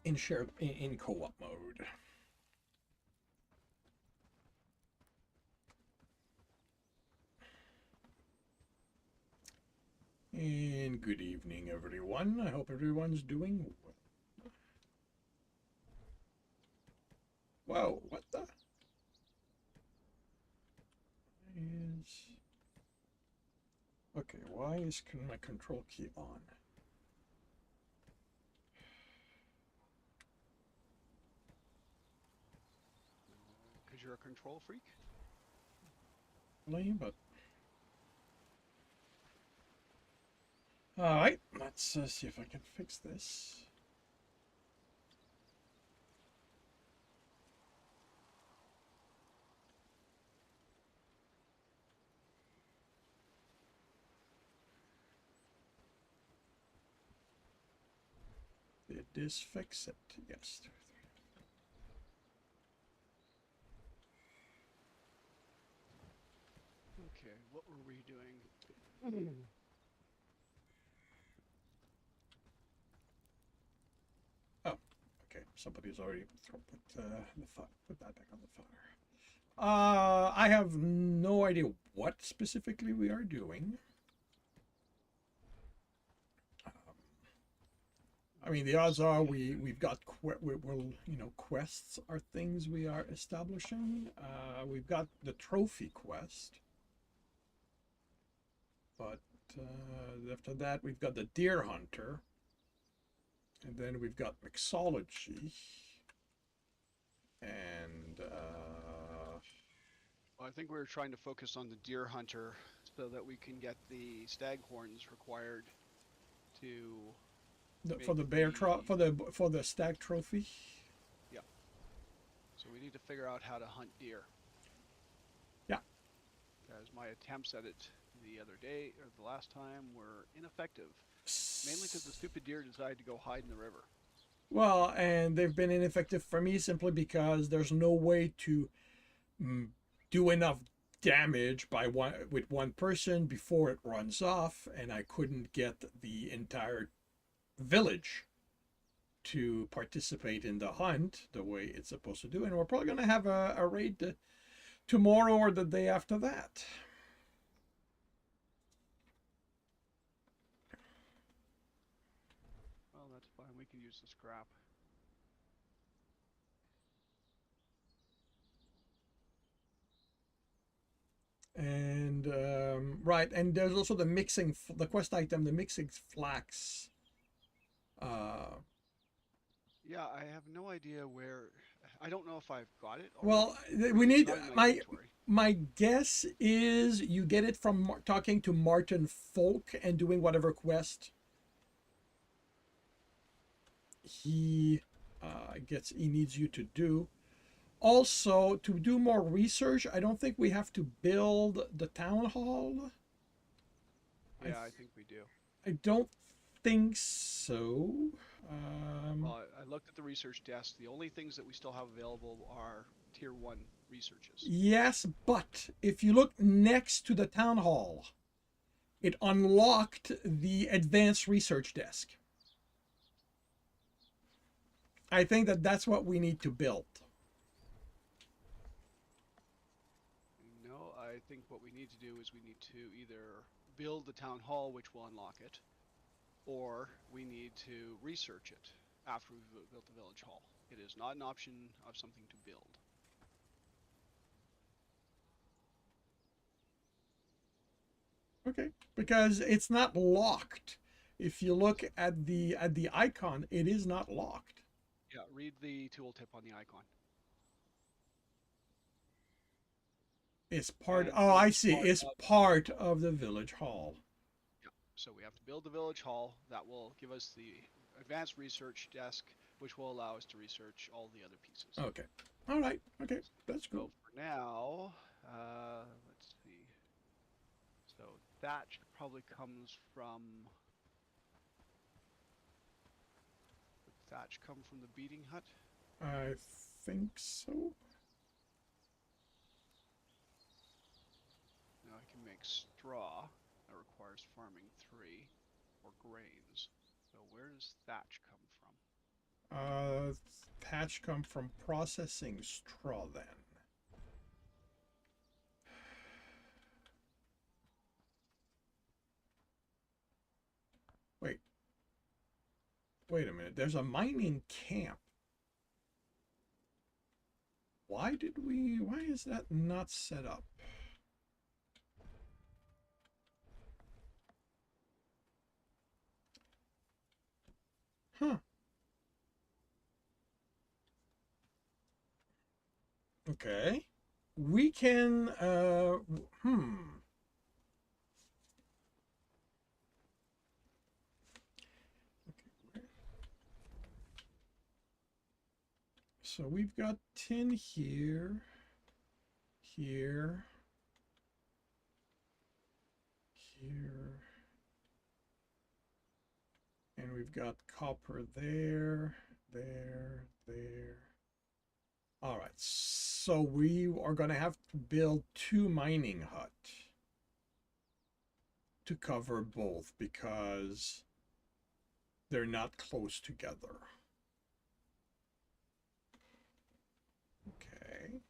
in co-op mode. And good evening, everyone. I hope everyone's doing well. Whoa, what the is... Okay, why is my control key on? Because you're a control freak? Really, but... Alright, let's see if I can fix this. Did this fix it? Yes. Okay, what were we doing? Oh, okay. Somebody's already put that back on the fire. I have no idea what specifically we are doing. I mean, the odds are we've got quests are things we are establishing. We've got the trophy quest, but after that we've got the deer hunter, and then we've got mixology, and Well, I think we were trying to focus on the deer hunter so that we can get the stag horns required to for make the bear the for the stag trophy. yeah. So we need to figure out how to hunt deer. Yeah. As my attempts at it the other day or the last time were ineffective, mainly because the stupid deer decided to go hide in the river. Well, and they've been ineffective for me simply because there's no way to do enough damage with one person before it runs off, and I couldn't get the entire village to participate in the hunt the way it's supposed to do. And we're probably going to have a raid tomorrow or the day after that. Well, that's fine. We can use the scrap. And right, and there's also the quest item, the mixing flax. Yeah, I have no idea where. I don't know if I've got it Well, already. we It's need not in my inventory. my guess is you get it from talking to Martin Folk and doing whatever quest he he needs you to do. Also, to do more research, I don't think we have to build the town hall. Yeah, I think we do. I don't think so. Well, I looked at the research desk. The only things that we still have available are tier one researches. Yes, but if you look next to the town hall, it unlocked the advanced research desk. I think that's what we need to build. No, I think what we need to do is we need to either build the town hall, which will unlock it, or we need to research it after we've built the village hall. It is not an option of something to build. Okay, because it's not locked. If you look at the icon, it is not locked. Yeah, read the tooltip on the icon. It's part. And Oh, it I is see. part It's of, part of the village hall. yeah. So we have to build the village hall. That will give us the advanced research desk, which will allow us to research all the other pieces. Okay. All right. Okay, that's So cool. for now, let's see. So thatch probably comes from. Would thatch come from the beating hut? I think so. Now I can make straw. That requires farming 3 or grains. So where does thatch come from? Thatch come from processing straw then. Wait. Wait a minute. There's a mining camp. Why is that not set up? Huh. Okay. We can, So we've got tin here, here, here, and we've got copper there, there, there. All right, so we are going to have to build 2 mining hut to cover both because they're not close together. Okay.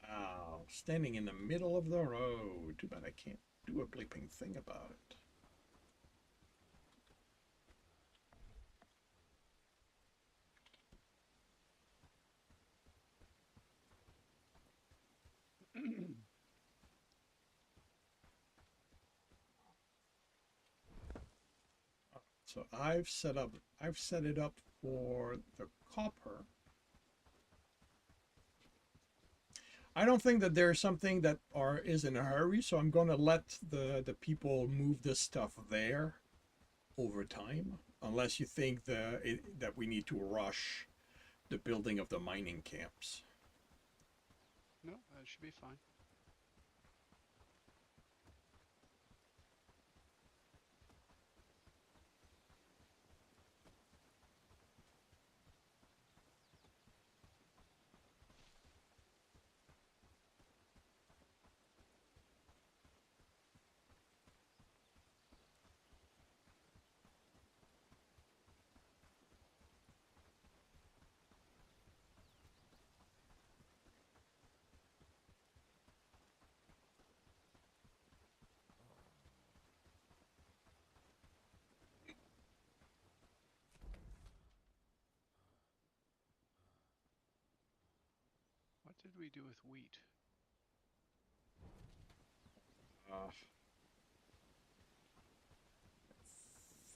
Wow, standing in the middle of the road. Too bad I can't do a bleeping thing about it. So I've set it up for the copper. I don't think that there's something that is in a hurry, so I'm going to let the people move this stuff there over time, unless you think that we need to rush the building of the mining camps. No, that should be fine. What did we do with wheat? Uh,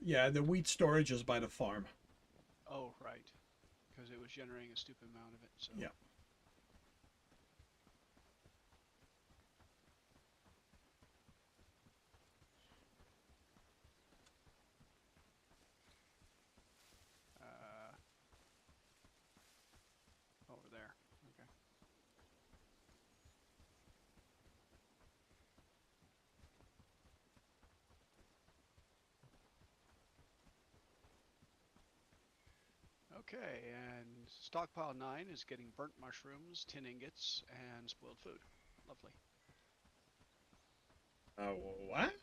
yeah, the wheat storage is by the farm. Oh, right. Because it was generating a stupid amount of it, so. Yeah. Over there. Okay. Okay, and stockpile 9 is getting burnt mushrooms, tin ingots, and spoiled food. Lovely. What?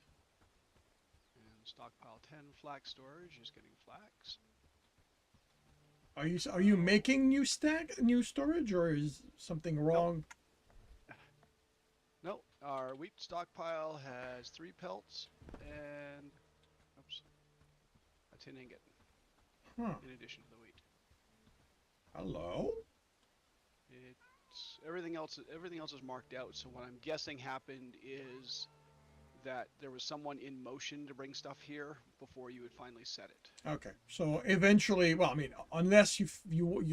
And stockpile 10 flax storage is getting flax. Are you making new storage, or is something wrong? No, our wheat stockpile has 3 pelts and oops, a tin ingot Huh. in addition to the wheat. Hello? It's everything else is marked out. So what I'm guessing happened is that there was someone in motion to bring stuff here before you would finally set it. Okay, so eventually, well, I mean, unless you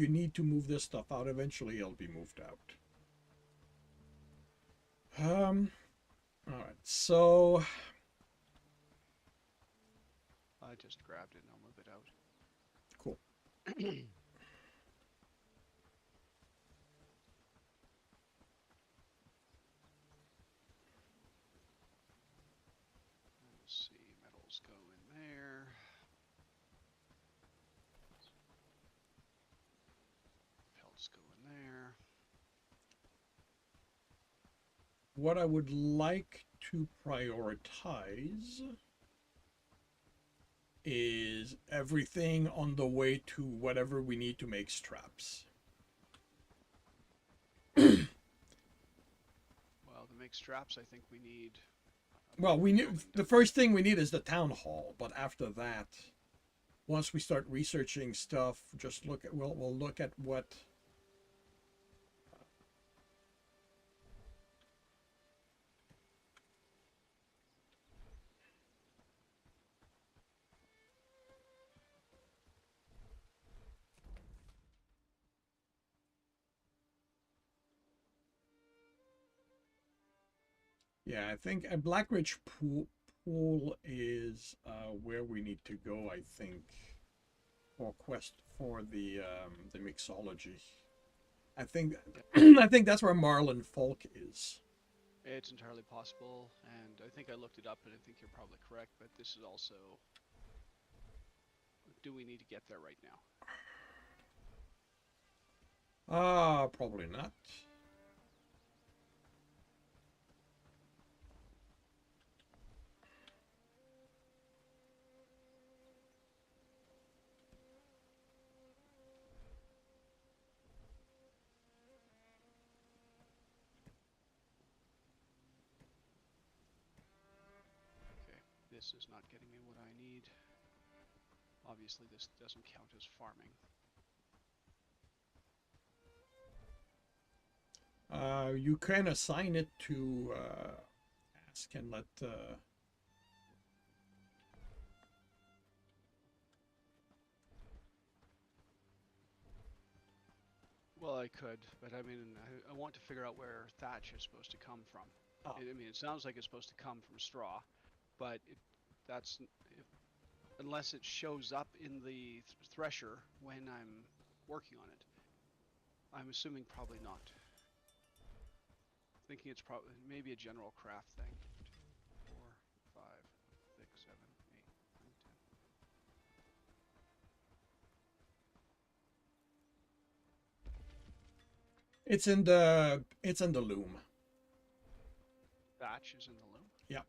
need to move this stuff out, eventually it'll be moved out. All right, so I just grabbed it and I'll move it out. cool. Let's see, metals go in there. Pelts go in there. What I would like to prioritize is everything on the way to whatever we need to make straps. Well, to make straps, I think we need. Well, we need the first thing we need is the town hall, but after that, once we start researching stuff, just look at we'll look at what. Yeah, I think a Blackridge pool is where we need to go. I think for quest for the mixology. I think I think that's where Marlin Folk is. It's entirely possible, and I think I looked it up, and I think you're probably correct. But this is also. Do we need to get there right now? Probably not. Okay, this is not getting me what I need. Obviously, this doesn't count as farming. You can assign it to ask and let. Well, I could, but I mean, I want to figure out where thatch is supposed to come from. Oh. I mean, it sounds like it's supposed to come from straw, but that's unless it shows up in the thresher when I'm working on it. I'm assuming probably not. Thinking it's probably maybe a general craft thing. 2, 4, 5, 6, 7, 8, 9, 10. It's in the loom. Thatch is in the loom. Yeah.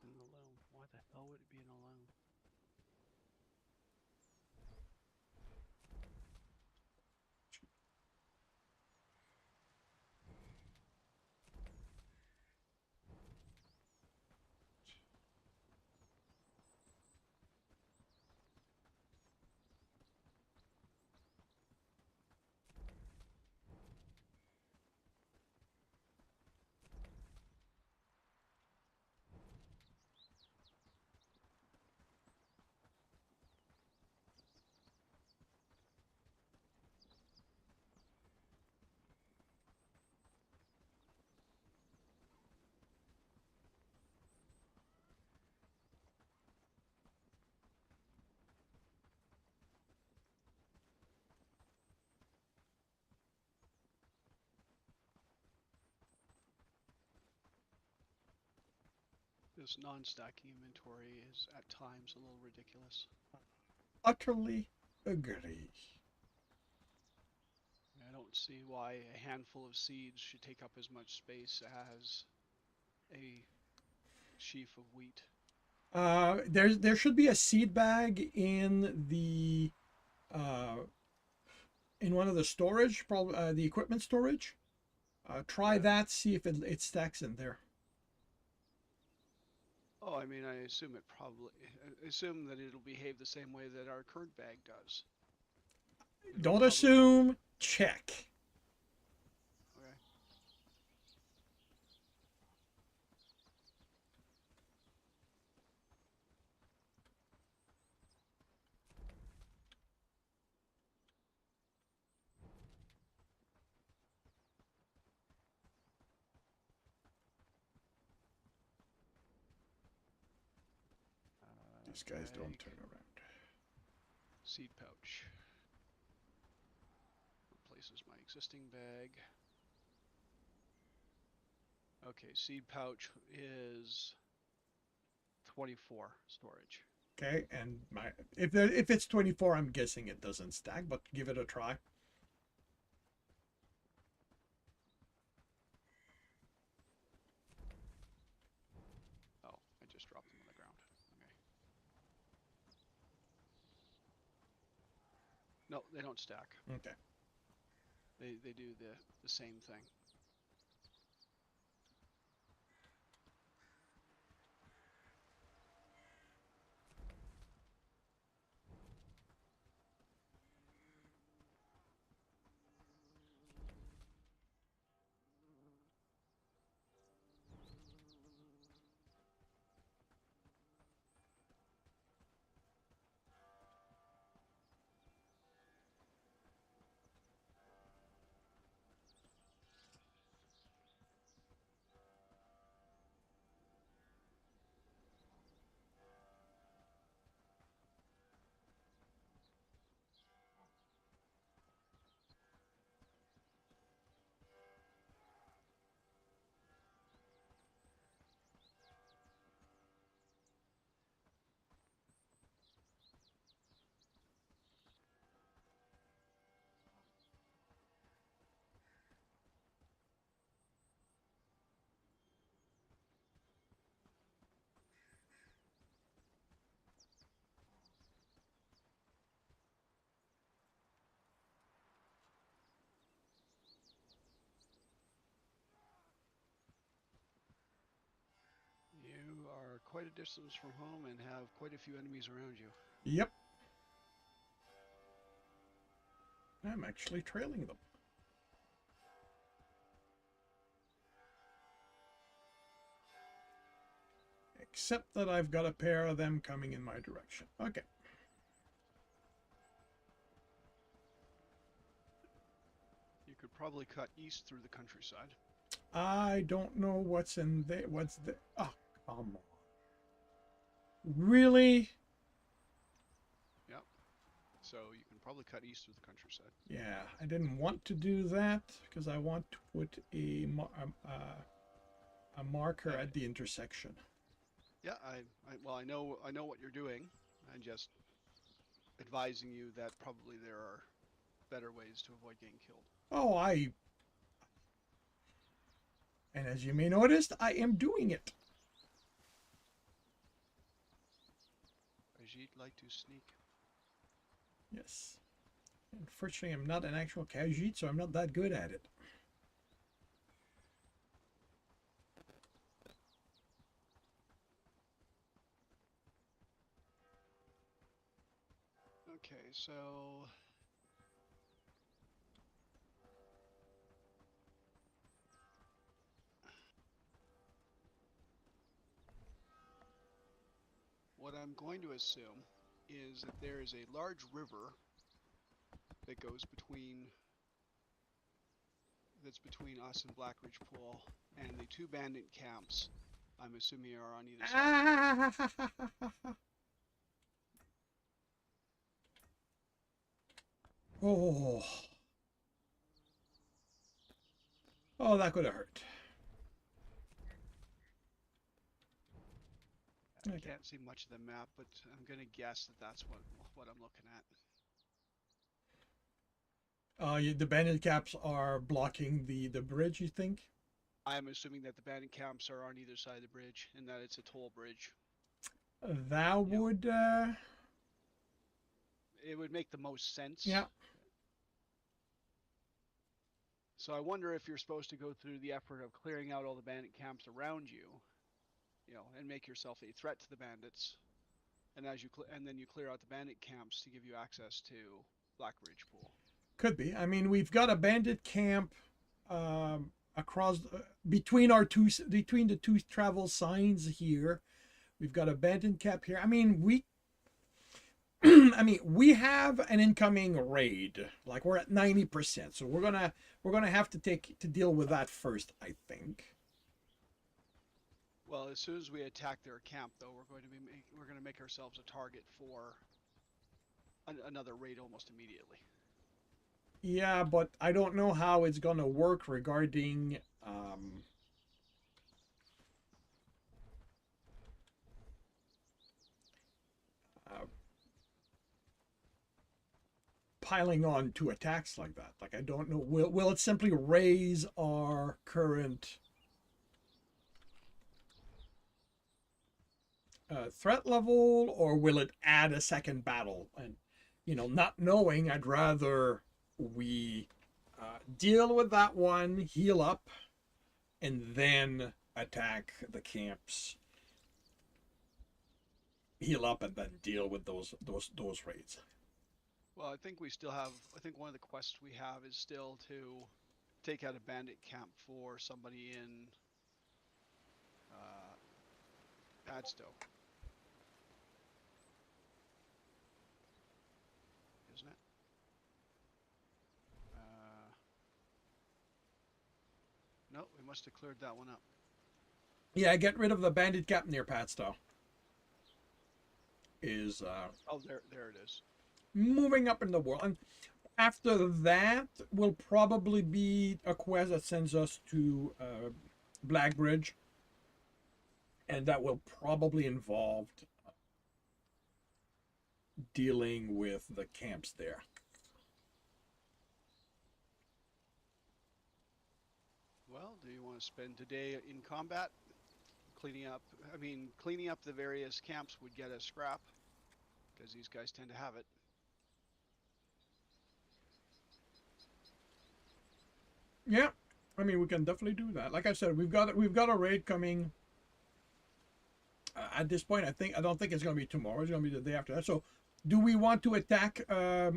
In the loom. Why the hell would it be in a loom? This non-stacking inventory is at times a little ridiculous. Utterly agree. I don't see why a handful of seeds should take up as much space as a sheaf of wheat. There should be a seed bag in the uh, in one of the storage, probably the equipment storage. Try Yeah. that. See if it stacks in there. Oh, I mean, I assume it probably. I assume that it'll behave the same way that our current bag does. It'll Don't probably hold. assume. Check. Okay. These guys don't Bag, turn around. seed pouch. Replaces my existing bag. Okay, seed pouch is 24 storage. Okay, and if it's 24, I'm guessing it doesn't stack, but give it a try. Oh, I just dropped them on the ground. Okay. No, they don't stack. Okay. They do the same thing. You are quite a distance from home and have quite a few enemies around you. Yep. I'm actually trailing them. Except that I've got a pair of them coming in my direction. Okay. You could probably cut east through the countryside. I don't know what's in there. What's there? Oh, come on. Really? Yep. So you can probably cut east through the countryside. Yeah, I didn't want to do that because I want to put a marker at the intersection. Yeah, I know what you're doing. I'm just advising you that probably there are better ways to avoid getting killed. Oh, and as you may notice, I am doing it. Ajit like to sneak. Yes. Unfortunately, I'm not an actual Khajiit, so I'm not that good at it. Okay, so what I'm going to assume is that there is a large river that goes that's between us and Black Ridge Pool, and the two bandit camps, I'm assuming, are on either side. Oh. Oh, that could have hurt. I Okay. can't see much of the map, but I'm gonna guess that that's what I'm looking at. The bandit caps are blocking the bridge, you think? I'm assuming that the bandit camps are on either side of the bridge and that it's a toll bridge. That You know, would, it would make the most sense. yeah, So I wonder if you're supposed to go through the effort of clearing out all the bandit camps around you, and make yourself a threat to the bandits, and and then you clear out the bandit camps to give you access to Black Ridge Pool. could be. I mean, we've got a bandit camp across between our two between the two travel signs here. We've got a bandit camp here. I mean, we I mean, we have an incoming raid. Like we're at 90%. So we're gonna have to deal with that first, I think. Well, as soon as we attack their camp, though, we're going to make ourselves a target for another raid almost immediately. Yeah, but I don't know how it's gonna work regarding uh, piling on to attacks like that. Like I don't know. Will it simply raise our current threat level, or will it add a second battle? And not knowing, I'd rather we deal with that one, heal up, and then attack the camps. Heal up and then deal with those raids. Well, I think we still have. I think one of the quests we have is still to take out a bandit camp for somebody in Padstow, isn't it? No, we must have cleared that one up. Yeah, get rid of the bandit camp near Padstow. Is Oh, there it is. moving up in the world. And after that will probably be a quest that sends us to Blackbridge. And that will probably involve dealing with the camps there. Well, do you want to spend today in combat cleaning up? I mean, cleaning up the various camps would get us scrap because these guys tend to have it. Yeah, I mean we can definitely do that. Like I said, we've got a raid coming. At this point, I don't think it's going to be tomorrow. It's going to be the day after that. So, do we want to attack a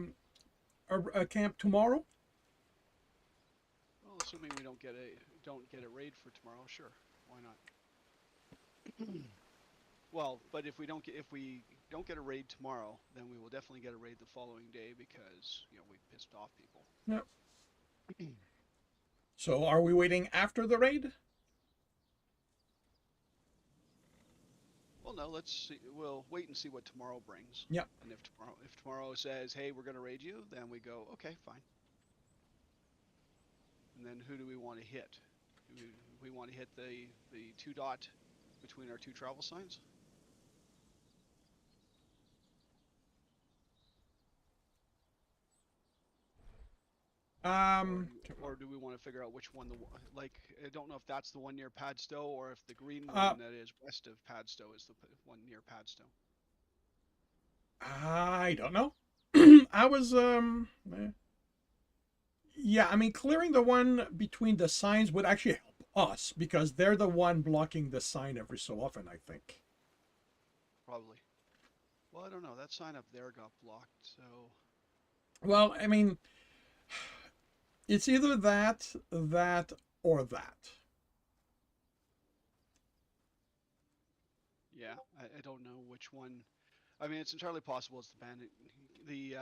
camp tomorrow? Well, assuming we don't get a raid for tomorrow, sure, why not? Well, but if we don't get a raid tomorrow, then we will definitely get a raid the following day because we pissed off people. Yeah. So, are we waiting after the raid? Well, no, let's see. We'll wait and see what tomorrow brings. Yeah. And if tomorrow says, "Hey, we're going to raid you," then we go, "Okay, fine." And then who do we want to hit? Do we want to hit the 2 dot between our 2 travel signs? Or do we want to figure out which one like I don't know if that's the one near Padstow or if the green one that is west of Padstow is the one near Padstow. I don't know. I was yeah, I mean clearing the one between the signs would actually help us because they're the one blocking the sign every so often, I think. Probably. Well, I don't know. That sign up there got blocked, so. Well, I mean, it's either that, or that. Yeah, I don't know which one. I mean, it's entirely possible it's the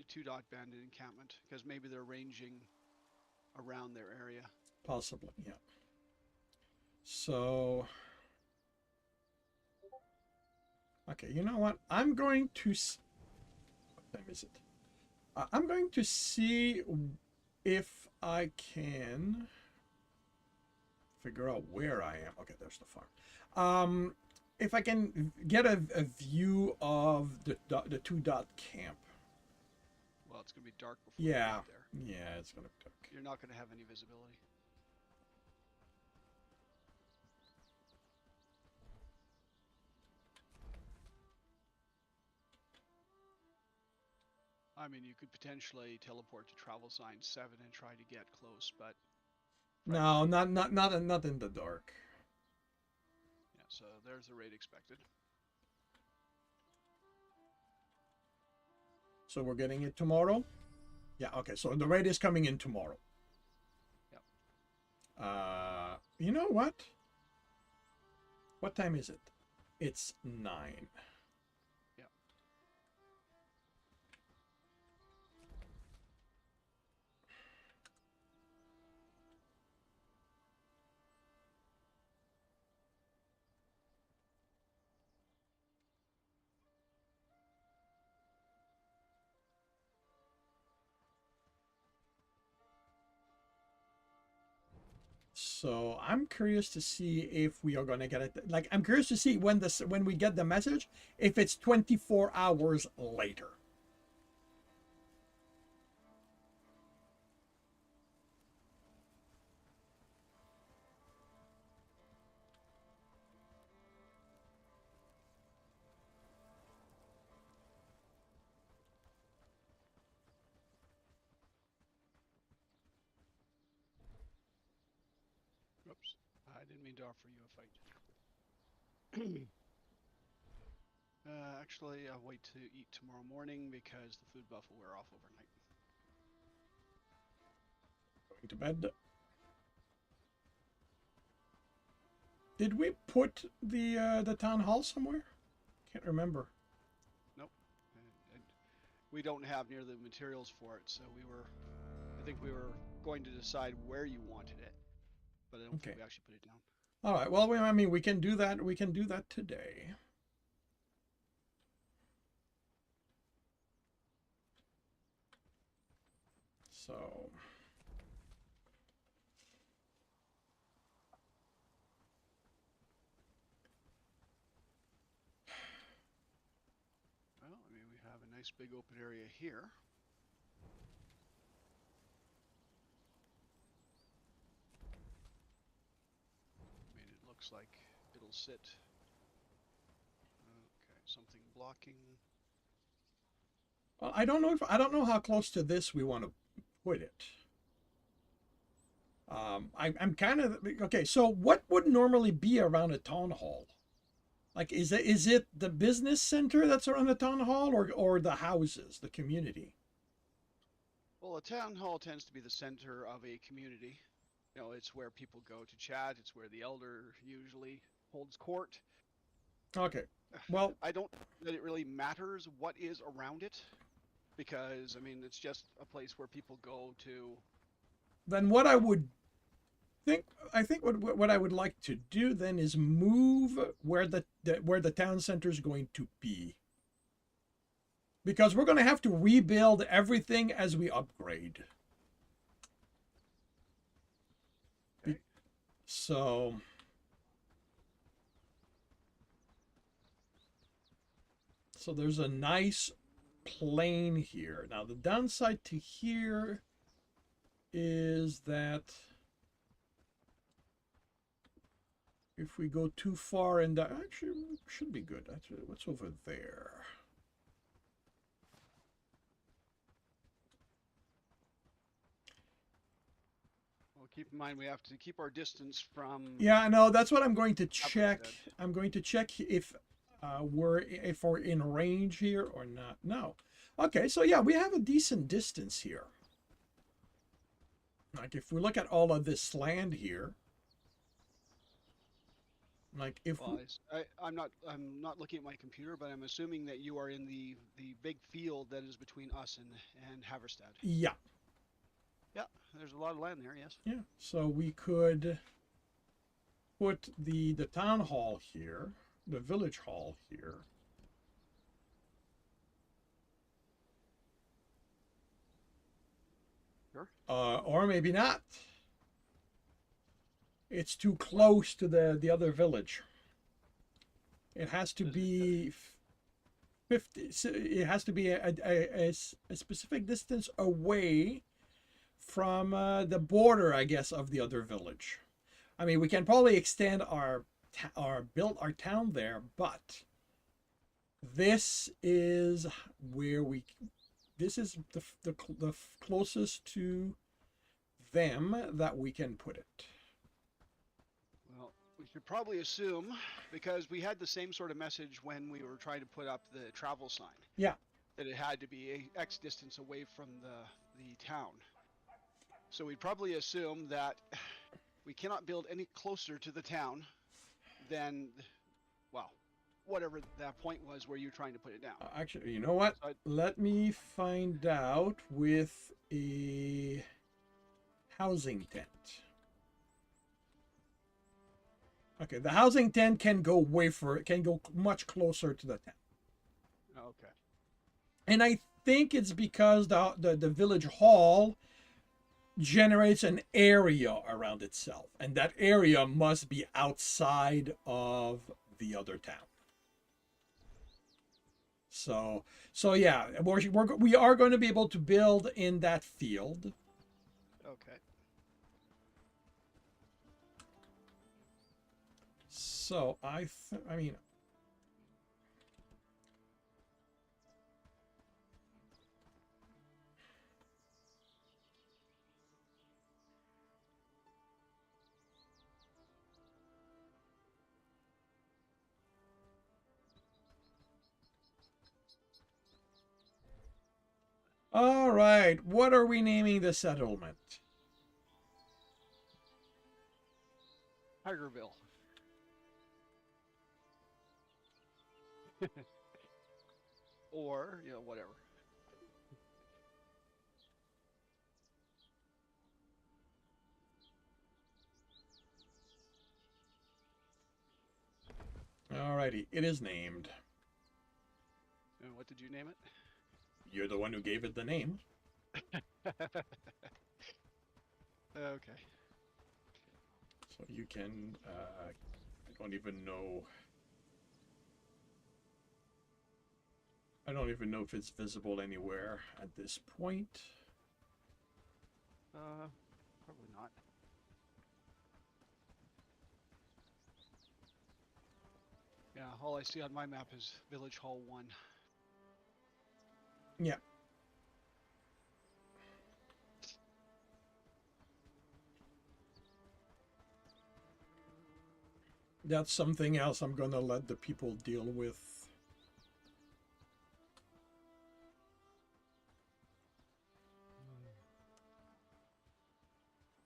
2 dot bandit encampment, because maybe they're ranging around their area. Possibly, yeah. So, okay, you know what? I'm going to. What time is it? I'm going to see if I can figure out where I am. Okay, there's the farm. If I can get a view of the 2 dot camp. Well, it's going to be dark before you Yeah. get there. Yeah, it's gonna be dark. You're not going to have any visibility. I mean, you could potentially teleport to travel sign 7 and try to get close, but No, frankly, not in the dark. yeah, so there's the rate expected. So we're getting it tomorrow? Yeah, okay. So the raid is coming in tomorrow. Yep. You know what? What time is it? It's 9. Yep. So I'm curious to see if we are gonna get it. Like I'm curious to see when we get the message, if it's 24 hours later. Oops. I didn't mean to offer you a fight. Actually, I'll wait to eat tomorrow morning because the food buff will wear off overnight. Going to bed. Did we put the town hall somewhere? Can't remember. Nope. And we don't have near the materials for it, so I think we were going to decide where you wanted it, but I don't Okay. think we actually put it down. All right. Well, I mean, we can do that. We can do that today. So. Well, I mean, we have a nice big open area here. I mean, it looks like it'll sit. Okay, something blocking. Well, I don't know how close to this we want to put it. I'm kind of okay. So what would normally be around a town hall? Like, is it the business center that's around the town hall, or the houses, the community? Well, a town hall tends to be the center of a community. You know, it's where people go to chat. It's where the elder usually holds court. Okay. Well, I don't think that it really matters what is around it, because I mean, it's just a place where people go to. then what I think what I would like to do then is move where where the town center is going to be, because we're going to have to rebuild everything as we upgrade. Okay. So there's a nice plane here. Now the downside to here is that if we go too far in that, actually it should be good. Actually, what's over there? Well, keep in mind we have to keep our distance from. Yeah, no, that's what I'm going to check. Habitat. I'm going to check if we're in range here or not. No. Okay, so yeah, we have a decent distance here. Like if we look at all of this land here, like if Well, I'm not looking at my computer, but I'm assuming that you are in the big field that is between us and Haverstad. yeah, Yeah, there's a lot of land there. Yes. yeah. So we could put the town hall here, the village hall here. Sure. Or maybe not. It's too close to the other village. It has to be. 50. So it has to be a specific distance away from the border, I guess, of the other village. I mean, we can probably extend our build our town there, but this is where we. This is the closest to them that we can put it. Well, we should probably assume, because we had the same sort of message when we were trying to put up the travel sign, Yeah. that it had to be a X distance away from the town. So we'd probably assume that we cannot build any closer to the town than, well, whatever that point was where you're trying to put it down. Actually, you know what? So Let me find out with a housing tent. Okay, the housing tent can go can go much closer to the town. okay. And I think it's because the village hall generates an area around itself, and that area must be outside of the other town. So yeah, we are going to be able to build in that field. Okay. So I mean, all right. What are we naming the settlement? Tigerville. Or, whatever. Alrighty, it is named. And what did you name it? You're the one who gave it the name. Okay. So you can, I don't even know. I don't even know if it's visible anywhere at this point. Probably not. Yeah, all I see on my map is Village Hall 1. Yeah. That's something else I'm going to let the people deal with.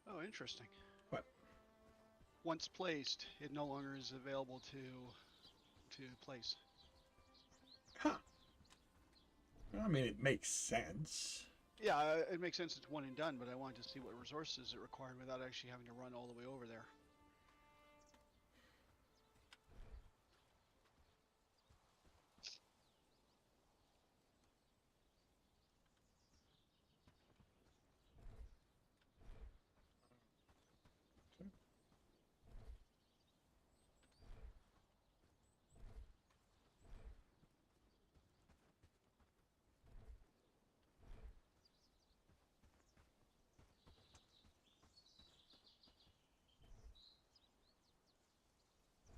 Oh, interesting. What? Once placed, it no longer is available to place. Huh. I mean, it makes sense. Yeah, it makes sense it's one and done, but I wanted to see what resources it required without actually having to run all the way over there.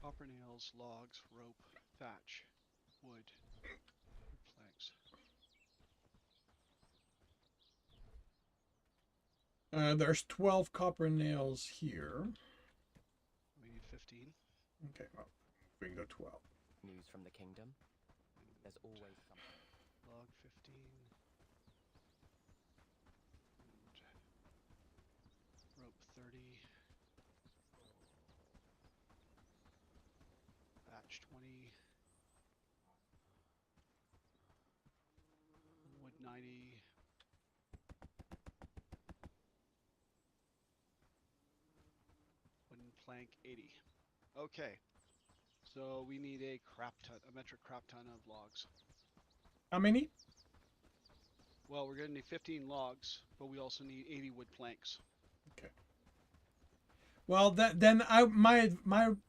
Copper nails, logs, rope, thatch, wood, planks. There's 12 copper nails here. We need 15. Okay, well, bring the 12. News from the kingdom? There's always something. Log 15. And rope 30. Thatch 20. Wood 90. Wooden plank 80. Okay. So we need a metric crap ton of logs. How many? Well, we're going to need 15 logs, but we also need 80 wood planks. Okay. Well, then my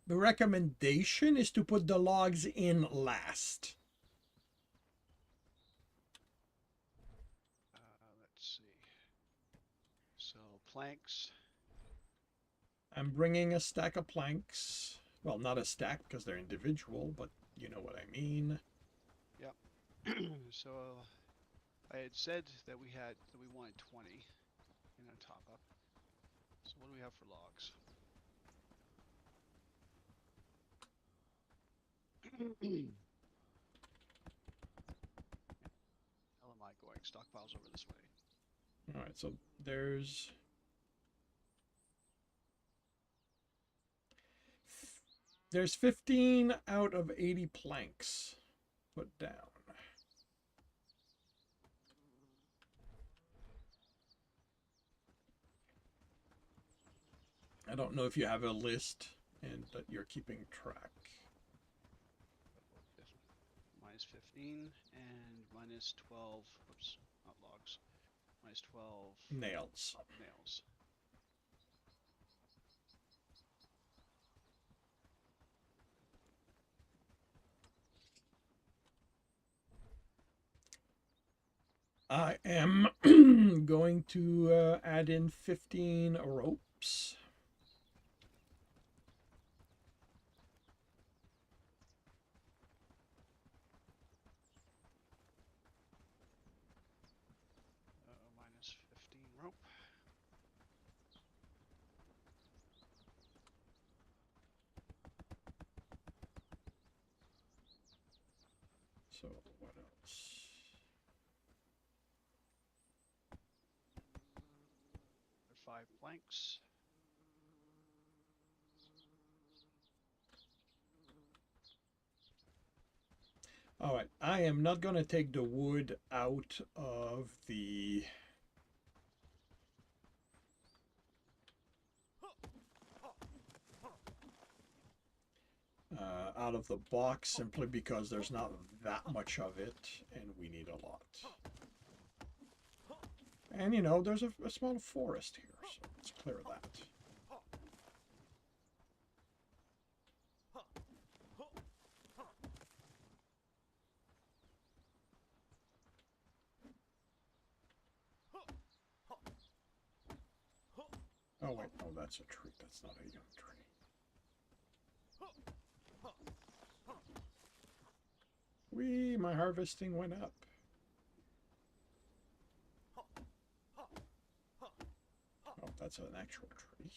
recommendation is to put the logs in last. So planks. I'm bringing a stack of planks. Well, not a stack because they're individual, but you know what I mean. Yep. So I had said that we wanted 20 in a top up. So what do we have for logs? How am I going? Stockpiles over this way. All right, so there's 15 out of 80 planks put down. I don't know if you have a list and that you're keeping track. Minus 15 and minus 12. Oops, not logs. Minus 12 Nails. nails. I am going to add in 15 ropes. Minus 15 rope. So what else? There are 5 planks. All right, I am not going to take the wood out of the box simply because there's not that much of it and we need a lot. And you know, there's a small forest here, so let's clear that. Oh wait, no, that's a tree. That's not a young tree. Whee, my harvesting went up. Oh, that's an actual tree.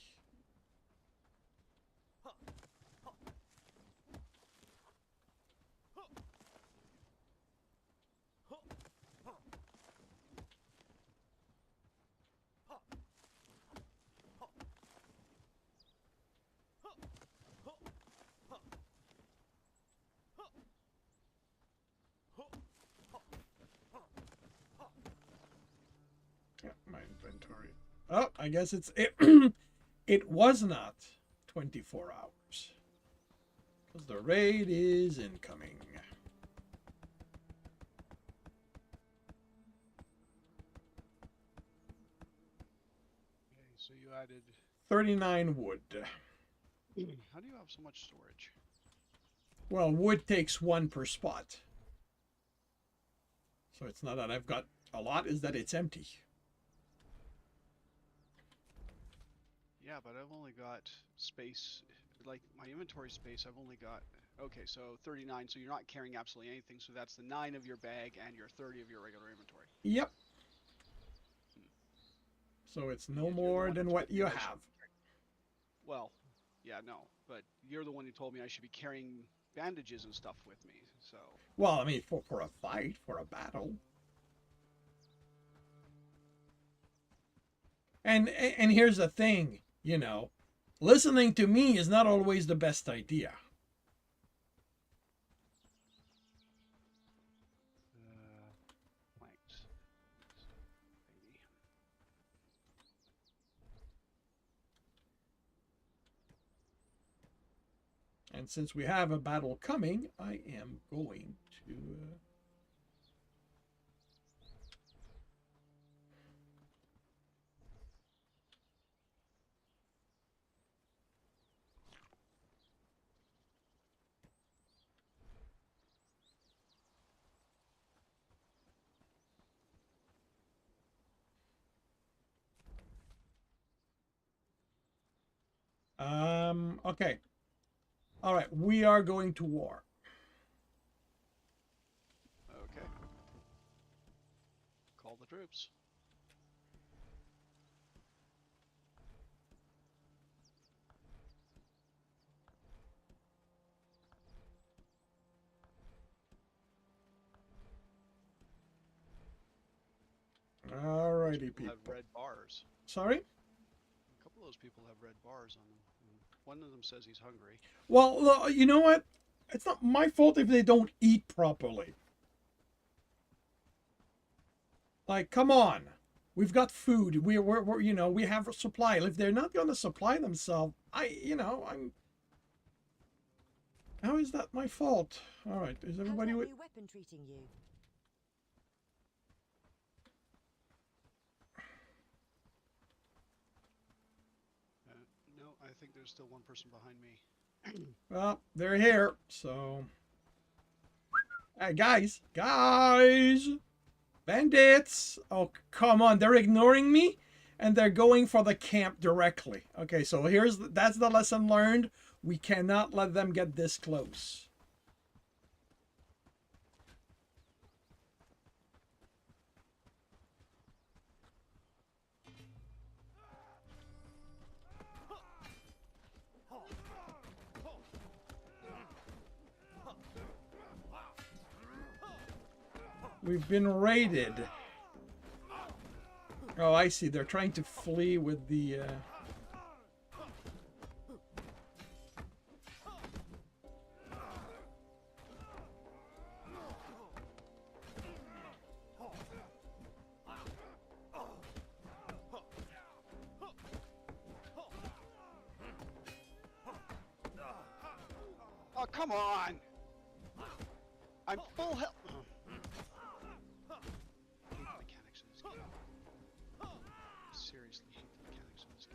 Yeah, my inventory. Oh, I guess it was not 24 hours. Because the raid is incoming. Okay, so you added. 39 wood. How do you have so much storage? Well, wood takes 1 per spot. So it's not that I've got a lot, is that it's empty. Yeah, but I've only got space, like my inventory space, I've only got, okay, so 39, so you're not carrying absolutely anything, so that's the 9 of your bag and your 30 of your regular inventory. Yep. So it's no Yet you're the more one than that what told me you I should- have. Well, yeah, no, but you're the one who told me I should be carrying bandages and stuff with me, so. Well, I mean, for a fight, for a battle. And here's the thing, you know, listening to me is not always the best idea. Planks. Maybe. And since we have a battle coming, I am going to... Okay. All right. We are going to war. Okay. Call the troops. Those Alrighty, people have people. red bars. Sorry? A couple of those people have red bars on them. One of them says he's hungry. Well, you know what? It's not my fault if they don't eat properly. Like, come on. We've got food. We're you know, we have a supply. If they're not going to supply themselves, I'm. How is that my fault? All right. Is everybody How's with? that new weapon treating you? No, I think there's still one person behind me. Well, they're here. So, hey, guys, bandits! Oh, come on. They're ignoring me, and they're going for the camp directly. Okay, so that's the lesson learned. We cannot let them get this close. We've been raided. Oh, I see. They're trying to flee with the... Oh, come on! I'm full health. I hate the mechanics of this game. Seriously hate the mechanics of this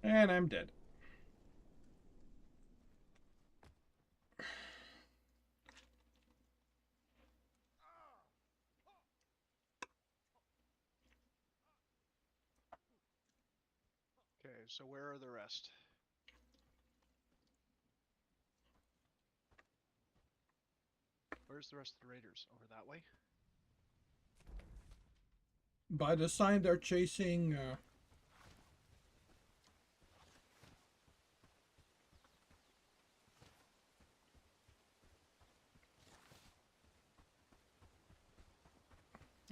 game. And I'm dead. Okay, so where are the rest? Where's the rest of the raiders? Over that way? By the sign, they're chasing...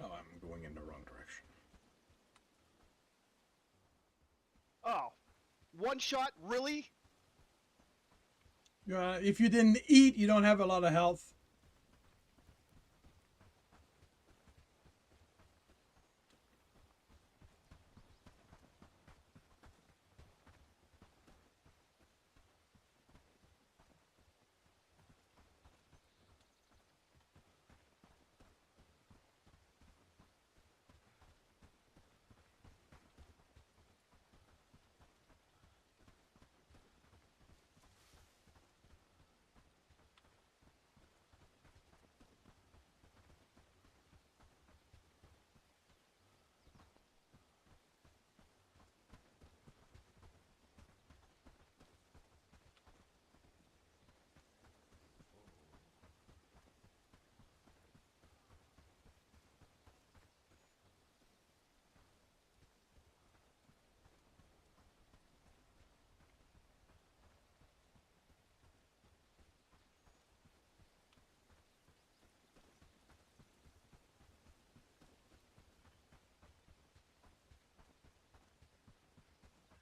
Oh, I'm going in the wrong direction. Oh, one shot? Really? If you didn't eat, you don't have a lot of health.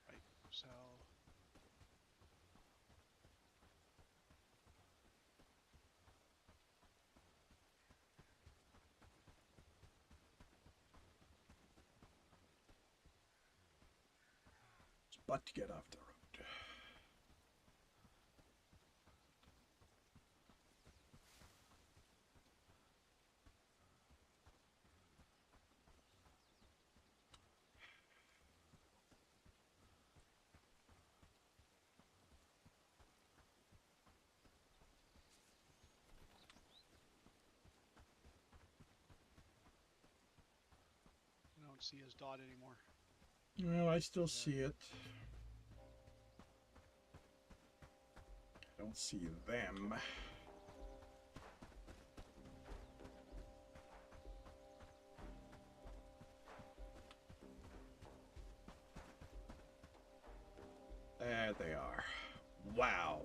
Right, so... But to get off the road. No, don't see his dot anymore. No, I still see it. I don't see them. There they are. Wow.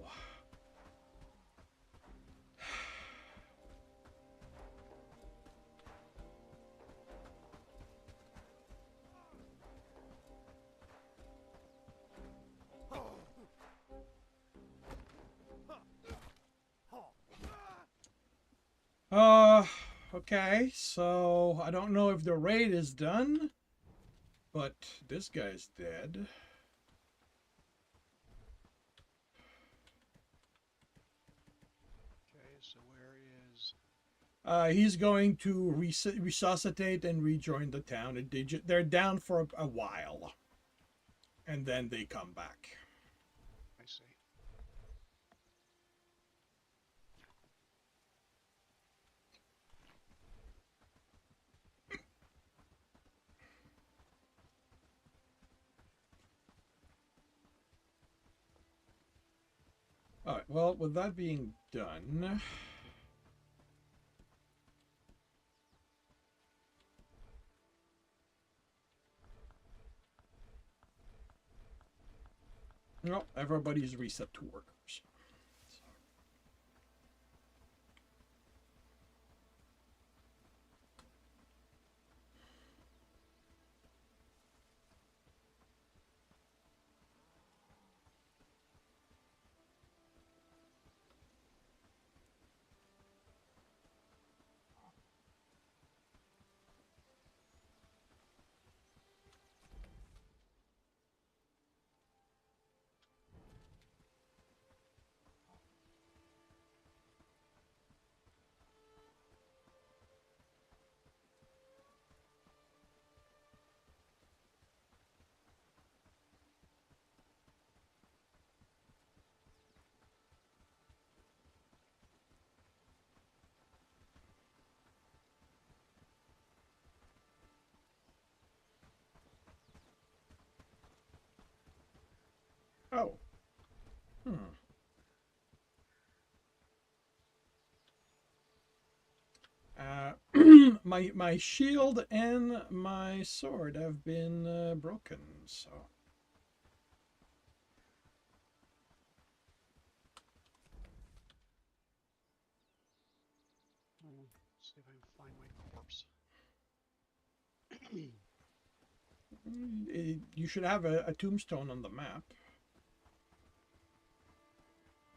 Okay, so I don't know if the raid is done, but this guy's dead. Okay, so where is... He's going to resuscitate and rejoin the town. They're down for a while, and then they come back. I see. All right. Well, with that being done, well, everybody's reset to workers. Oh. My shield and my sword have been broken, so. See if I can find my corpse. You should have a tombstone on the map.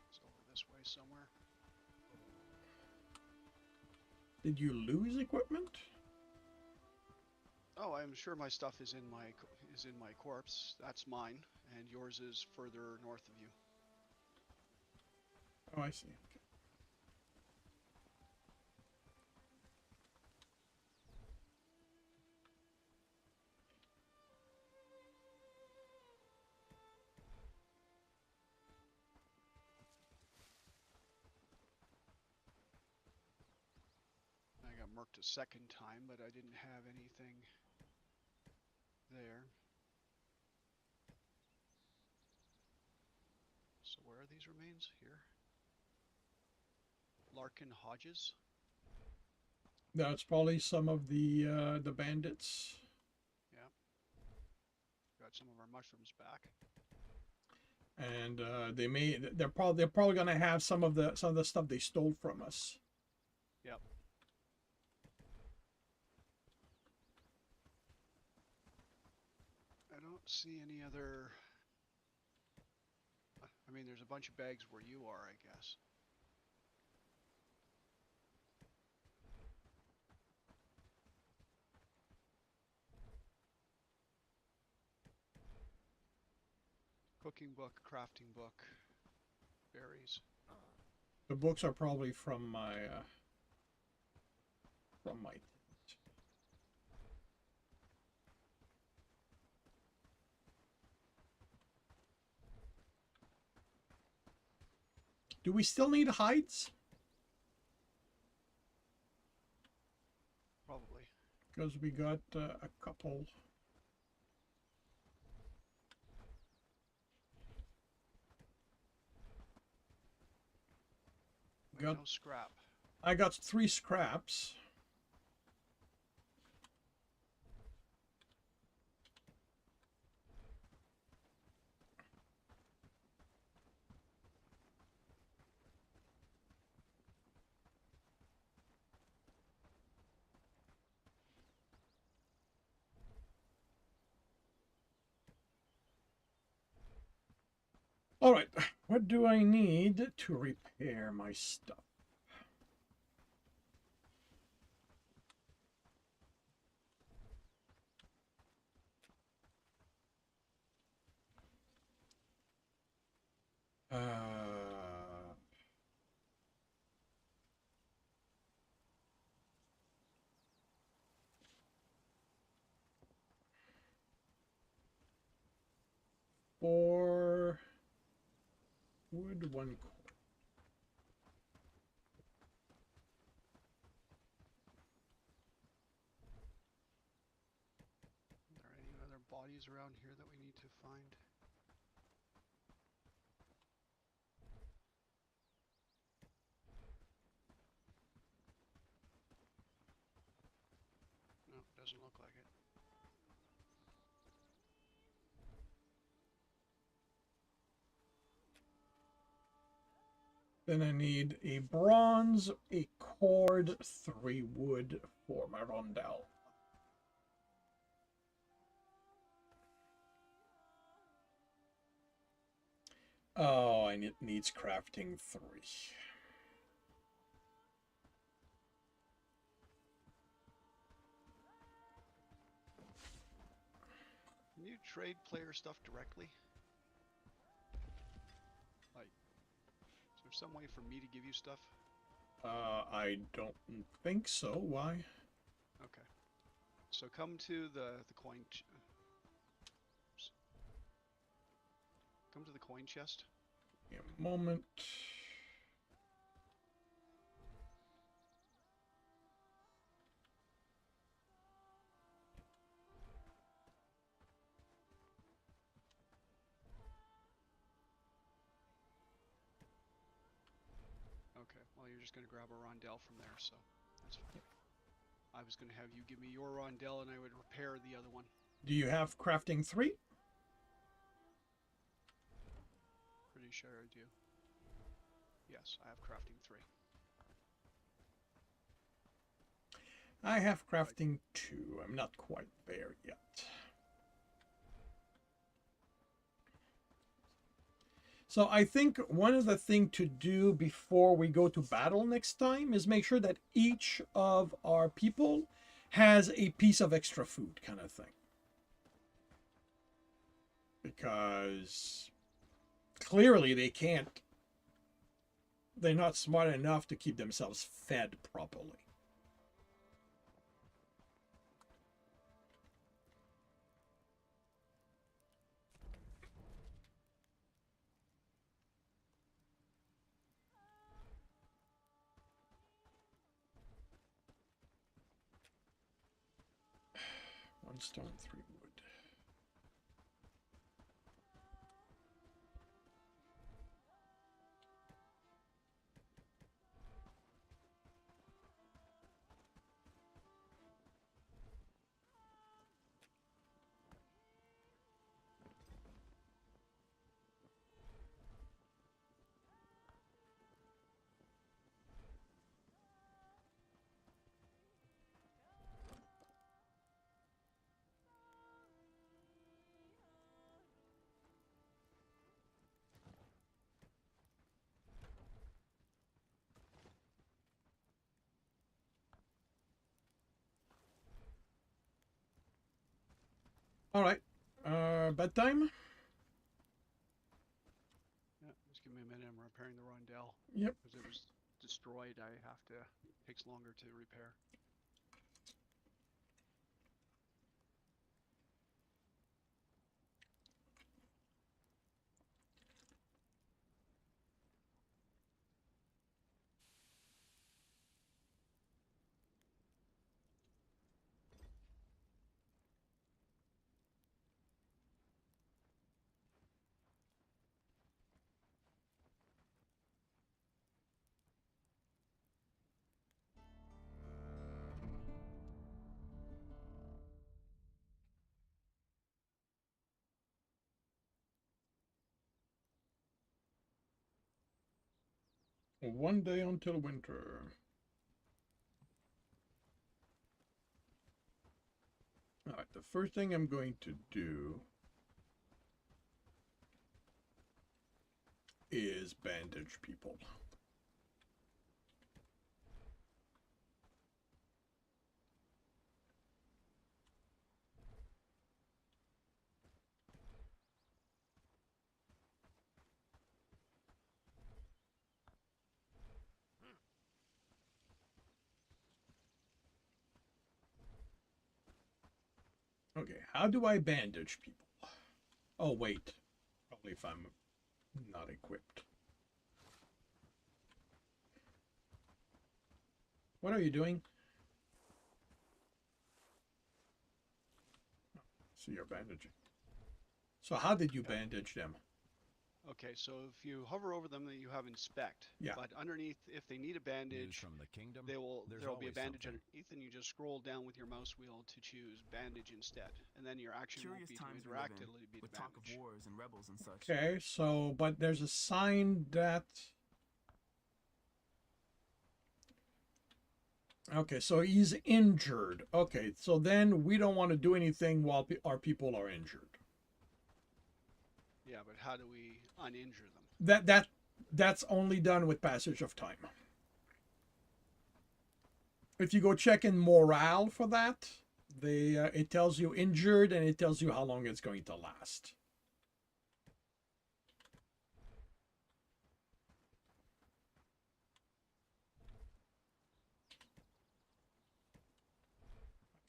It's over this way somewhere. Did you lose equipment? Oh, I'm sure my stuff is in my corpse. That's mine, and yours is further north of you. Oh, I see. Okay. I got murked a second time, but I didn't have anything there. So where are these remains? Here. Larkin Hodges. That's probably some of the bandits. Yeah. Got some of our mushrooms back. And they're probably gonna have some of the stuff they stole from us. Yep. I don't see any other. I mean, there's a bunch of bags where you are, I guess. Cooking book, crafting book, berries. The books are probably from my Do we still need hides? Probably. because we got a couple. Got, No scrap. I got 3 scraps. All right, what do I need to repair my stuff? Four wood, 1 coal. Are there any other bodies around here that we need to find? No, doesn't look like it. Then I need a bronze, a cord, 3 wood for my rondel. Oh, and it needs crafting 3. Can you trade player stuff directly? Like, is there some way for me to give you stuff? I don't think so. Why? Okay. So come to the coin. Come to the coin chest. Give me a moment. Okay. Well, you're just gonna grab a rondel from there, so that's fine. I was gonna have you give me your rondel, and I would repair the other one. Do you have crafting 3? Pretty sure I do. Yes, I have crafting 3. I have crafting 2. I'm not quite there yet. So I think one of the things to do before we go to battle next time is make sure that each of our people has a piece of extra food kind of thing. Because clearly they're not smart enough to keep themselves fed properly. One stone, 3 wood. All right. Bedtime? Yeah, just give me a minute. I'm repairing the rondel. Yep. Because it was destroyed, I have to. Takes longer to repair. 1 day until winter. All right, the first thing I'm going to do is bandage people. Okay, how do I bandage people? Oh, wait. Probably if I'm not equipped. What are you doing? So you're bandaging. So how did you bandage them? Okay, so if you hover over them, then you have inspect. Yeah. But underneath, if they need a News bandage, from the kingdom. there will be a always bandage something. underneath, and you just scroll down with your mouse wheel to choose bandage instead, and then your action Curious won't be to times we interact; live in, it'll be to with talk of bandage. wars and rebels and such. Okay, so, but there's a sign that... Okay, so he's injured. Okay, so then we don't want to do anything while our people are injured. Yeah, but how do we uninjure them? That's only done with passage of time. If you go check in morale for that, it tells you injured and it tells you how long it's going to last.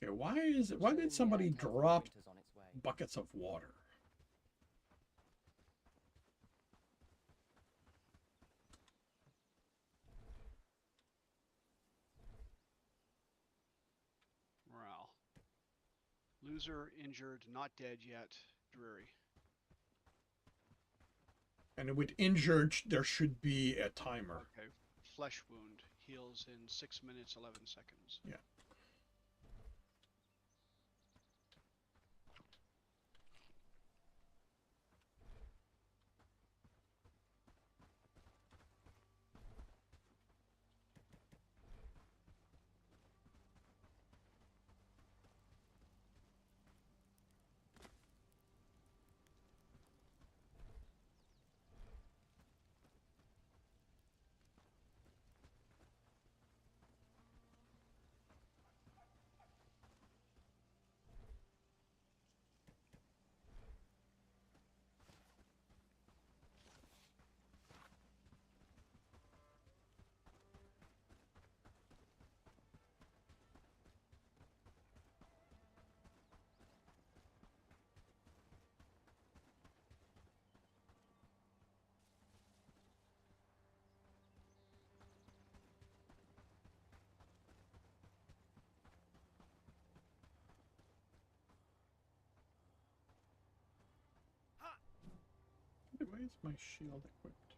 Okay, why did somebody drop Winter's on its way. buckets of water? Morale. Loser, injured, not dead yet, dreary. And with injured, there should be a timer. Okay. Flesh wound heals in 6 minutes 11 seconds. Yeah. Why is my shield equipped?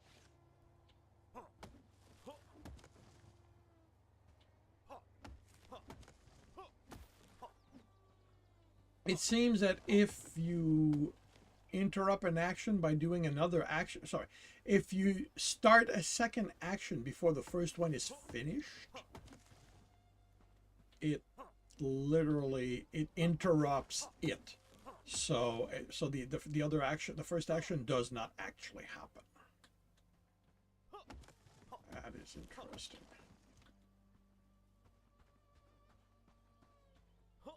It seems that if you interrupt an action by doing another action, sorry, if you start a second action before the first one is finished, it literally interrupts it. So the other action, the first action, does not actually happen. That is interesting. Oh,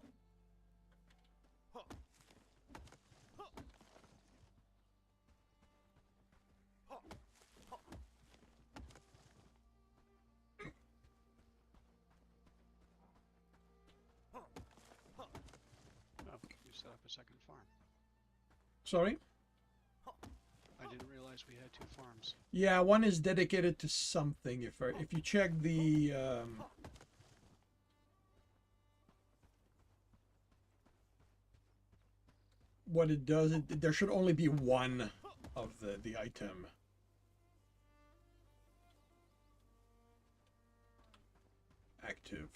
you set up a second farm. Sorry? I didn't realize we had 2 farms. Yeah, one is dedicated to something. If you check the what it does, there should only be one of the item. Active.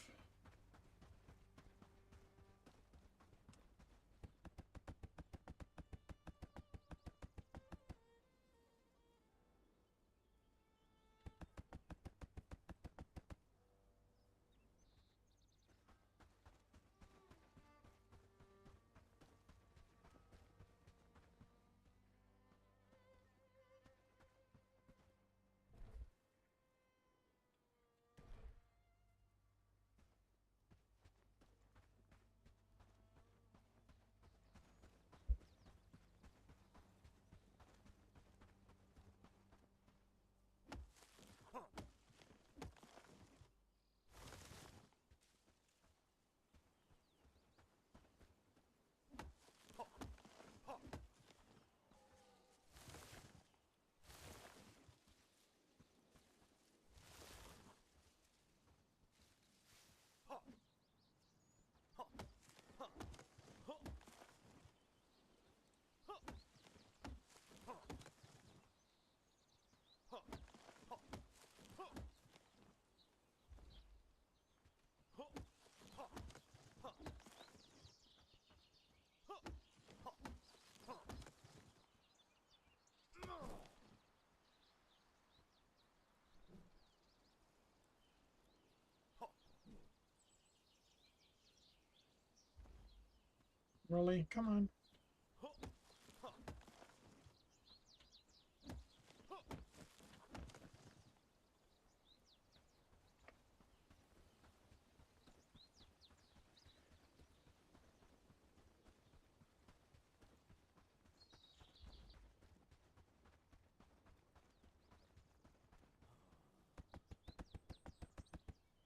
Really? Come on.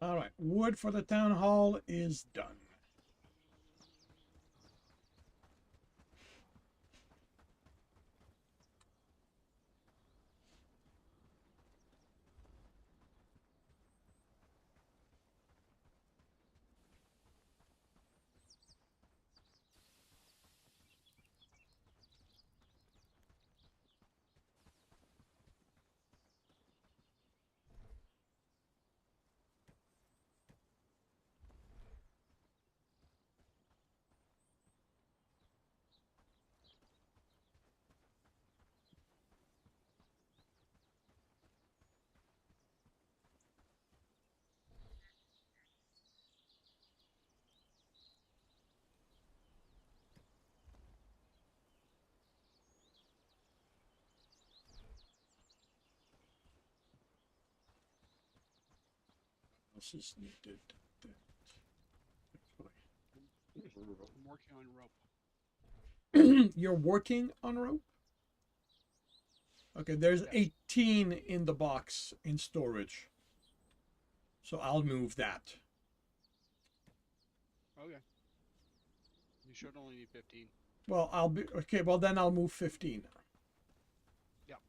All right, wood for the town hall is done. This is needed. I'm working on rope. You're working on rope? Okay, there's Yes. 18 in the box in storage. So I'll move that. Okay. You should only need 15. Well, I'll be okay, well then I'll move 15. Yep.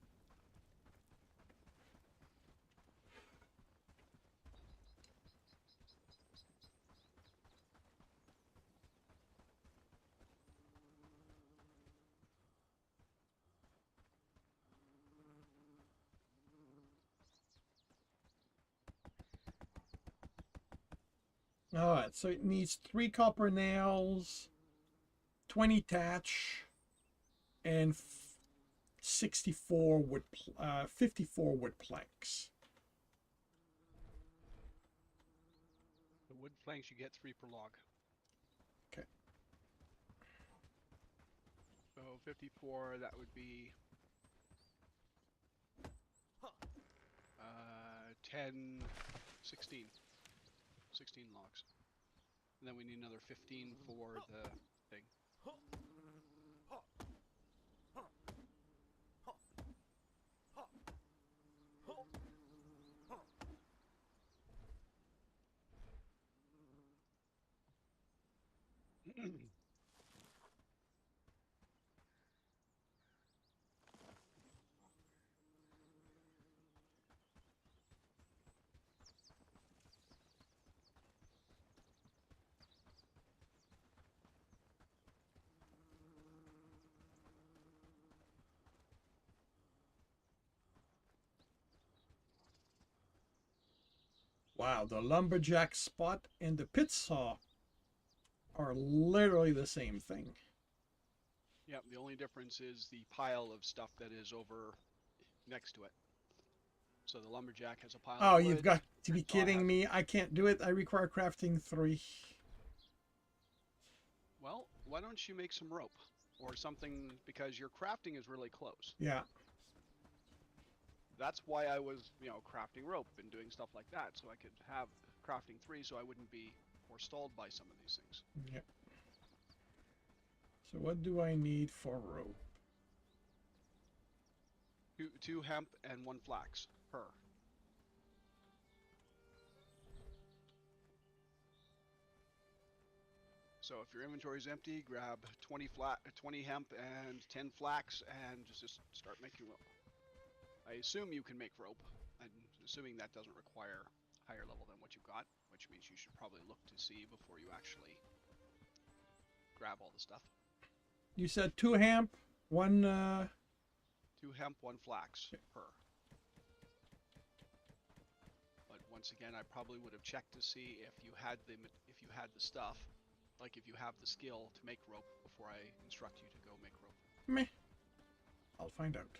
All right, so it needs 3 copper nails, 20 thatch, and 64 wood, 54 wood planks. The wood planks you get 3 per log. Okay. So 54, that would be 10, 16. 16 logs. And then we need another 15 for the thing. Wow, the lumberjack spot and the pit saw are literally the same thing. Yep, the only difference is the pile of stuff that is over next to it. So the lumberjack has a pile Oh, of wood. you've got to be Pit saw kidding has- me. I can't do it. I require crafting 3. Well, why don't you make some rope or something, because your crafting is really close. Yeah. That's why I was, crafting rope and doing stuff like that, so I could have crafting 3 so I wouldn't be forestalled by some of these things. Yep. So what do I need for rope? Two hemp and 1 flax per. So if your inventory is empty, grab 20 hemp and 10 flax and just start making rope. I assume you can make rope. I'm assuming that doesn't require higher level than what you got, which means you should probably look to see before you actually grab all the stuff. You said 2 hemp, 1 2 hemp, 1 flax per. But once again, I probably would have checked to see if you had the stuff, like if you have the skill to make rope before I instruct you to go make rope. meh. I'll find out.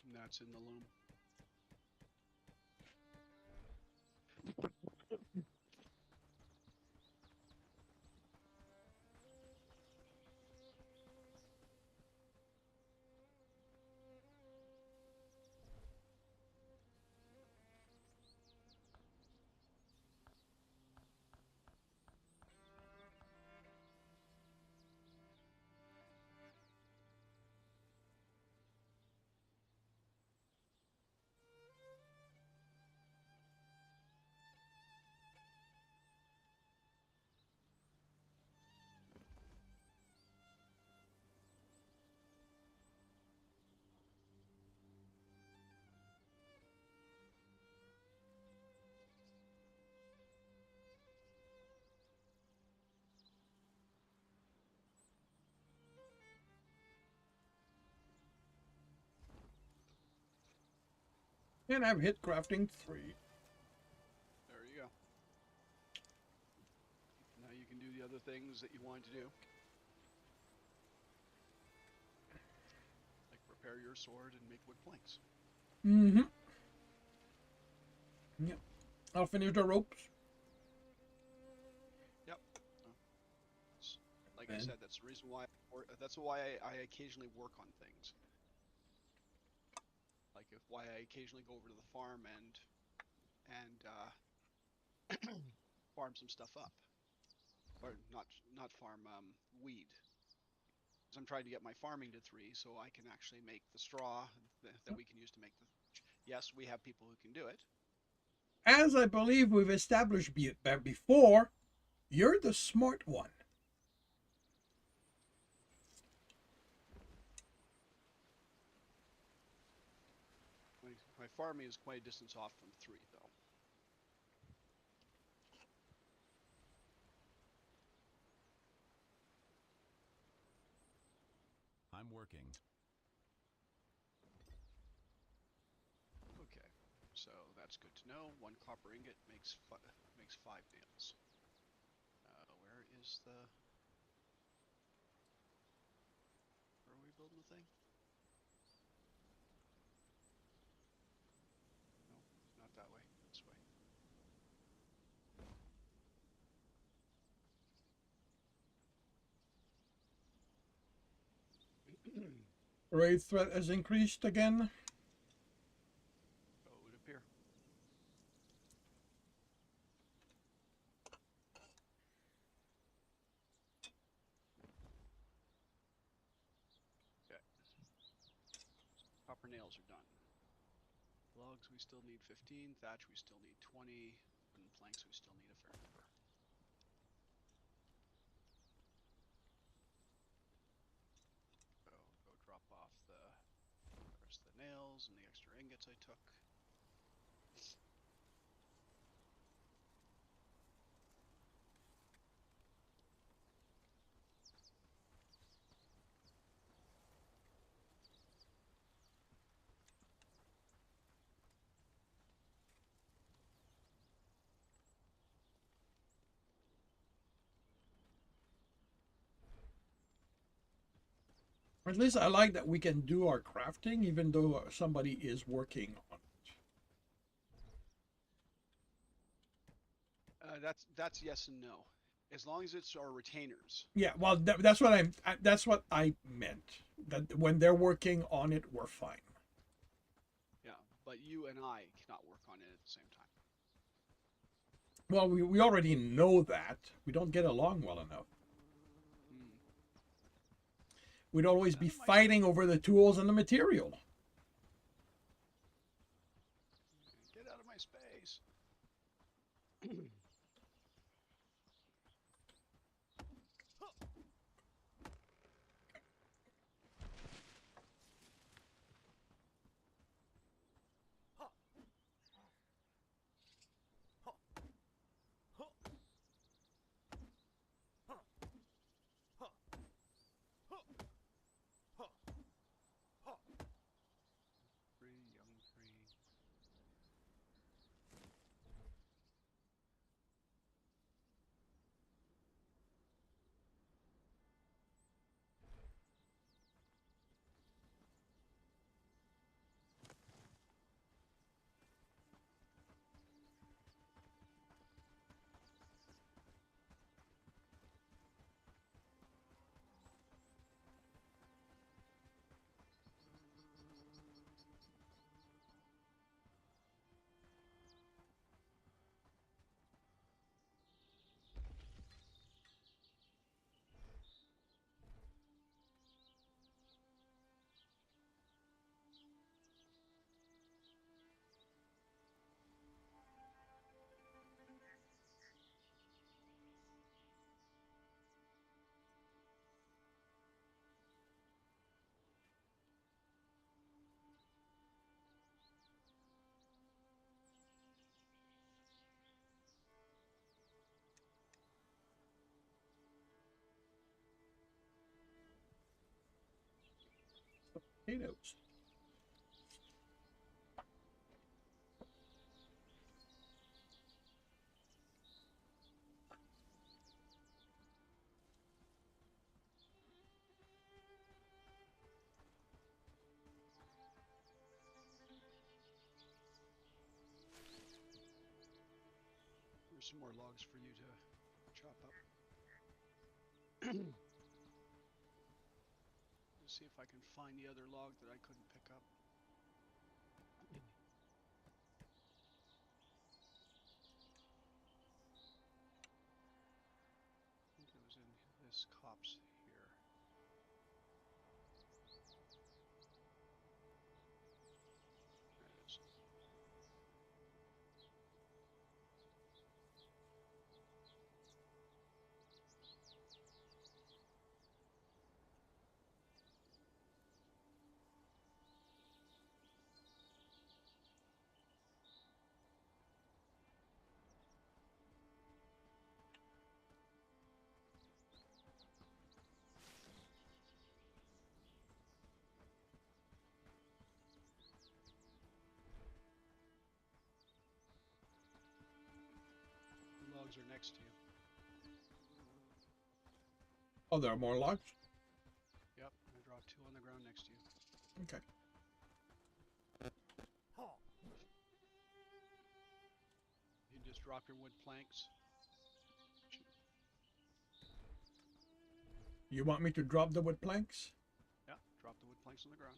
And that's in the loom. And I've hit crafting 3. There you go. Now you can do the other things that you wanted to do. Like repair your sword and make wood planks. Mm-hmm. Yep. I'll finish the ropes. Yep. Like I And said, that's the reason why. That's why I occasionally work on things. Like why I occasionally go over to the farm and farm some stuff up, or not farm weed. Because I'm trying to get my farming to 3, so I can actually make the straw that we can use to make the. Yes, we have people who can do it. as I believe we've established before, you're the smart one. My farming is quite a distance off from 3, though. I'm working. Okay, so that's good to know. 1 copper ingot makes 5 nails. Where is the? Where are we building the thing? No, not that way. This way. Raid threat has increased again. Oh, it would appear. Okay. Copper nails are done. Logs we still need 15. Thatch we still need 20. Wooden planks we still need a fair number. So go drop off the rest of the nails and the extra ingots I took. At least I like that we can do our crafting even though somebody is working on it. That's yes and no. As long as it's our retainers. Yeah, well, that's what I meant. That when they're working on it, we're fine. Yeah, but you and I cannot work on it at the same time. Well, we already know that. We don't get along well enough. We'd always be fighting over the tools and the material. Get out of my space. Young tree. Potatoes. some more logs for you to chop up. Let's see if I can find the other log that I couldn't pick up. I think it was in this copse here. There it is. The logs are next to you. Oh, there are more logs? Yep, I dropped 2 on the ground next to you. Okay. You just drop your wood planks. You want me to drop the wood planks? Yeah, drop the wood planks on the ground.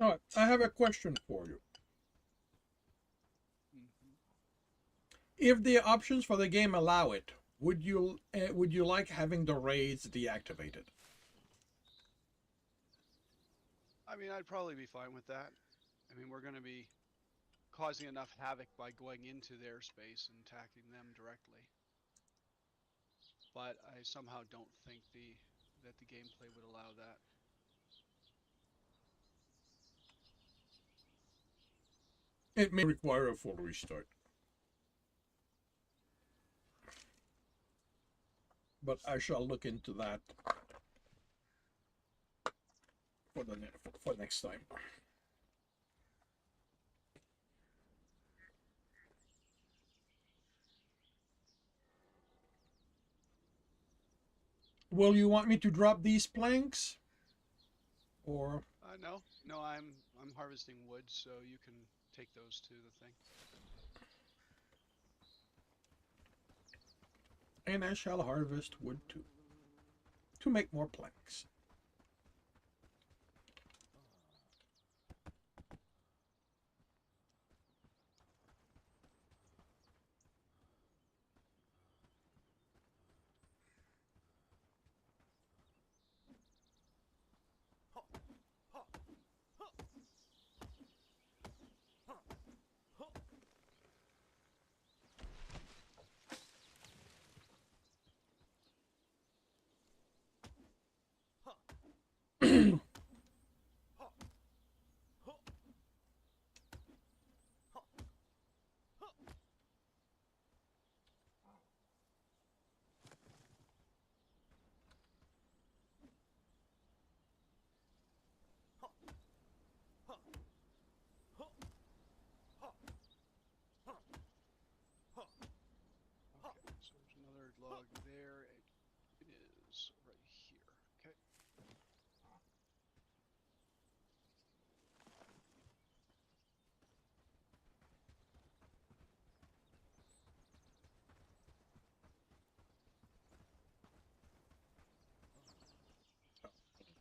All right, I have a question for you. Mm-hmm. If the options for the game allow it, would you like having the raids deactivated? I mean, I'd probably be fine with that. I mean, we're going to be causing enough havoc by going into their space and attacking them directly. But I somehow don't think that the gameplay would allow that. It may require a full restart. But I shall look into that for next time. Will you want me to drop these planks? Or No, I'm harvesting wood, so you can take those to the thing. and I shall harvest wood too, to make more planks. Okay, so there's another log there. It is right here. Okay.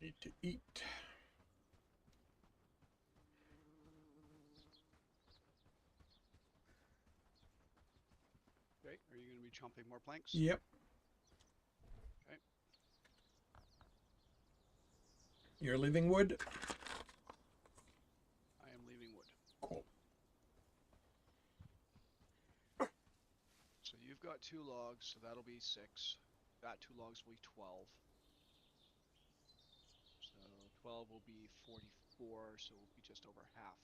Need to eat. Okay, are you going to be chomping more planks? Yep. Okay. You're leaving wood? I am leaving wood. got 2 logs, so that'll be 6. That 2 logs will be 12. So 12 will be 44, so it'll be just over half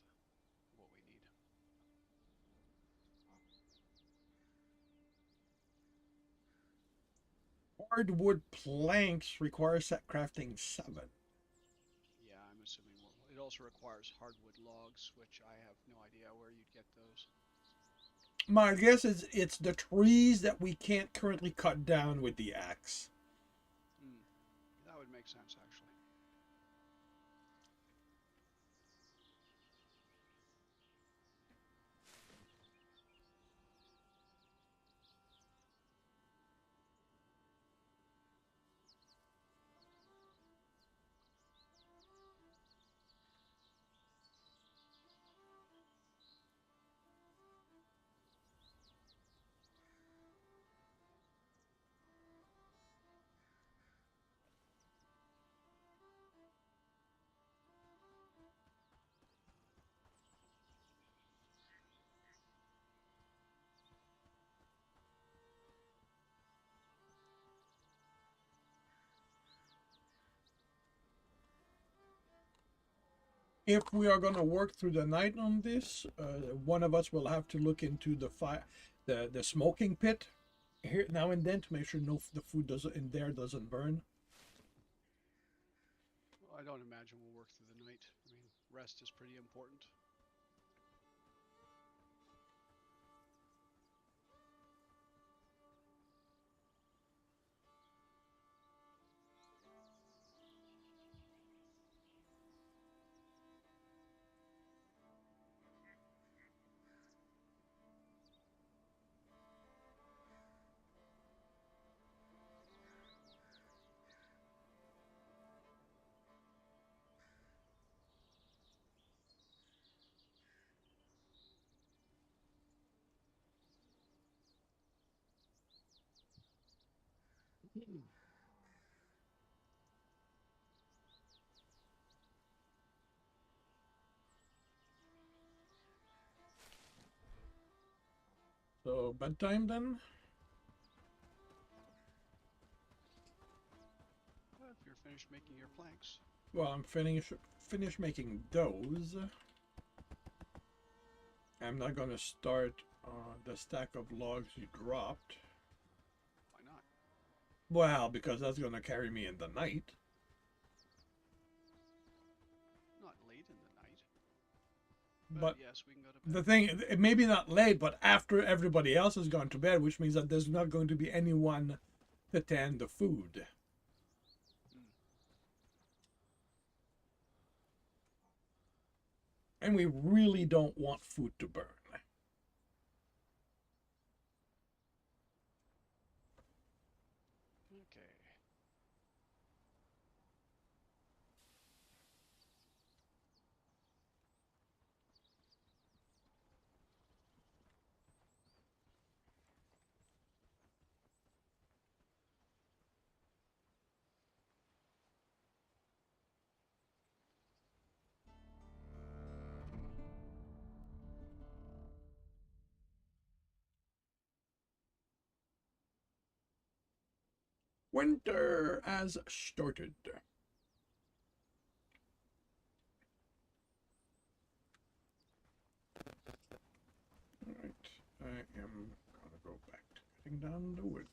what we need. Hardwood planks require set crafting 7. Yeah, I'm assuming it also requires hardwood logs, which I have no idea where you'd get those. My guess is it's the trees that we can't currently cut down with the axe. That would make sense, actually. If we are going to work through the night on this, one of us will have to look into the fire, the smoking pit here now and then to make sure the food doesn't in there doesn't burn. Well, I don't imagine we'll work through the night. I mean, rest is pretty important. So bedtime then. Well, if you're finished making your planks. Well, I'm finished making those. I'm not gonna start the stack of logs you dropped. Why not? Well, because that's gonna carry me in the night. Not late in the night. But yes, we can go to bed. the thing, it may be not late, but after everybody else has gone to bed, which means that there's not going to be anyone to tend the food. And we really don't want food to burn. Okay. Winter has started. Alright, I am gonna go back to cutting down the wood.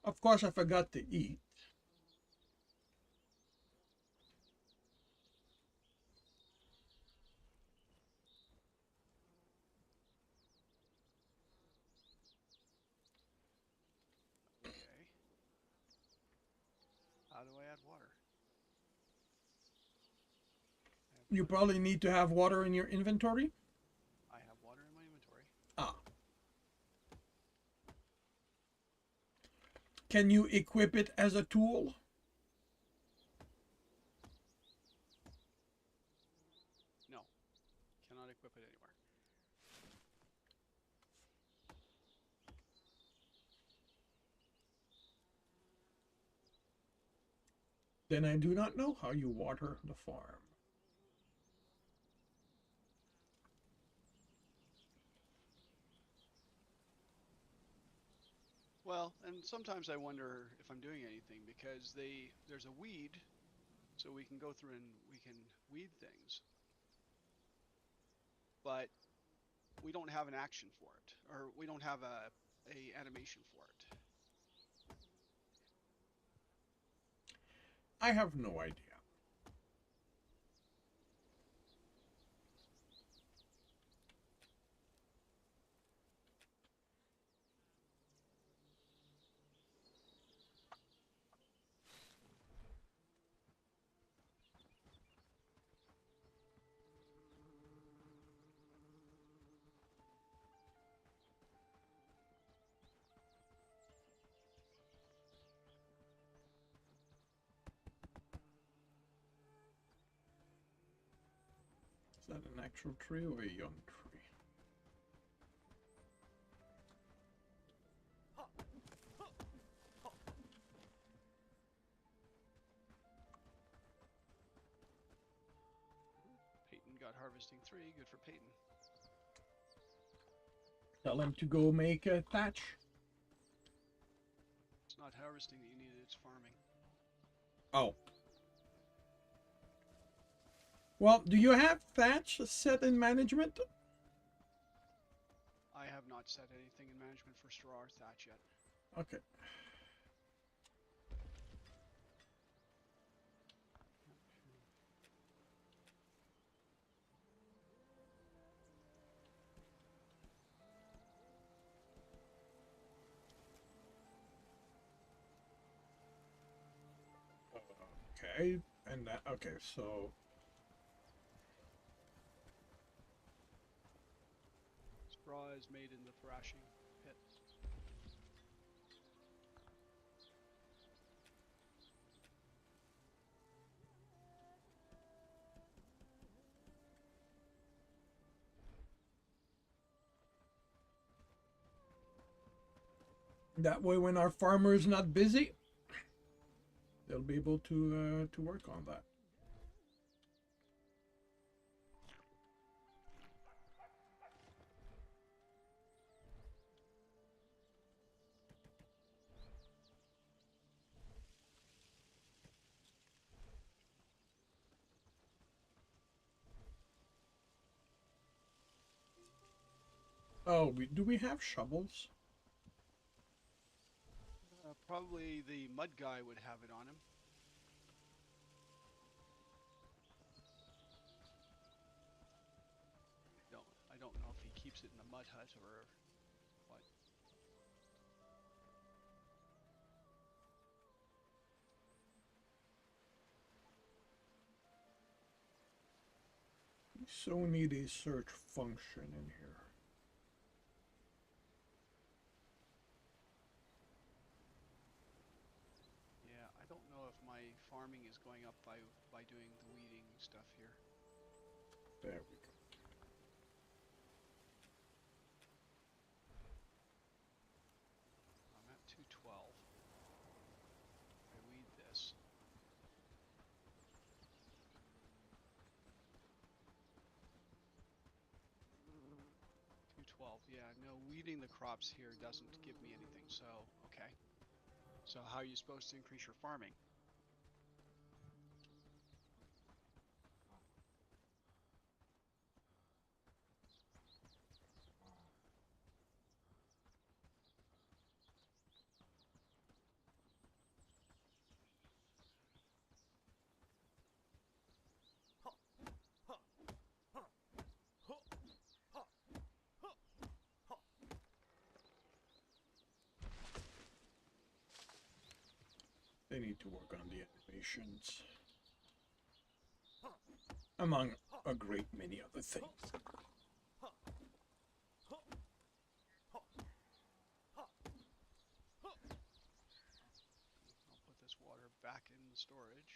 Of course, I forgot to eat. Okay. How do I add water? You probably need to have water in your inventory. I have water in my inventory. Ah. Can you equip it as a tool? Then I do not know how you water the farm. Well, and sometimes I wonder if I'm doing anything because there's a weed, so we can go through and we can weed things, but we don't have an action for it, or we don't have a animation for it. I have no idea. Is that an actual tree or a young tree? Peyton got harvesting 3, good for Peyton. Tell him to go make a thatch. It's not harvesting that you need, it's farming. Oh. Well, do you have thatch set in management? I have not set anything in management for straw or thatch yet. Okay. Okay, and that, okay, so Straw is made in the thrashing pit. that way when our farmer is not busy, they'll be able to work on that. Oh, do we have shovels? Probably the mud guy would have it on him. I don't know if he keeps it in the mud hut or what. We so need a search function in here. Yeah, I don't know if my farming is going up by doing the weeding stuff here. There we go. I'm at 212. I weed this. Yeah, no, weeding the crops here doesn't give me anything, so, okay. So how are you supposed to increase your farming? They need to work on the animations. Among a great many other things. I'll put this water back in the storage.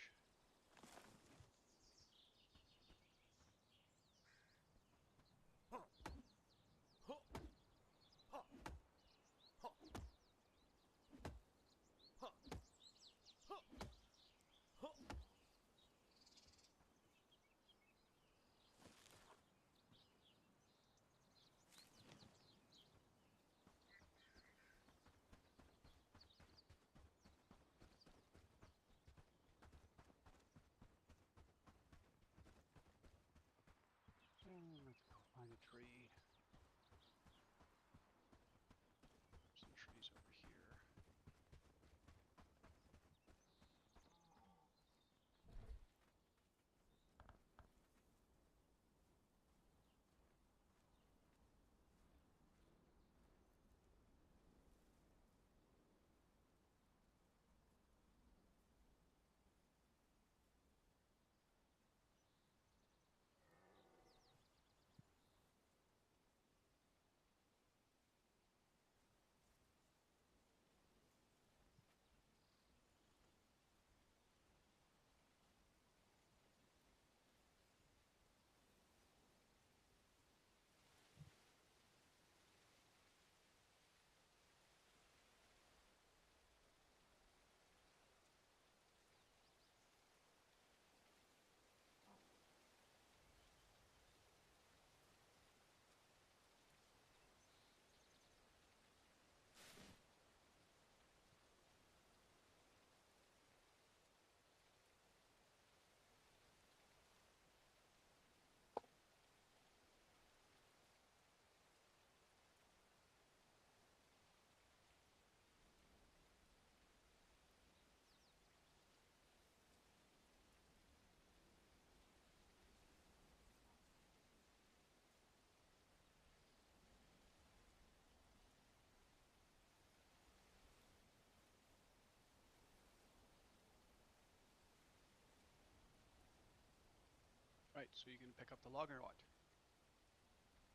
Right, so you can pick up the log or what?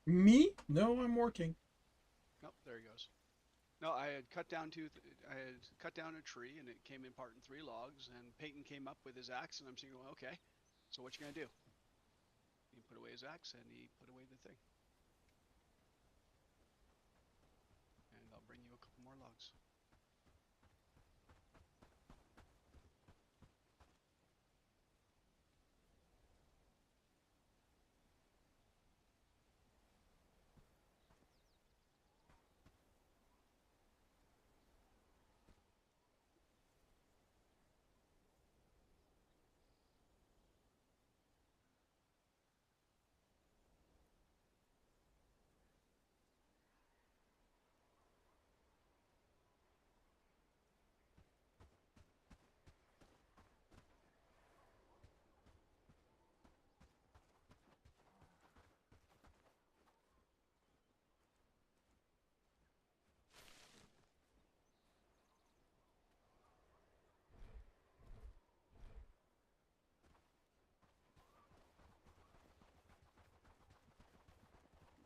Me? No, I'm working. Nope, there he goes. No, I had cut down I had cut down a tree and it came in part in 3 logs. And Peyton came up with his axe, and I'm thinking, well, okay, so what you gonna do? He put away his axe and he put away the thing. And I'll bring you a couple more logs.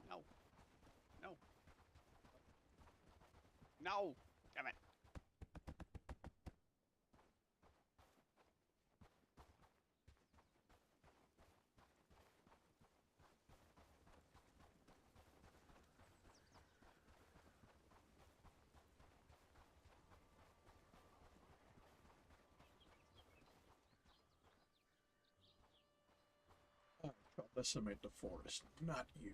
No, no, no! Damn it! I shall decimate the forest, not you.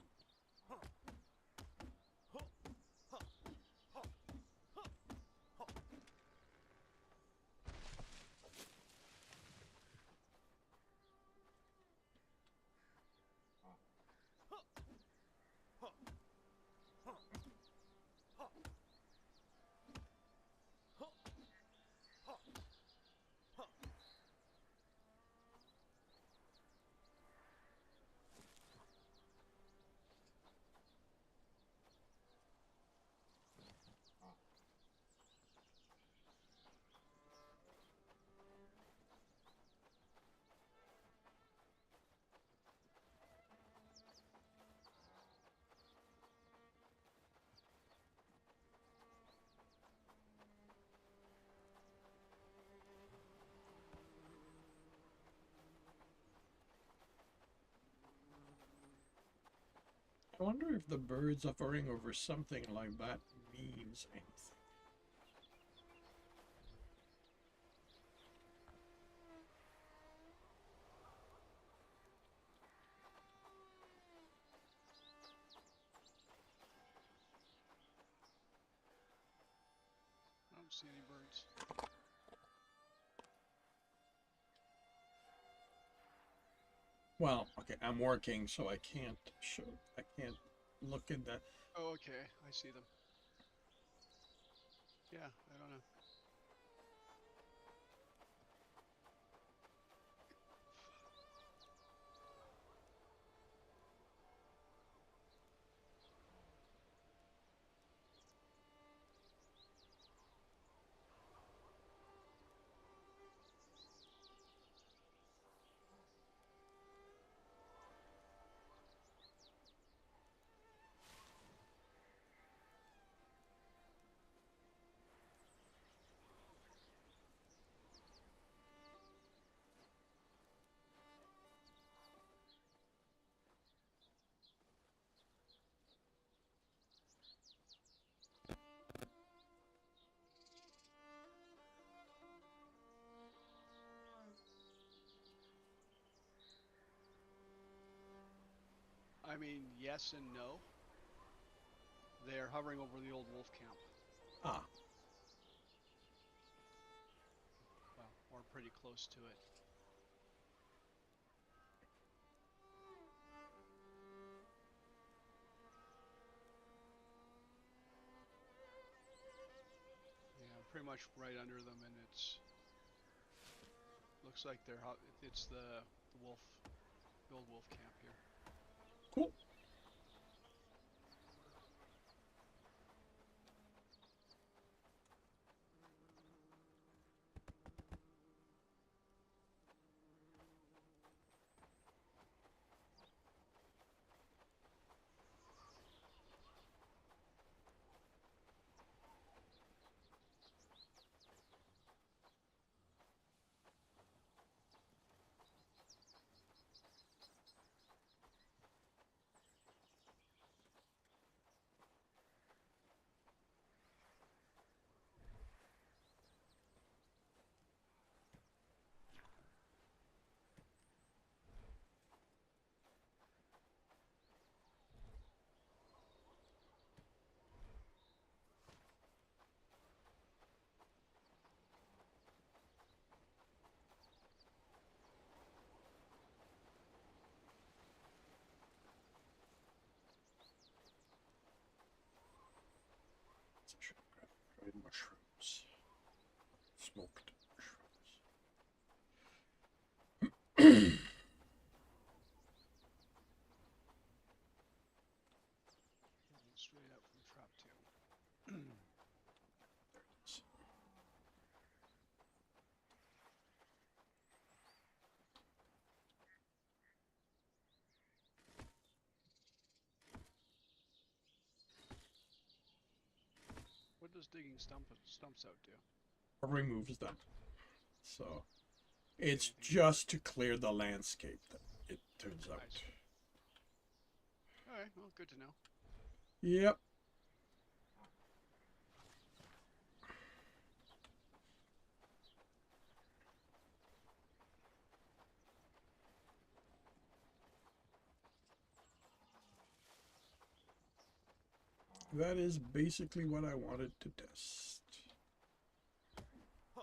I wonder if the birds hovering over something like that means anything. I don't see any birds. Well, okay, I'm working, so I can't look at that. Oh, okay, I see them. Yeah, I don't know. I mean, yes and no. They're hovering over the old wolf camp. Ah, Well, or pretty close to it. Yeah, pretty much right under them, and it's looks like it's the wolf, the old wolf camp here. cool. does digging stumps out do? Removes them. So it's Anything just to clear the landscape, it turns out. Nice. Alright, well, good to know. Yep. That is basically what I wanted to test. Oh.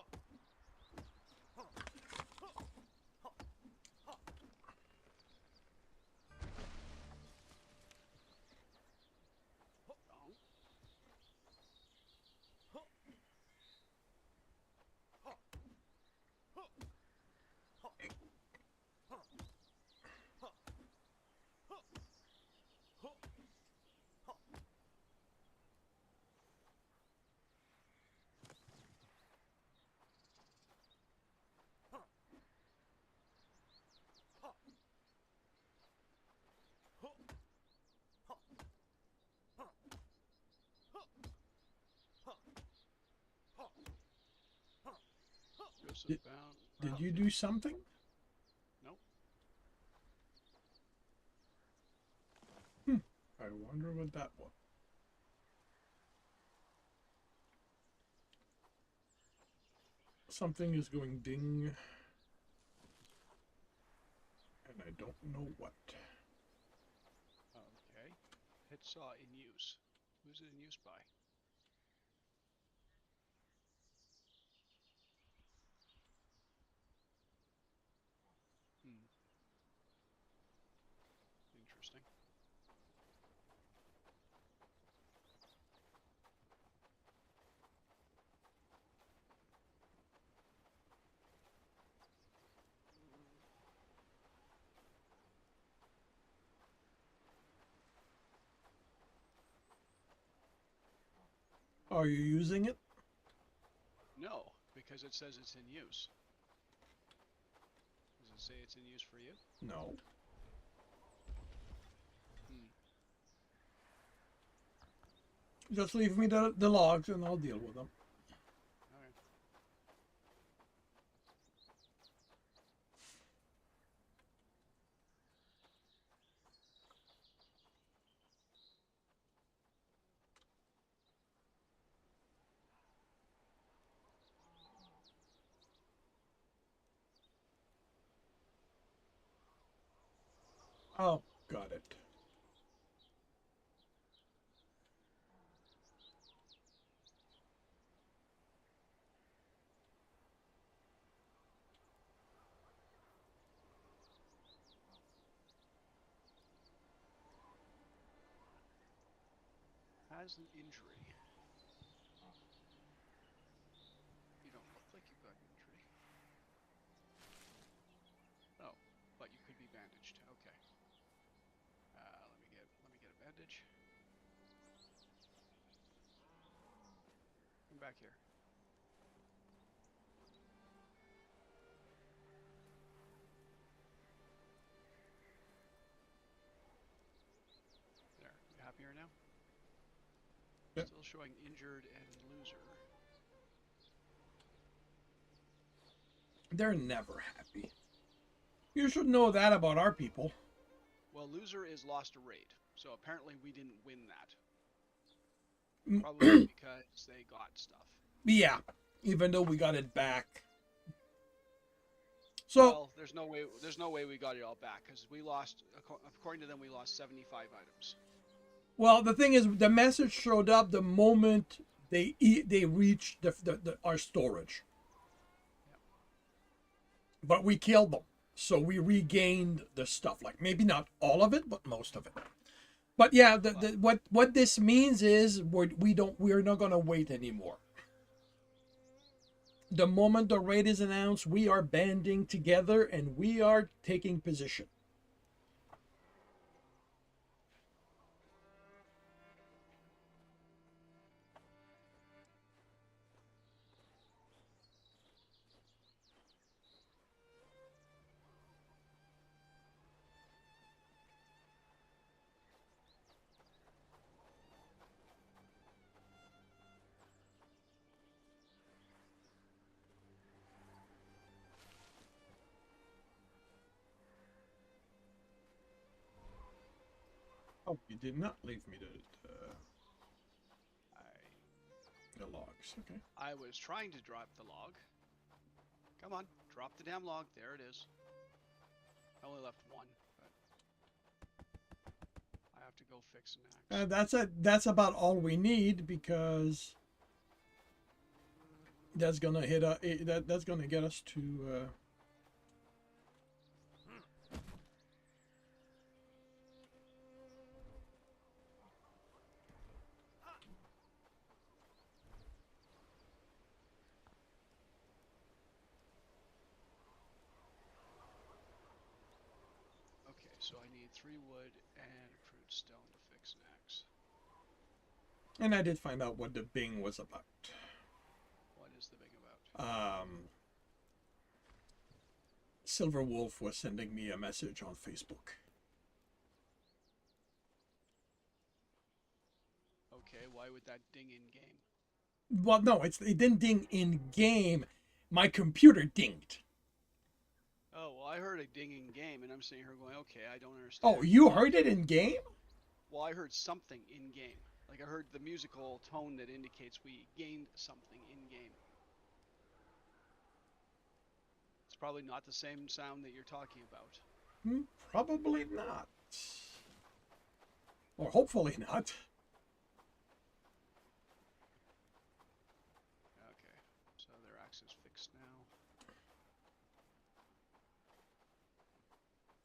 Joseph bound. Did you do something? Nope. I wonder what that was. Something is going ding. And I don't know what. Okay. Hit saw in use. Who's it in use by? Hmm. Interesting. Are you using it? No, because it says it's in use. Does it say it's in use for you? No. Hmm. Just leave me the logs and I'll deal with them. Alright. Oh, got it. Has an injury. You don't look like you've got an injury. Oh, but you could be bandaged. Okay. Let me get a bandage. Come back here. There. You happier now? Yep. Still showing injured and loser. They're never happy. You should know that about our people. Well, loser is lost a raid, so apparently we didn't win that. Probably because they got stuff. Yeah, even though we got it back. So, Well, there's no way we got it all back because we lost. According to them, we lost 75 items. well, the thing is, the message showed up the moment they reached our storage. Yep. But we killed them, so we regained the stuff. Like maybe not all of it, but most of it. But yeah, what this means is we're not gonna wait anymore. The moment the raid is announced, we are banding together and we are taking position. Oh, you did not leave me I the logs. Okay. I was trying to drop the log. Come on, drop the damn log. There it is. I only left one, but I have to go fix an axe. That's about all we need, because that's gonna hit that's gonna get us to. Okay, so I need 3 wood and a crude stone to fix an axe. And I did find out what the Bing was about. What is the big about? Silver Wolf was sending me a message on Facebook. Okay, why would that ding in game? Well, no, it didn't ding in game. My computer dinged. Oh, well, I heard a ding in game, and I'm sitting here going, okay, I don't understand. Oh, you heard it in game? Well, I heard something in game. Like, I heard the musical tone that indicates we gained something in game. It's probably not the same sound that you're talking about. Probably not. Or hopefully not. Okay, so their axe is fixed now.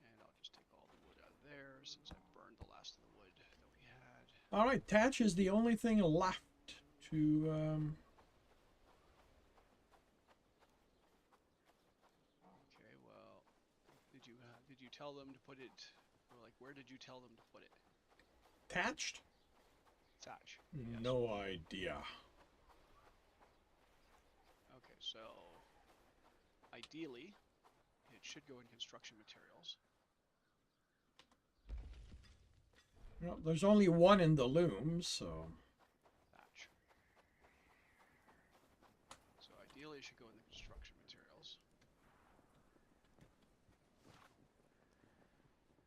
And I'll just take all the wood out of there since I burned the last of the wood that we had. All right, thatch is the only thing left to. Okay, well, did you tell them to put it, or like, where did you tell them to put it? Thatched? Thatch. Yes. No idea. Okay, so ideally, it should go in construction materials. Well, there's only one in the loom, so. Thatch. So ideally, it should go in the construction materials.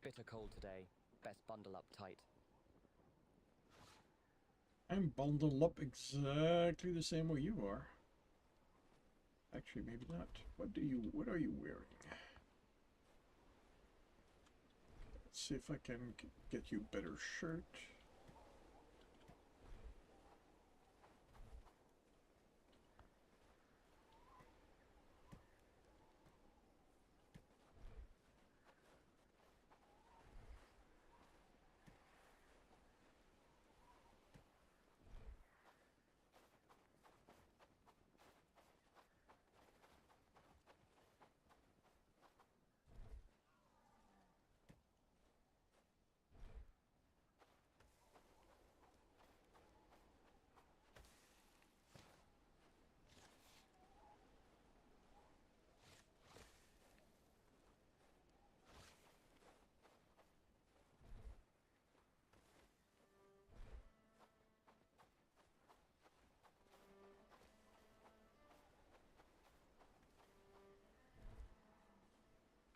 Bitter cold today. Best bundle up tight. I'm bundled up exactly the same way you are. Actually, maybe not. What are you wearing? Let's see if I can get you a better shirt.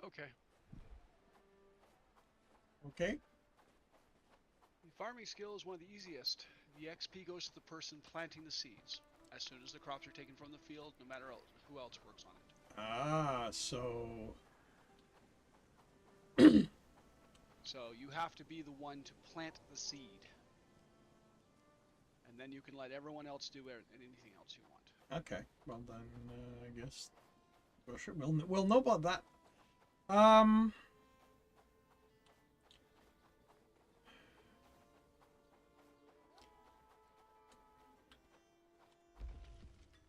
Okay. Okay. The farming skill is one of the easiest. The XP goes to the person planting the seeds. As soon as the crops are taken from the field, no matter who else works on it. Ah, so. So you have to be the one to plant the seed. And then you can let everyone else do anything else you want. Okay. Well then, I guess. Well, sure. We'll know about that.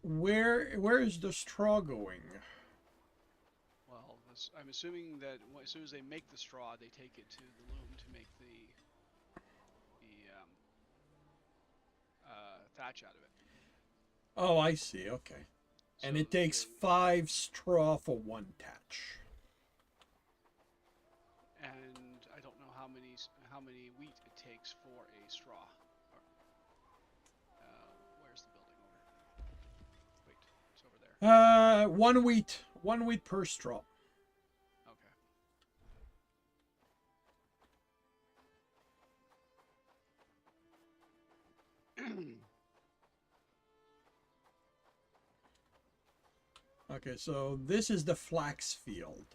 Where is the straw going? Well, I'm assuming that as soon as they make the straw, they take it to the loom to make the thatch out of it. Oh, I see. Okay. And So it takes 5 straw for 1 thatch. And I don't know how many wheat it takes for a straw. Where's the building over? Wait, it's over there. 1 wheat per straw. Okay. Okay, so this is the flax field.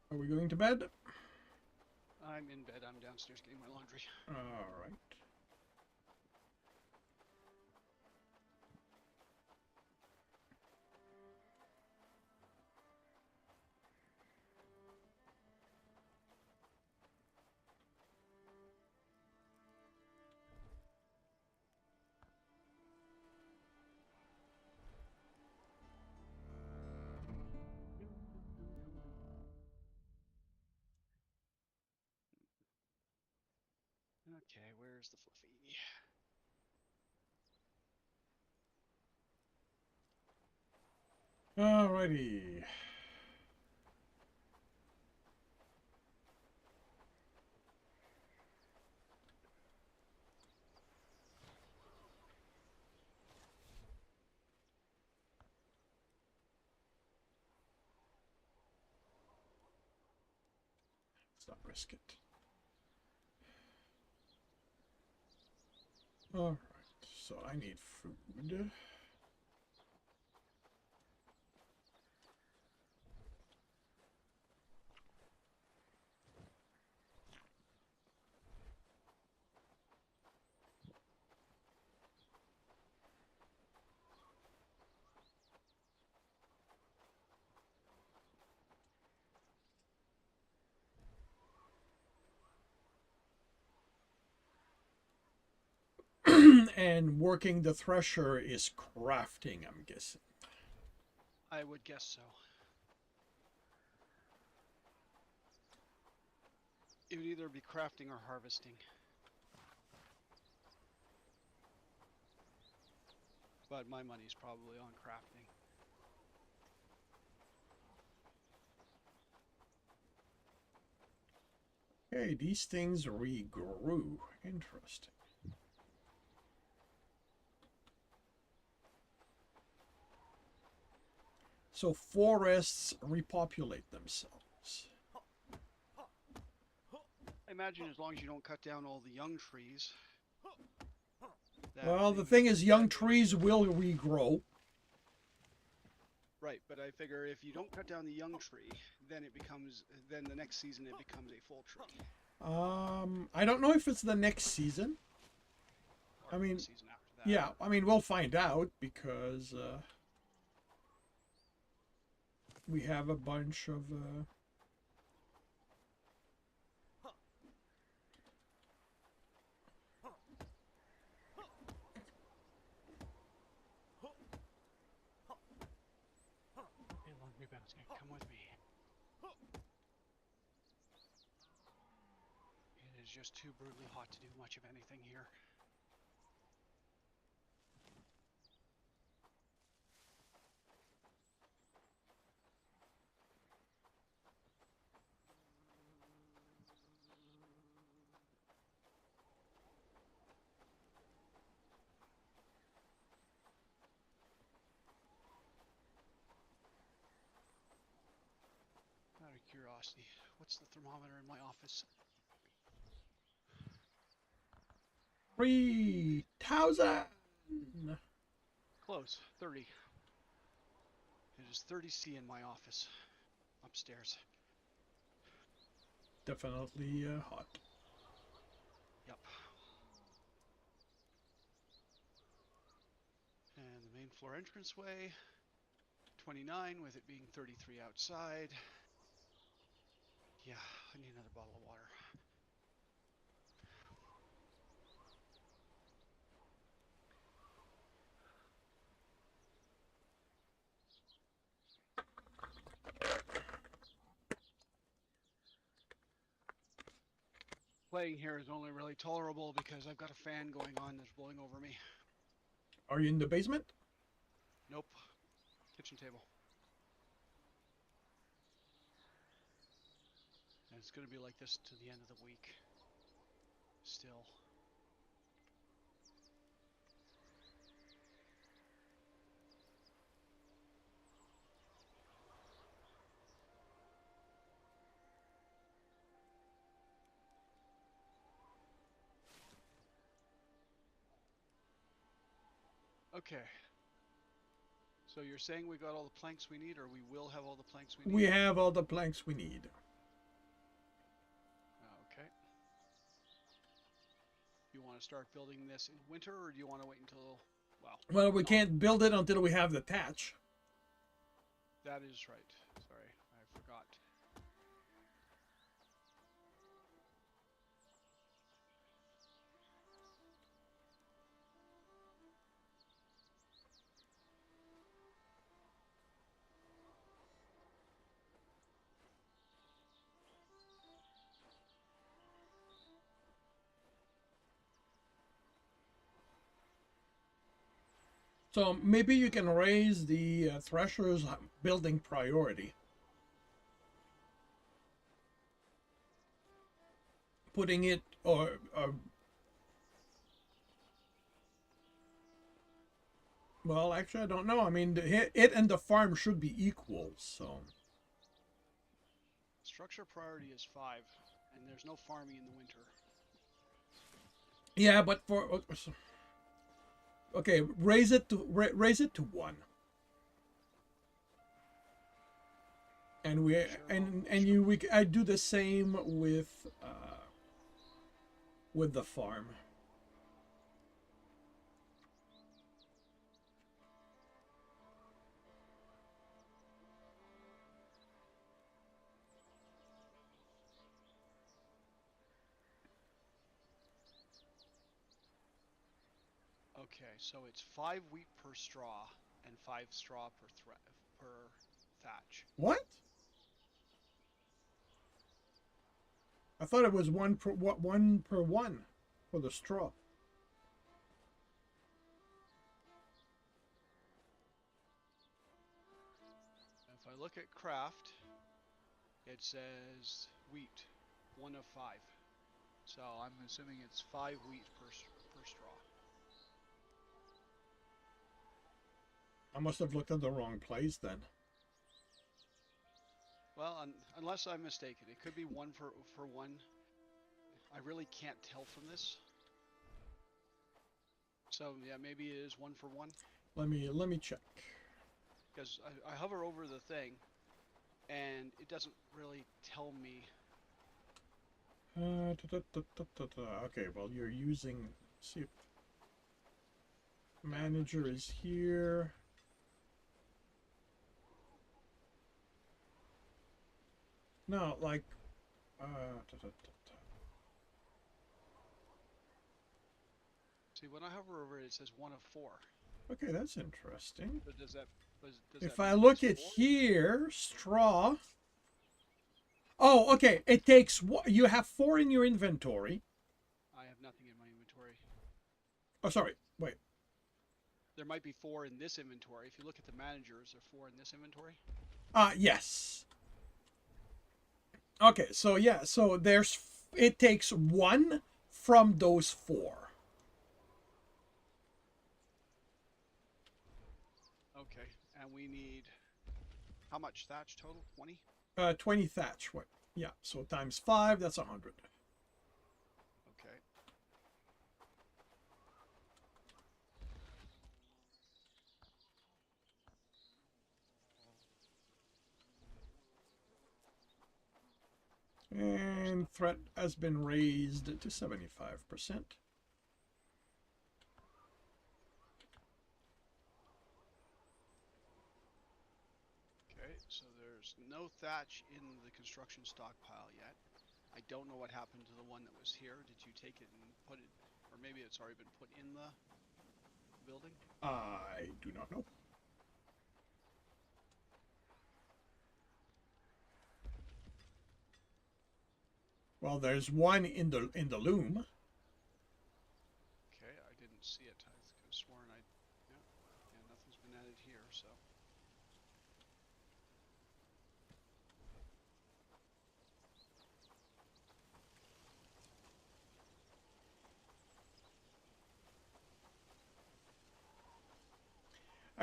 Are we going to bed? I'm in bed. I'm downstairs getting my laundry. All right. Okay, where's the fluffy? Alrighty. Let's not risk it. Alright, so I need food. And working the thresher is crafting, I'm guessing. I would guess so. It would either be crafting or harvesting. But my money's probably on crafting. Okay, these things regrew. Interesting. So forests repopulate themselves. I imagine as long as you don't cut down all the young trees. Well, the thing is, young trees will regrow. Right, but I figure if you don't cut down the young tree, then the next season it becomes a full tree. I don't know if it's the next season. Or I mean, the season after that. yeah, I mean, we'll find out because we have a bunch of Hey, laundry basket, come with me. It is just too brutally hot to do much of anything here. Out of curiosity, what's the thermometer in my office? 3,000. Close, 30. It is 30°C in my office, upstairs. Definitely hot. Yep. And the main floor entranceway, 29, with it being 33 outside. Yeah, I need another bottle of water. Playing here is only really tolerable because I've got a fan going on that's blowing over me. Are you in the basement? Nope. Kitchen table. And it's gonna be like this to the end of the week. Still. Okay. So you're saying we got all the planks we need, or we will have all the planks we need? We have all the planks we need. Okay. You want to start building this in winter, or do you want to wait until, Well, we can't build it until we have the thatch. That is right. Sorry, I forgot. So maybe you can raise the thresher's building priority. Putting it, or well, actually, I don't know. I mean, it and the farm should be equal, so. Structure priority is 5, and there's no farming in the winter. Yeah, but for okay, raise it to 1. And we Sure, and you I do the same with the farm. Okay, so it's 5 wheat per straw and 5 straw per thatch. What? I thought it was 1 per 1 for the straw. If I look at craft, it says wheat, 1 of 5. So I'm assuming it's 5 wheat per straw. I must have looked at the wrong place then. Well, unless I'm mistaken, it could be 1 for 1. I really can't tell from this. So yeah, maybe it is 1 for 1. Let me check. Because I hover over the thing, and it doesn't really tell me. Okay, well you're using. See, if manager is here. No, like. See, when I hover over it, it says 1 of 4. Okay, that's interesting. But does that? If that I mean look it's at 4? here, straw. Oh, okay. It takes. You have 4 in your inventory. I have nothing in my inventory. Oh, sorry. Wait. There might be 4 in this inventory. If you look at the managers, there are 4 in this inventory. Yes. Okay, so yeah, so it takes 1 from those 4. Okay, and we need how much thatch total? 20? 20 thatch. What? Yeah, so times 5, that's 100. Okay. And threat has been raised to 75%. Okay, so there's no thatch in the construction stockpile yet. I don't know what happened to the one that was here. Did you take it and put it, or maybe it's already been put in the building? I do not know. Well, there's 1 in the loom. Okay, I didn't see it. I could have sworn I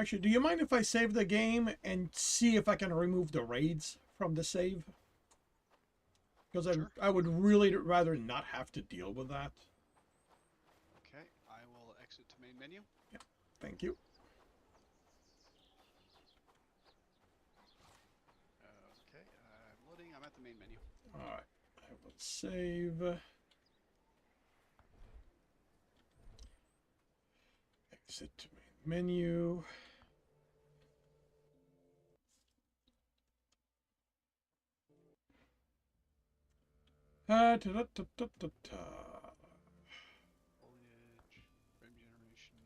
Actually, do you mind if I save the game and see if I can remove the raids from the save? Because Sure. I would really rather not have to deal with that. Okay, I will exit to main menu. Thank you. Okay, I'm loading. I'm at the main menu. All right. I will save. Exit to main menu. Ta-da-ta-ta-ta-ta. Foliage, frame generation,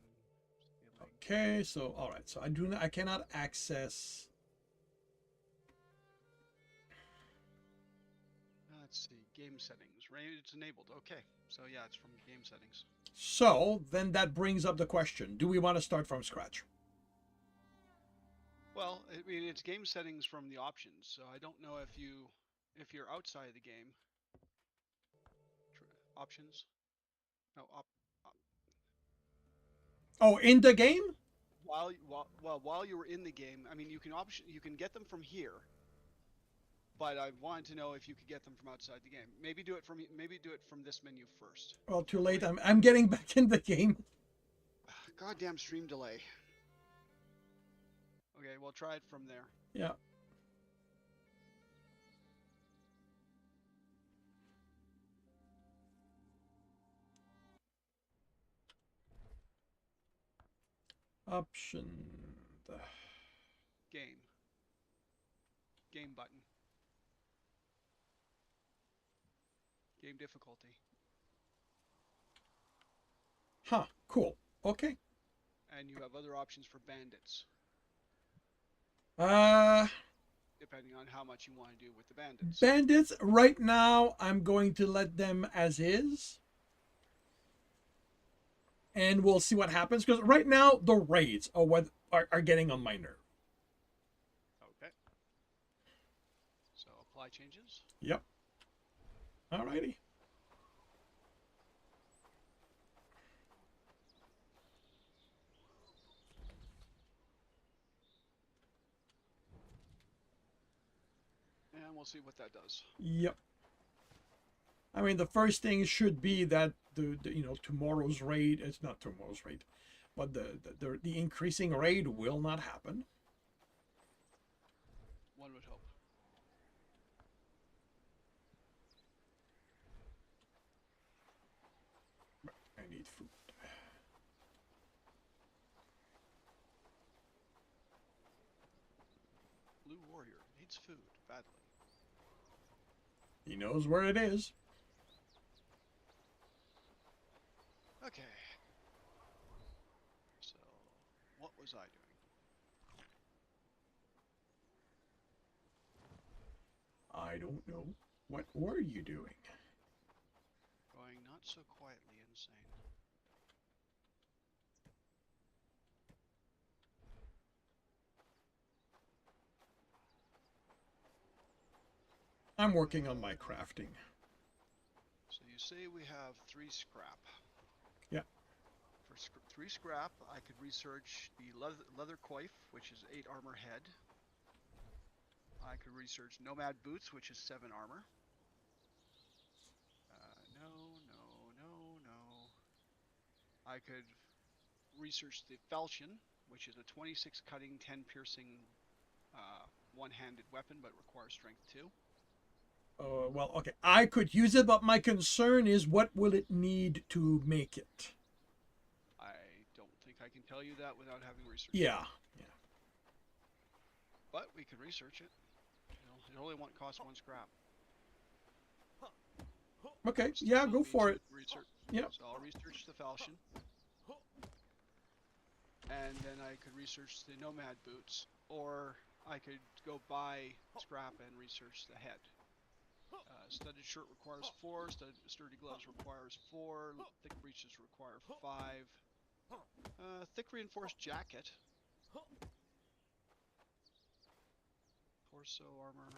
scaling. Okay, so all right, so I cannot access. Let's see, game settings. It's enabled. Okay, so yeah, it's from game settings. So then that brings up the question: do we want to start from scratch? Well, I mean, it's game settings from the options, so I don't know if you're outside the game. Options? No, Oh, in the game? while you were in the game, I mean, you can get them from here, but I wanted to know if you could get them from outside the game. Maybe do it from this menu first. Well, too late. I'm getting back in the game. Goddamn stream delay. Okay, well, try it from there. Yeah. Option. Game. Game button. Game difficulty. Huh. Cool. Okay. And you have other options for bandits, Uh, depending on how much you want to do with the bandits. bandits. Right now, I'm going to let them as is, and we'll see what happens. Because right now, the raids are what are getting on my nerve. Okay. So apply changes. Yep. Alrighty. And we'll see what that does. Yep. I mean, the first thing should be that the tomorrow's raid. It's not tomorrow's raid, but the increasing raid will not happen. One would hope. I need food. Blue Warrior needs food badly. He knows where it is. Okay. So, what was I doing? I don't know. What were you doing? Going not so quietly insane. I'm working on my crafting. So you say we have 3 scrap. Yeah. For 3 scrap, I could research the leather coif, which is 8 armor head. I could research nomad boots, which is 7 armor. No. I could research the falchion, which is a 26 cutting, 10 piercing, one-handed weapon, but requires strength 2. Well, okay. I could use it, but my concern is what will it need to make it? I don't think I can tell you that without having researched Yeah. it. But we could research it. It only cost 1 scrap. Okay. Yeah, go for it. Yep. So I'll research the falchion. And then I could research the nomad boots. Or I could go buy scrap and research the head. Studded shirt requires 4. Sturdy gloves requires 4. Thick breeches require 5. Thick reinforced jacket. Torso armor.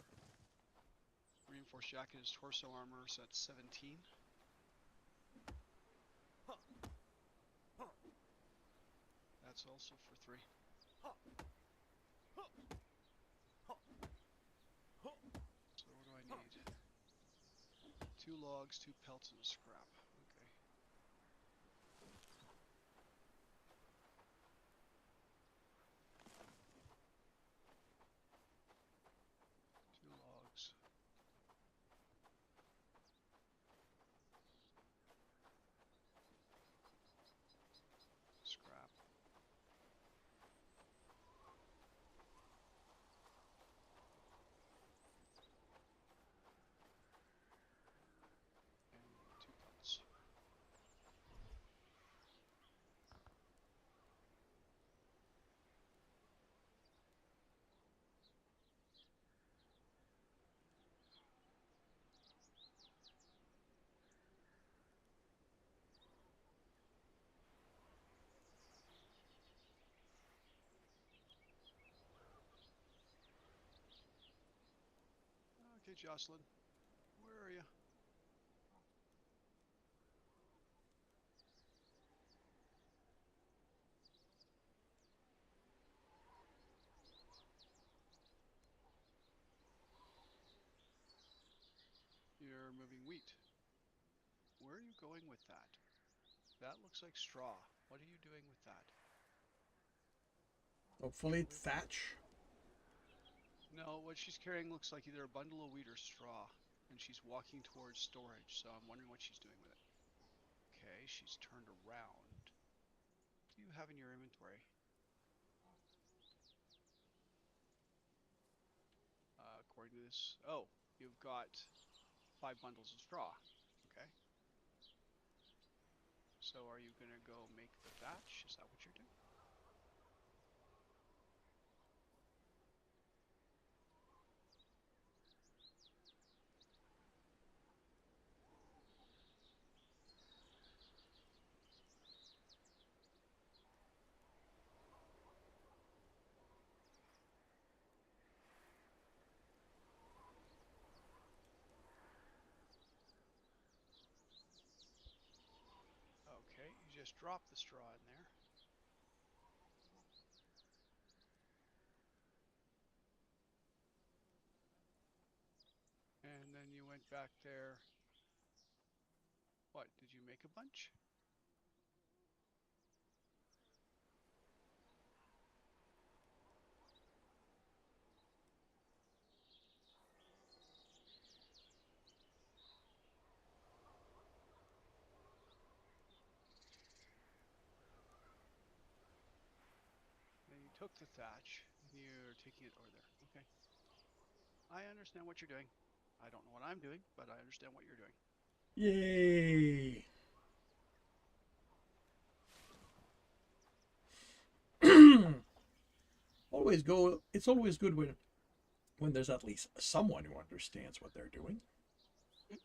Reinforced jacket is torso armor, so that's 17. That's also for 3. So what do I need? 2 logs, 2 pelts, and a scrap. Okay. 2 logs. Scrap. And 2 pelts. Okay, Jocelyn. Where are you? You're moving wheat. Where are you going with that? That looks like straw. What are you doing with that? Hopefully thatch. No, what she's carrying looks like either a bundle of wheat or straw, and she's walking towards storage, so I'm wondering what she's doing with it. Okay, she's turned around. What do you have in your inventory? According to this, oh, you've got 5 bundles of straw. Okay. So are you gonna go make the thatch? Is that what you're doing? Okay, you just dropped the straw in there. And then you went back there. What, did you make a bunch? Then you took the thatch, and you're taking it over there. Okay. I understand what you're doing. I don't know what I'm doing, but I understand what you're doing. Yay! Always go. It's always good when there's at least someone who understands what they're doing. Okay,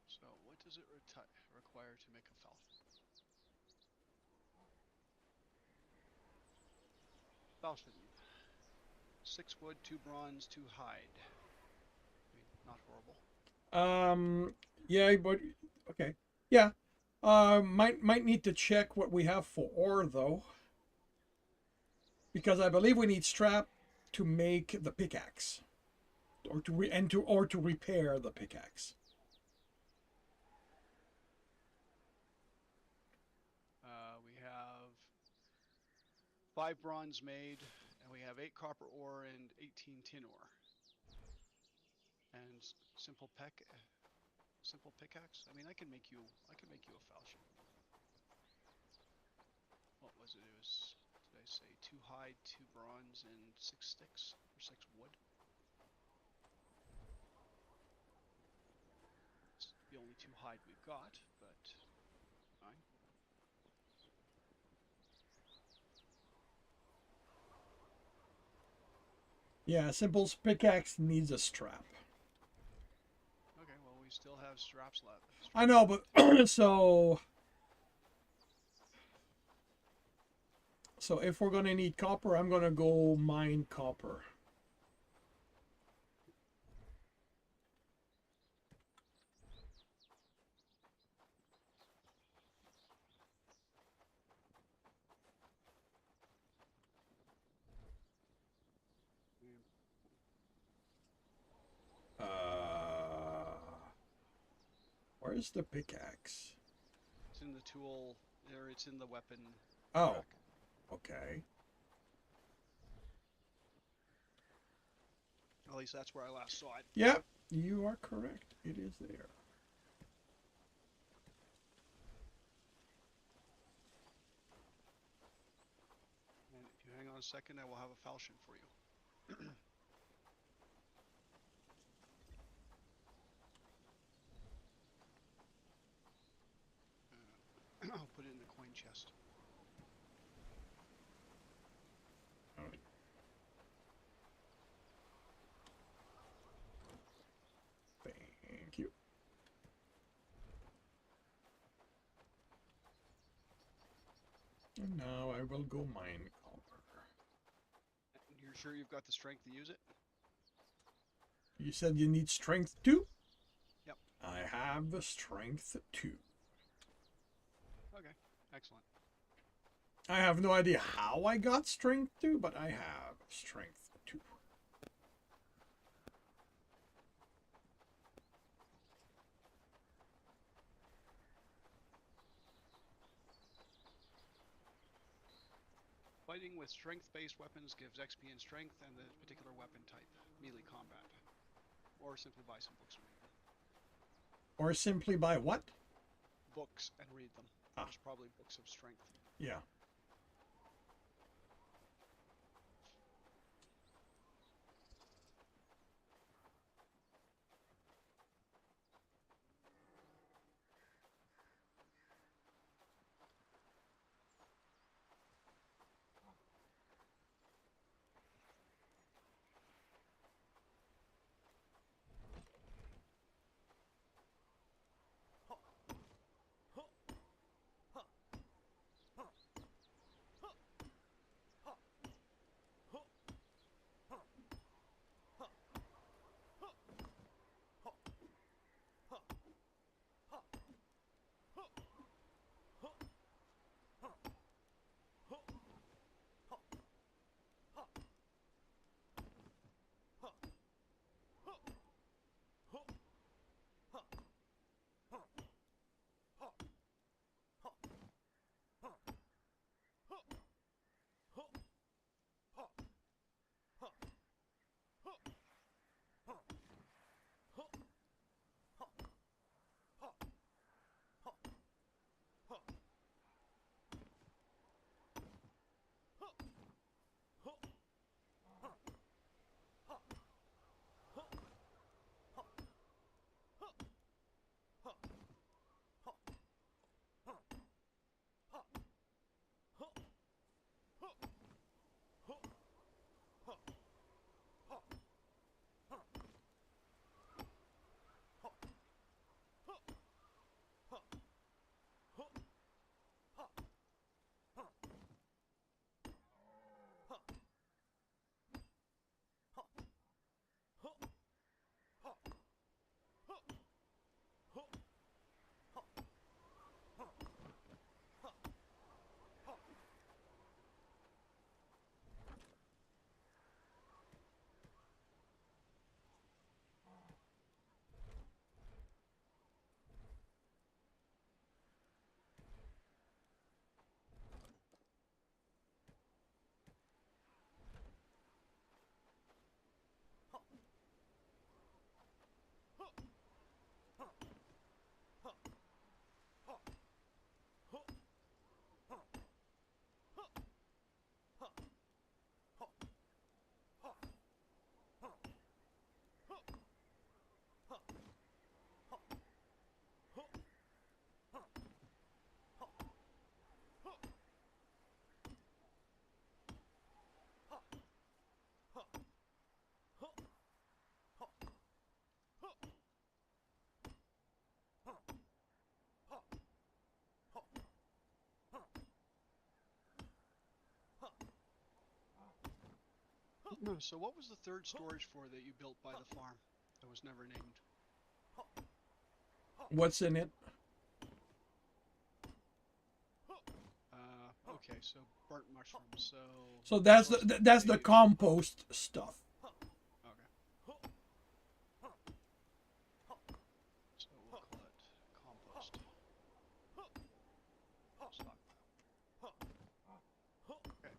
so what does it require to make a falchion? Falchion. 6 wood, 2 bronze, 2 hide. I mean, not horrible. Yeah, but okay, yeah. Might need to check what we have for ore though, because I believe we need strap to make the pickaxe, or to repair the pickaxe. We have 5 bronze made, and we have 8 copper ore and 18 tin ore. And simple pickaxe. I mean, I can make you a falchion. What was it? It was, did I say 2 hide, 2 bronze, and 6 sticks or 6 wood? It's the only 2 hide we've got, but fine. Yeah, simple pickaxe needs a strap. Okay, well, we still have straps left. I know, but so if we're gonna need copper, I'm gonna go mine copper. Mm, Where's the pickaxe? It's in the tool, or it's in the weapon Oh, rack. okay. At least that's where I last saw it. Yeah, you are correct. It is there. And if you hang on a second, I will have a falchion for you. I'll put it in the coin chest. All right. Thank you. And now I will go mine copper. You're sure you've got the strength to use it? You said you need strength too? Yep. I have the strength too. Okay, excellent. I have no idea how I got strength too, but I have strength too. Fighting with strength-based weapons gives XP and strength and the particular weapon type, melee combat. Or simply buy some books and read them. Or simply by what? Books and read them. Ah. There's probably books of strength. Yeah. So what was the third storage for that you built by the farm that was never named? What's in it? Okay, so burnt mushrooms. So that's those that's the would be- compost stuff. Okay. So we'll call it compost. Stockpile. Okay.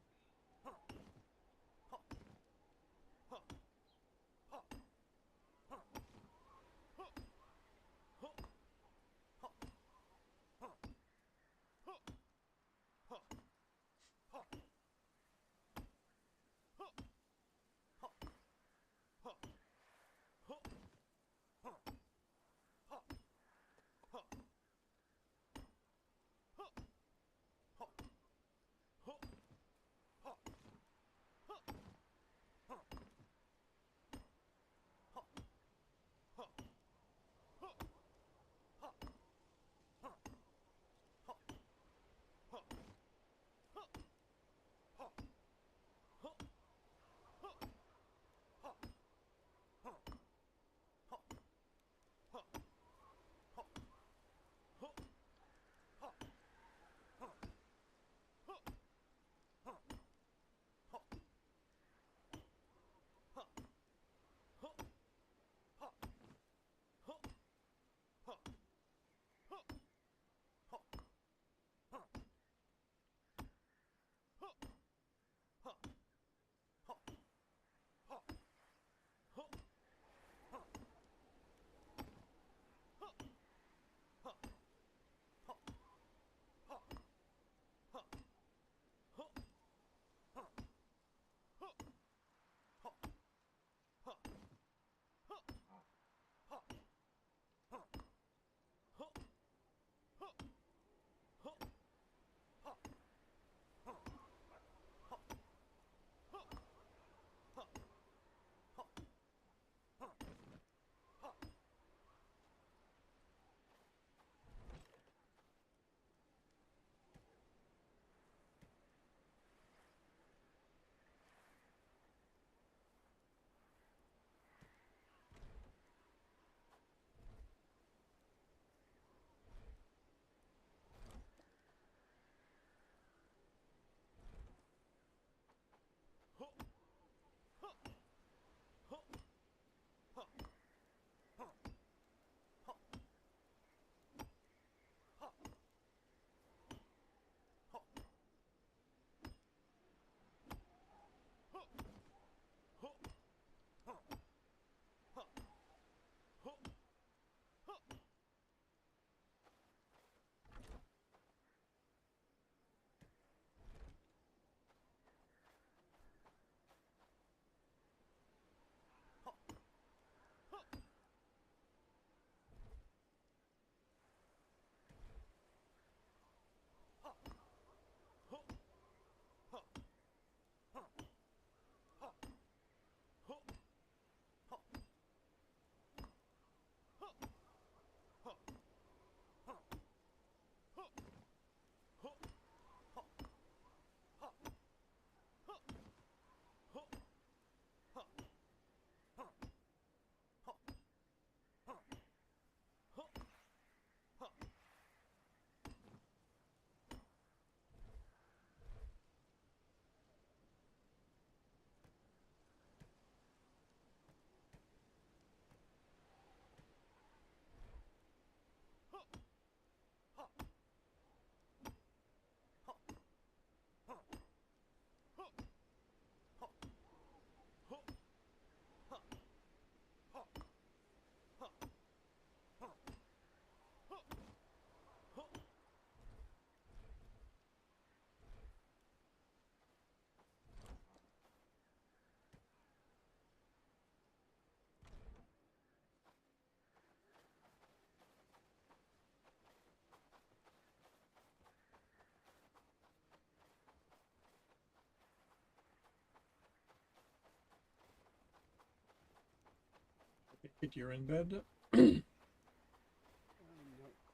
You're in bed. Not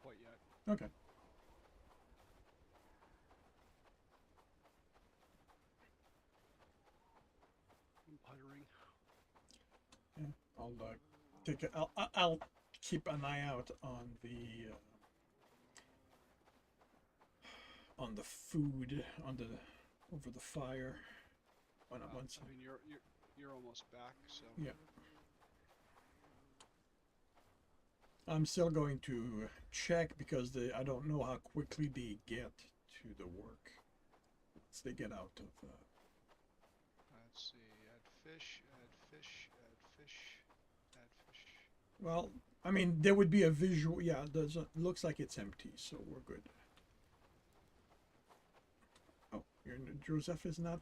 quite yet. Okay. I'm puttering I'll keep an eye out on the food over the fire. Once. I mean, you're almost back, so Yeah. I'm still going to check because I don't know how quickly they get to the work once they get out of. let's see. Add fish. Add fish. Add fish. Add fish. Well, I mean, there would be a visual. Yeah, looks like it's empty, so we're good. Oh, Joseph is not.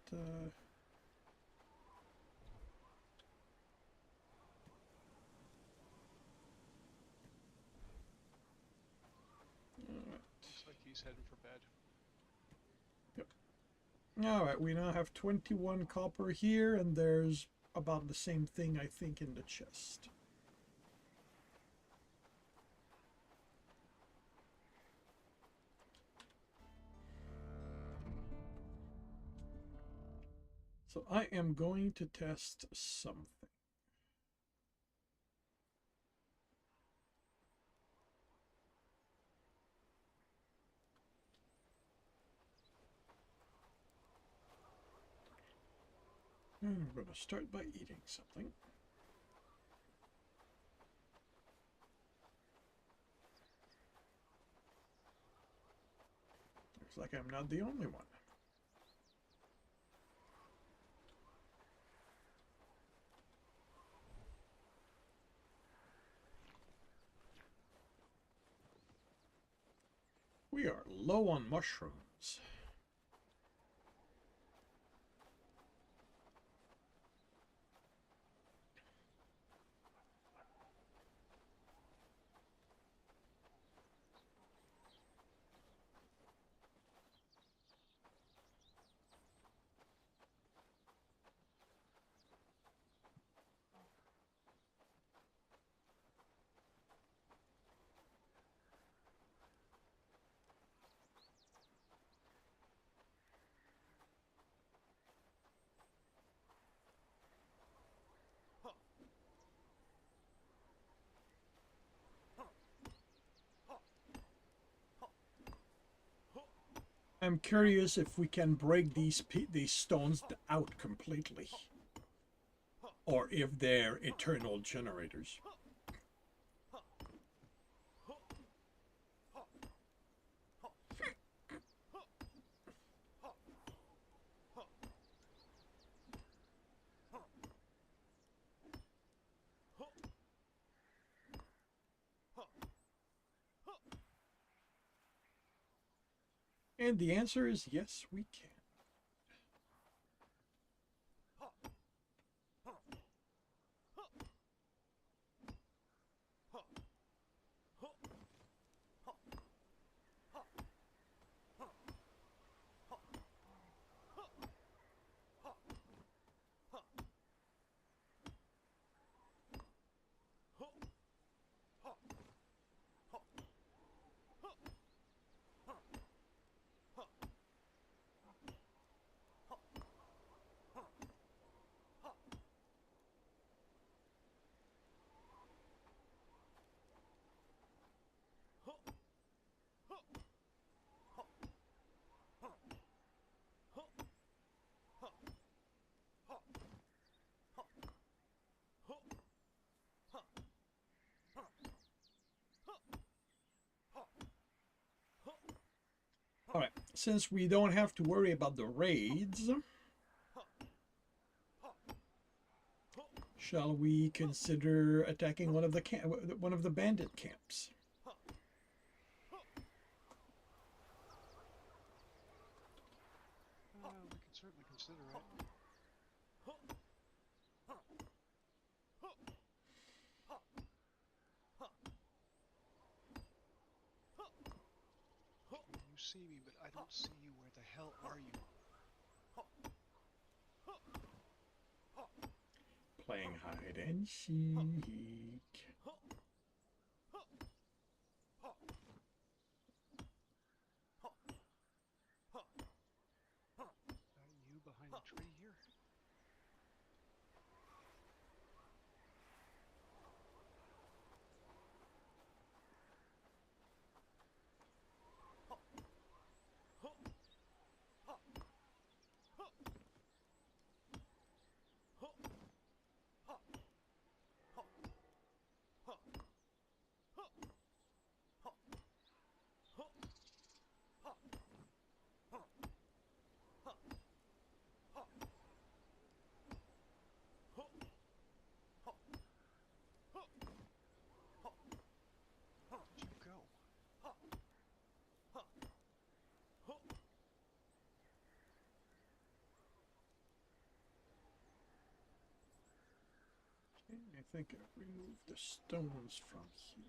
Looks like he's heading for bed. All right, we now have 21 copper here, and there's about the same thing, I think, in the chest. So I am going to test something. And I'm going to start by eating something. Looks like I'm not the only one. We are low on mushrooms. I'm curious if we can break these stones out completely, or if they're eternal generators. And the answer is yes, we can. All right, since we don't have to worry about the raids, shall we consider attacking one of the bandit camps? We could certainly consider it. You see me, but I don't see you. Where the hell are you? Playing hide and seek. You behind the tree here? I think I removed the stones from here.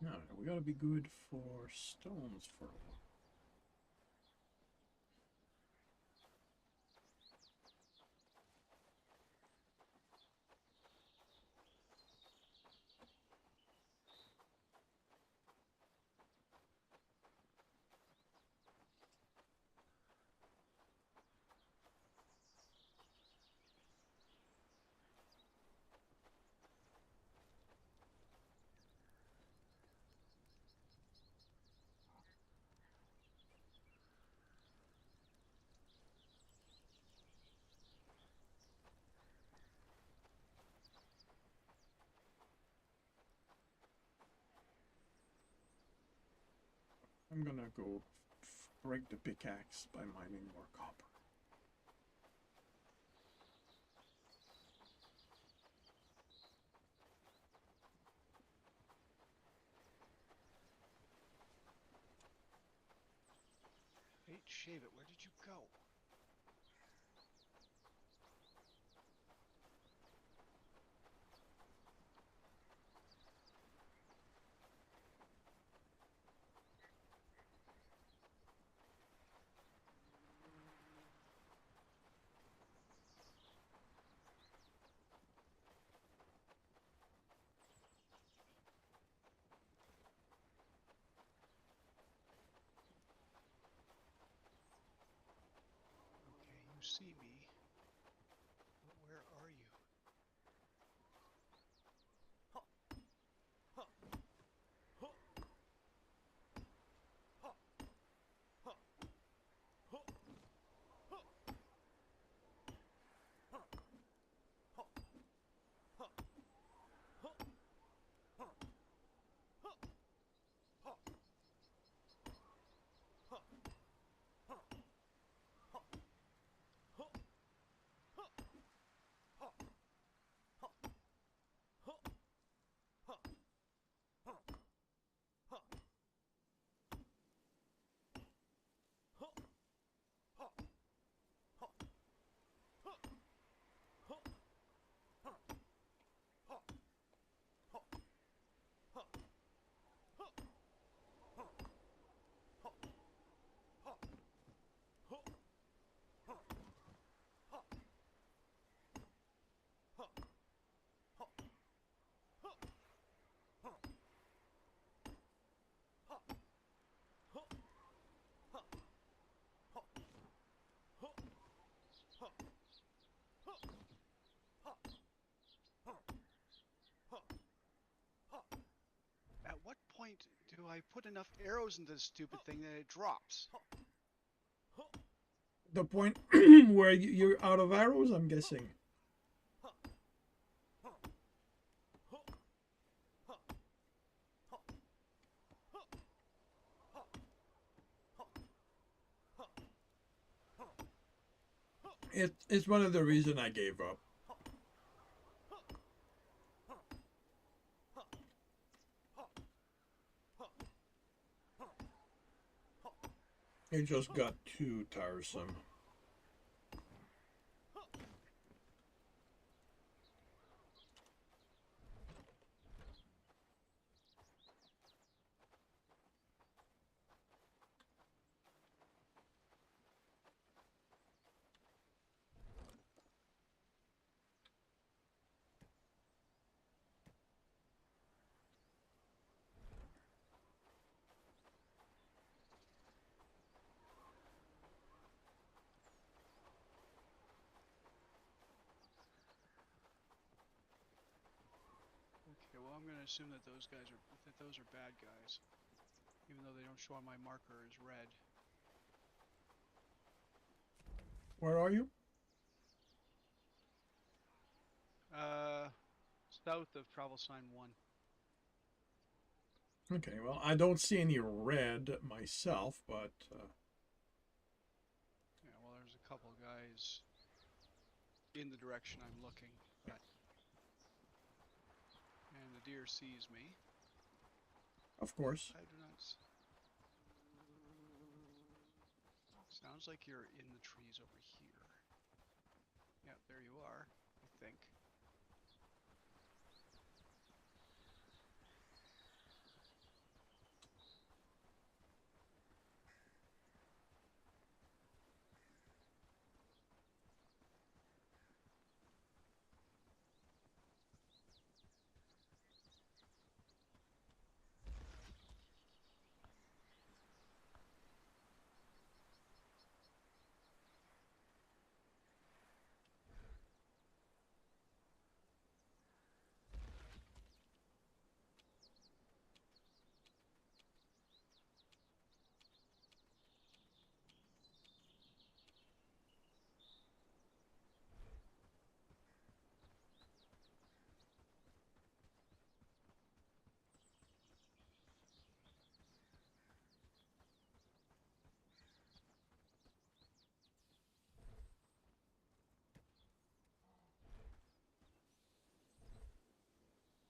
No, we gotta be good for stones for a while. I'm gonna go break the pickaxe by mining more copper. Hey, shave it. Where did you go? Okay, you see me. But where are you? At what point do I put enough arrows into this stupid thing that it drops? The point where you're out of arrows, I'm guessing. It's one of the reasons I gave up. It just got too tiresome. gonna assume that those are bad guys, even though they don't show on my marker as red. Where are you? South of travel sign 1. Okay, well, I don't see any red myself, but Yeah, well, there's a couple guys in the direction I'm looking, but and the deer sees me. of course. I do not. Sounds like you're in the trees over here. Yeah, there you are, I think.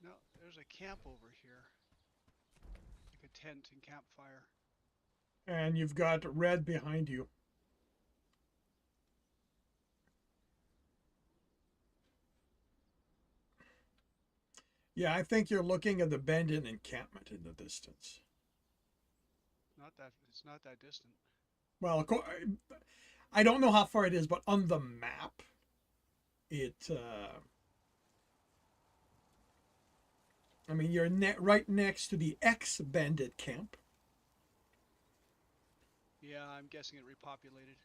No, there's a camp over here. Like a tent and campfire. And you've got red behind you. Yeah, I think you're looking at the bandit encampment in the distance. It's not that distant. Well, I don't know how far it is, but on the map, I mean, you're right next to the ex-bandit camp. Yeah, I'm guessing it repopulated.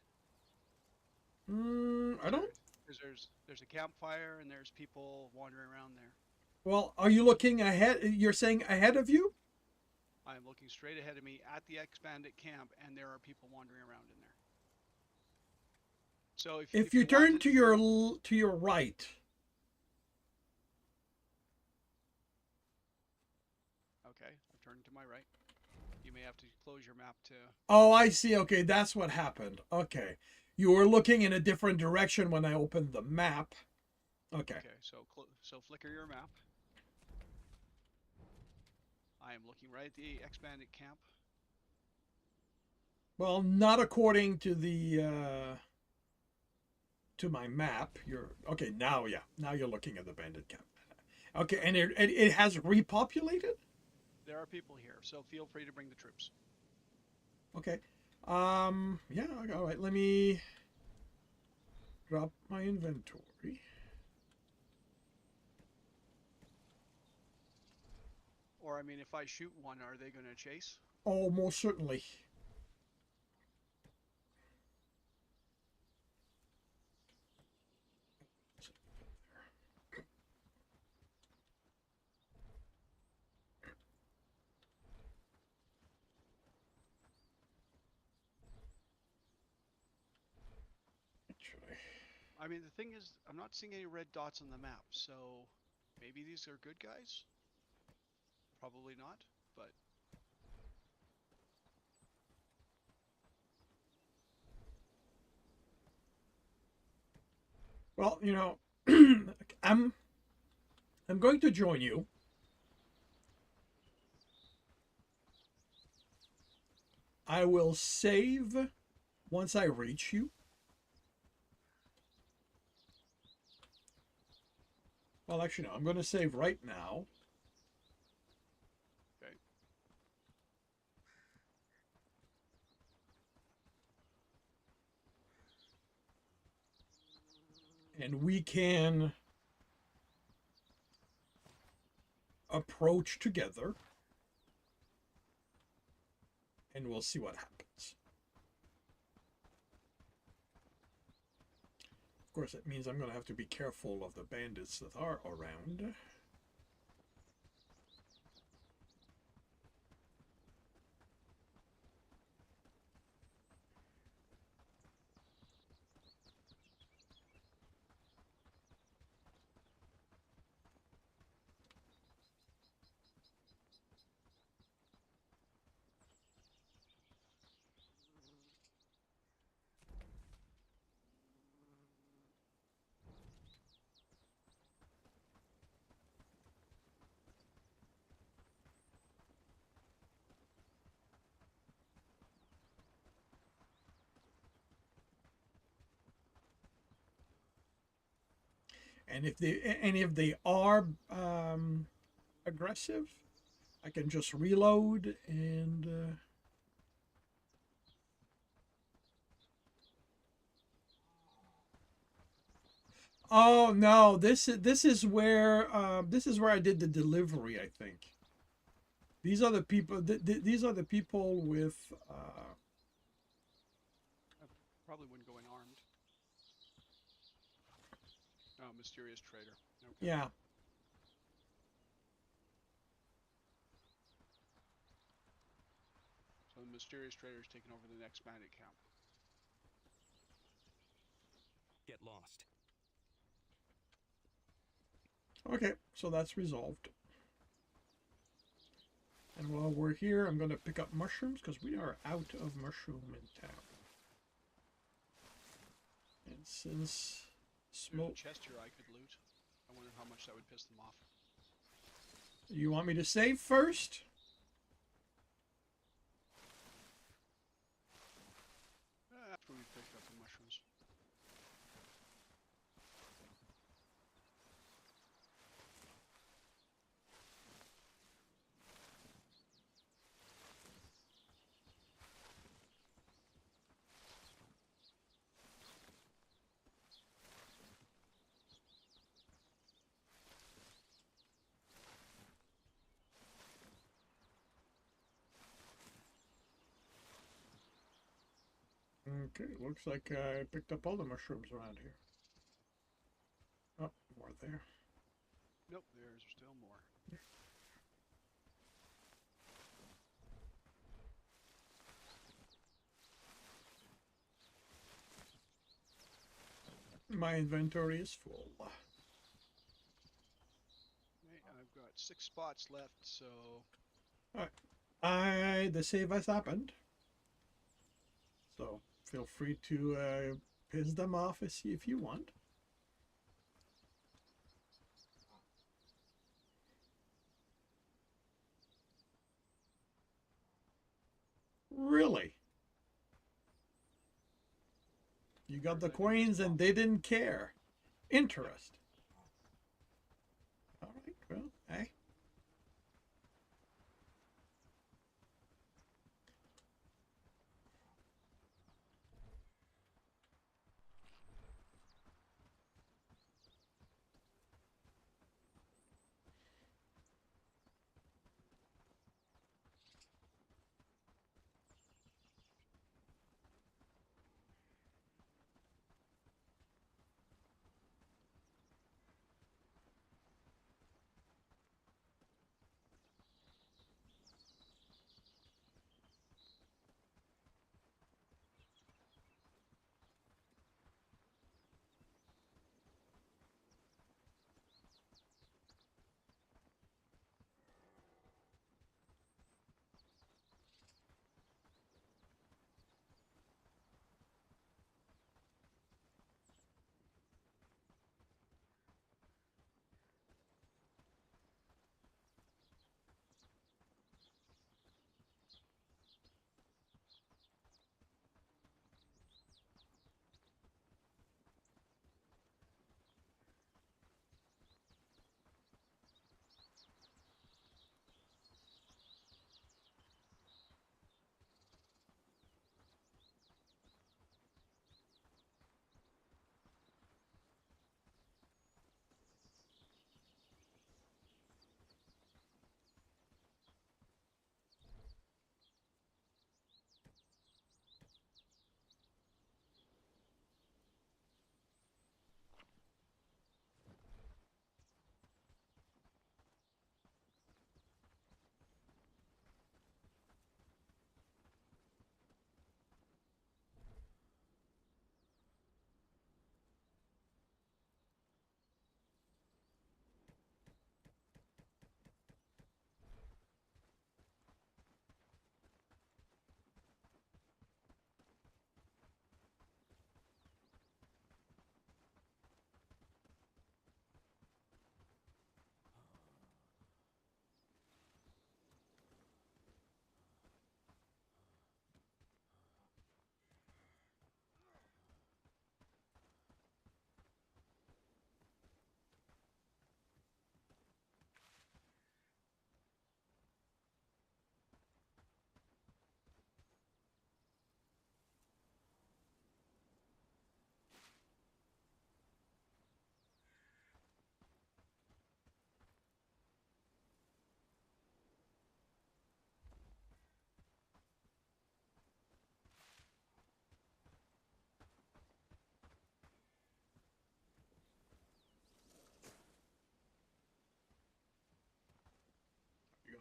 I don't. Because there's a campfire and there's people wandering around there. Well, are you looking ahead? You're saying ahead of you? I'm looking straight ahead of me at the ex-bandit camp, and there are people wandering around in there. So if you turn to your right. Okay, I've turned to my right. You may have to close your map to. Oh, I see. Okay, that's what happened. Okay, you were looking in a different direction when I opened the map. Okay. Okay, so flicker your map. I am looking right at the ex-bandit camp. Well, not according to the to my map. You're okay now. Yeah, now you're looking at the bandit camp. Okay, and it has repopulated. There are people here, so feel free to bring the troops. Okay. Yeah. All right. Let me drop my inventory. Or I mean, if I shoot one, are they going to chase? Oh, most certainly. I mean, the thing is, I'm not seeing any red dots on the map, so maybe these are good guys? Probably not, but... Well, you know, I'm going to join you. I will save once I reach you. Well, actually, no. I'm going to save right now. Okay. And we can approach together. And we'll see what happens. Of course, it means I'm going to have to be careful of the bandits that are around. And if they are aggressive, I can just reload and. Oh no! This is where I did the delivery. I think these are the people. These are the people with. I probably wouldn't go in armed. Oh, mysterious trader. Okay. Yeah. So the mysterious trader is taking over the next bandit camp. Get lost. Okay, so that's resolved. And while we're here, I'm going to pick up mushrooms because we are out of mushroom in town. And since There's smoke, a chest here I could loot. I wonder how much that would piss them off. you want me to save first? After we pick up the mushrooms. Okay, looks like I picked up all the mushrooms around here. Oh, more there. Nope, there's still more. My inventory is full. Okay, I've got 6 spots left, so The save has happened. So feel free to piss them off if you want. Really? You got the coins and they didn't care. Interesting. All right, well, hey.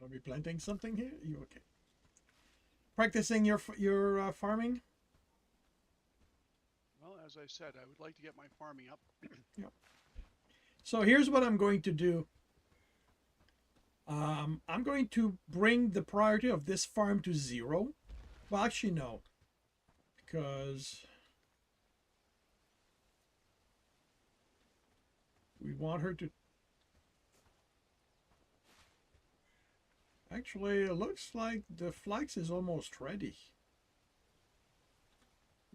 Gonna be planting something here? You okay? Practicing your farming? Well, as I said, I would like to get my farming up. Yep. So here's what I'm going to do. I'm going to bring the priority of this farm to 0. Well, actually, no. Because we want her to... Actually, it looks like the flax is almost ready.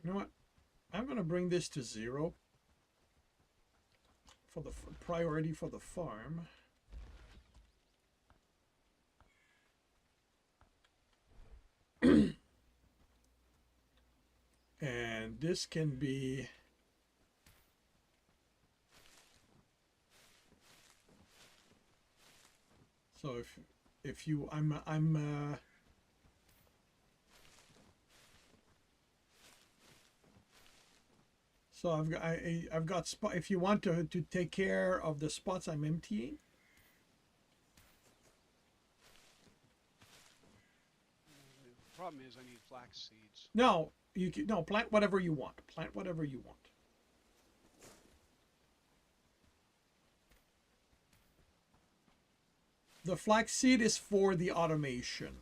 You know what? I'm going to bring this to 0 for the priority for the farm. And this can be... So if you so I've got spot. If you want to take care of the spots I'm emptying. The problem is I need flax seeds. No, you can plant whatever you want. Plant whatever you want. The flax seed is for the automation.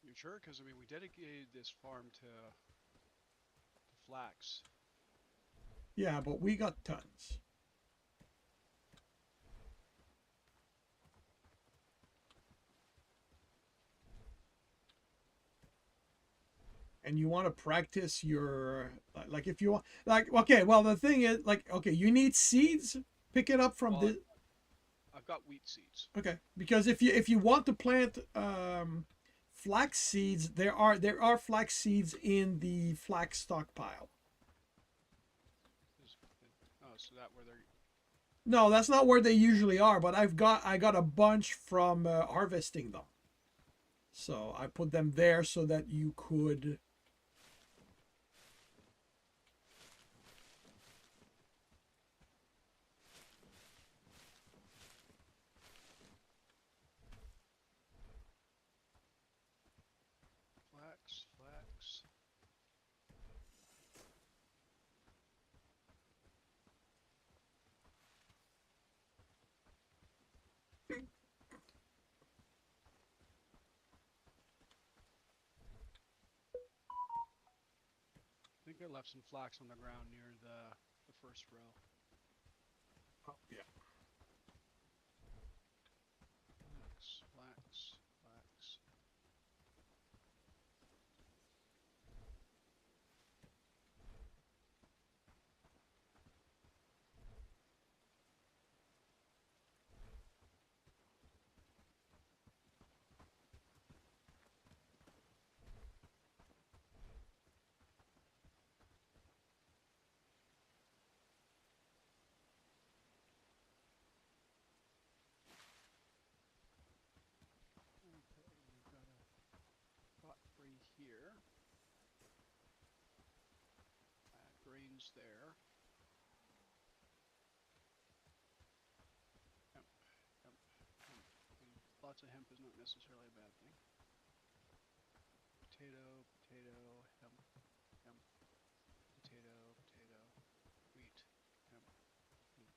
You sure? Because I mean, we dedicated this farm to flax. Yeah, but we got tons. And you want to practice your, like, if you want, like, okay, well, the thing is, like, okay, you need seeds. Pick it up from Well, this. I've got wheat seeds. Okay, because if you want to plant flax seeds, there are flax seeds in the flax stockpile. Oh, so that where they're... No, that's not where they usually are. But I got a bunch from harvesting them, so I put them there so that you could. Flax. I think I left some flax on the ground near the first row. Oh, yeah. Flax. Okay, we've got a pot free here. Grains there. Hemp. Lots of hemp is not necessarily a bad thing. Potato, hemp, potato, wheat, hemp, wheat,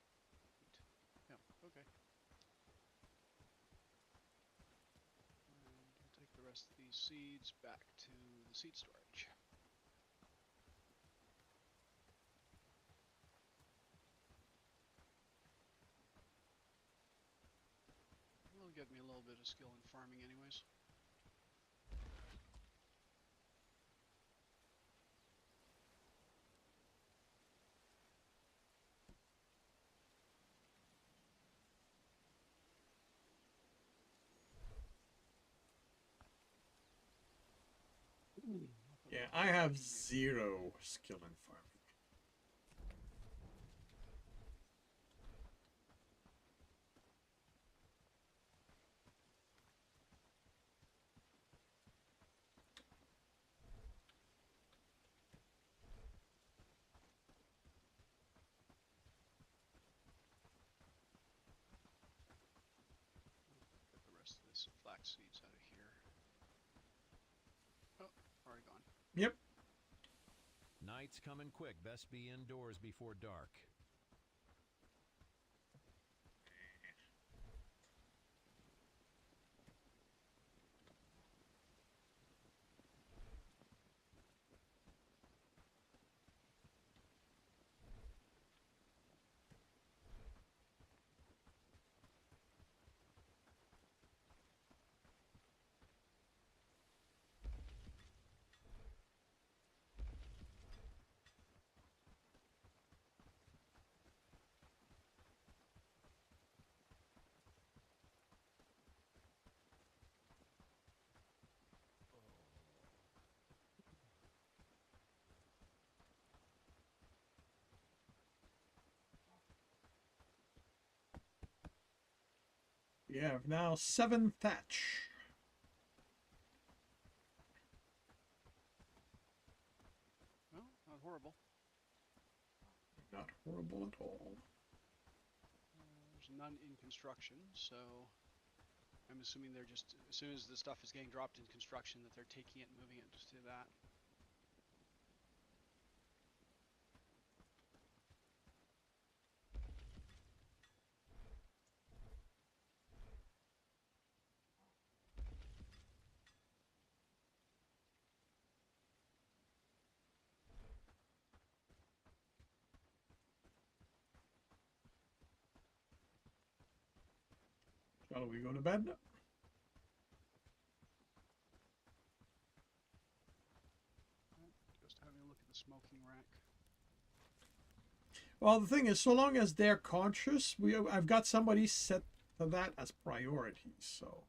hemp. Okay. And we'll take the rest of these seeds back to the seed storage. It'll get me a little bit of skill in farming anyways. Yeah, I have 0 skill in farming. seeds out of here. Oh, already gone. Yep. Night's coming quick. Best be indoors before dark. We have now 7 thatch. Well, not horrible. Not horrible at all. There's none in construction, so I'm assuming they're just, as soon as the stuff is getting dropped in construction, that they're taking it and moving it to that. Shall we go to bed? Just having a look at the smoking rack. Well, the thing is, so long as they're conscious, I've got somebody set to that as priority. So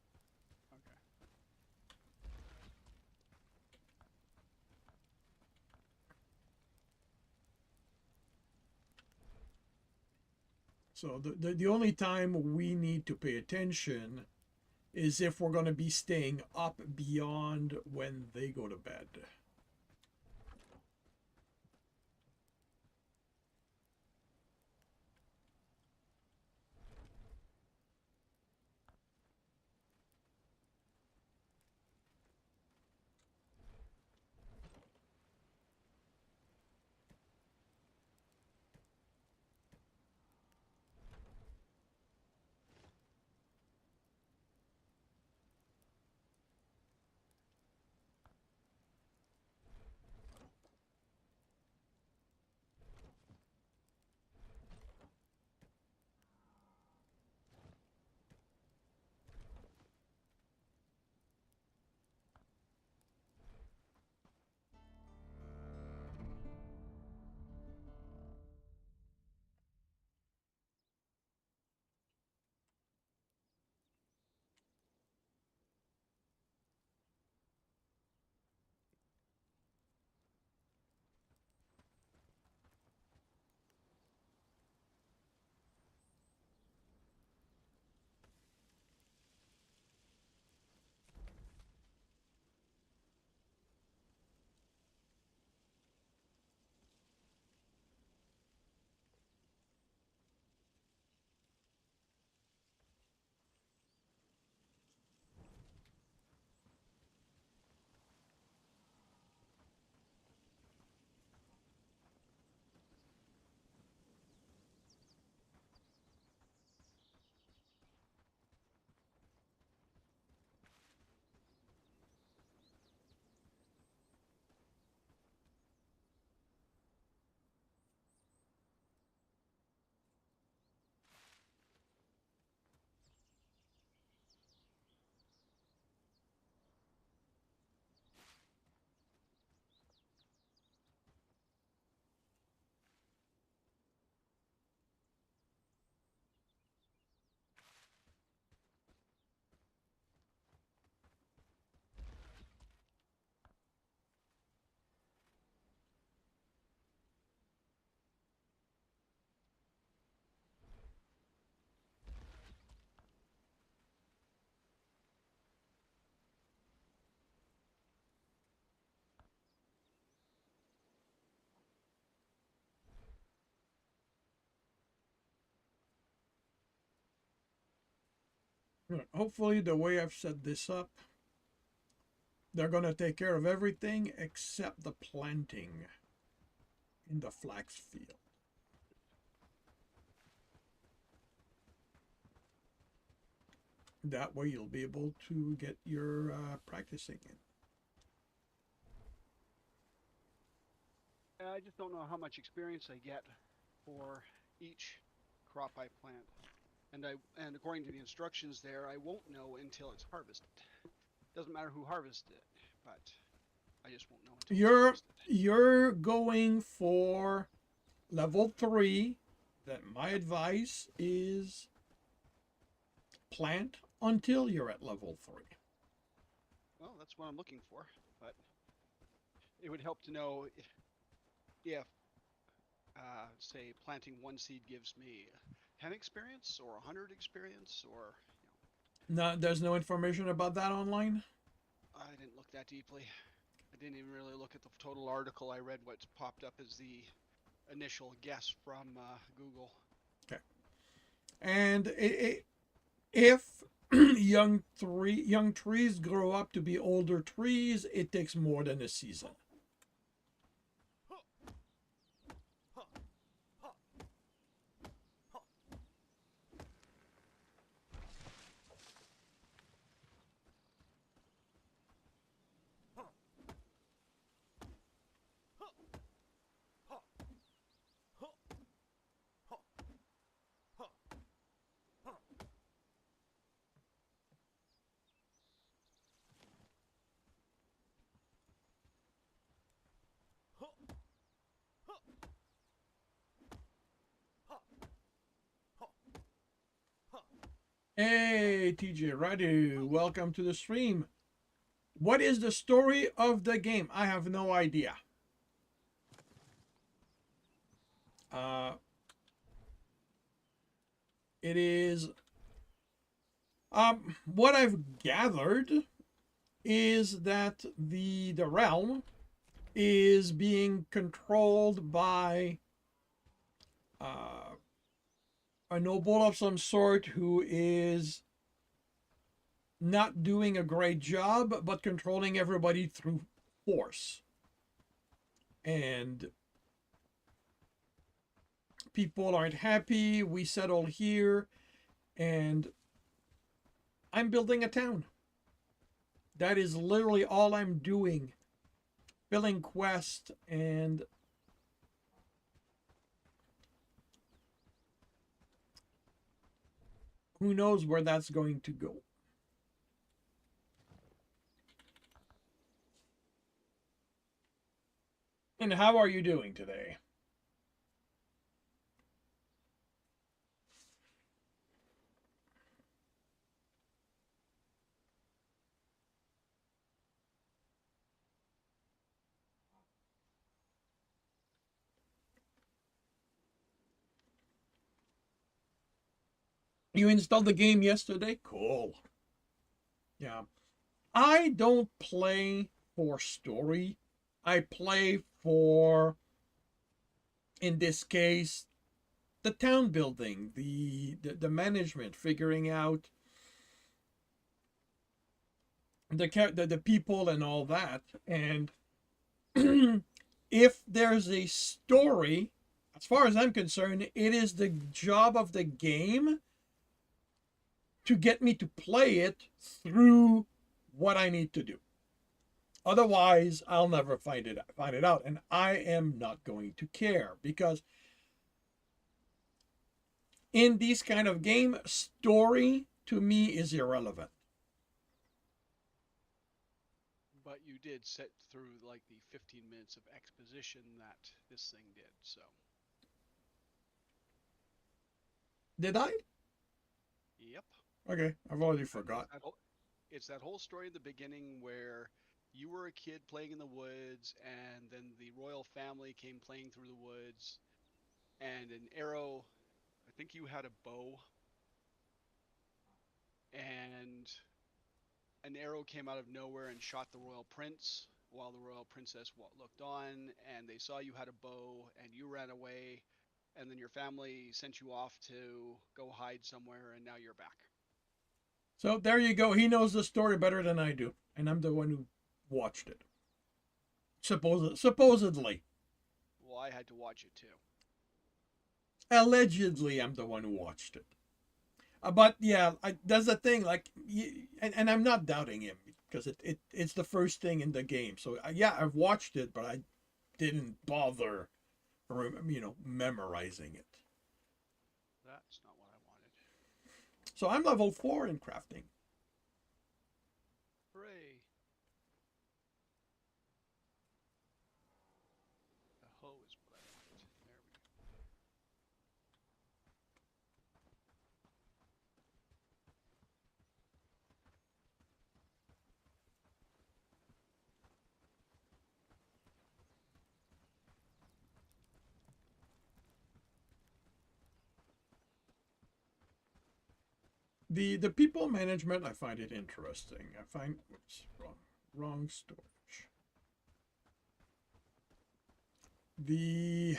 Okay. the only time we need to pay attention is if we're going to be staying up beyond when they go to bed. Hopefully, the way I've set this up, they're going to take care of everything except the planting in the flax field. That way you'll be able to get your practicing in. I just don't know how much experience I get for each crop I plant. And according to the instructions there, I won't know until it's harvested. Doesn't matter who harvested it, but I just won't know until it's harvested. You're going for level 3. That my advice is plant until you're at level 3. Well, that's what I'm looking for, but it would help to know if say, planting one seed gives me 10 experience or 100 experience, or No, there's no information about that online. I didn't look that deeply. I didn't even really look at the total article. I read what's popped up as the initial guess from Google. Okay. And if young trees grow up to be older trees, it takes more than a season. Hey, TJ Radu, welcome to the stream. What is the story of the game? I have no idea. It is what I've gathered is that the realm is being controlled by a noble of some sort who is not doing a great job, but controlling everybody through force. And people aren't happy. We settle here, and I'm building a town. That is literally all I'm doing. Filling quest, and who knows where that's going to go. And how are you doing today? You installed the game yesterday? Cool. Yeah. I don't play for story. I play for, in this case, the town building, the management, figuring out the people and all that. And if there's a story, as far as I'm concerned, it is the job of the game to get me to play it through what I need to do. Otherwise, I'll never find it out, and I am not going to care, because in these kind of game, story to me is irrelevant. But you did sit through like the 15 minutes of exposition that this thing did, so. Did I? Yep. Okay, I've already forgot. It's that whole story in the beginning where you were a kid playing in the woods, and then the royal family came playing through the woods, and an arrow, I think you had a bow, and an arrow came out of nowhere and shot the royal prince while the royal princess looked on, and they saw you had a bow and you ran away, and then your family sent you off to go hide somewhere, and now you're back. So there you go. He knows the story better than I do, and I'm the one who watched it. Supposedly. Well, I had to watch it too. Allegedly, I'm the one who watched it. But yeah, that's the thing. Like, and I'm not doubting him because it's the first thing in the game. So yeah, I've watched it, but I didn't bother, memorizing it. That's not what I wanted. So I'm level 4 in crafting. Hooray! The hoe is what I wanted. There we go. The people management, I find it interesting. I find what's wrong storage. The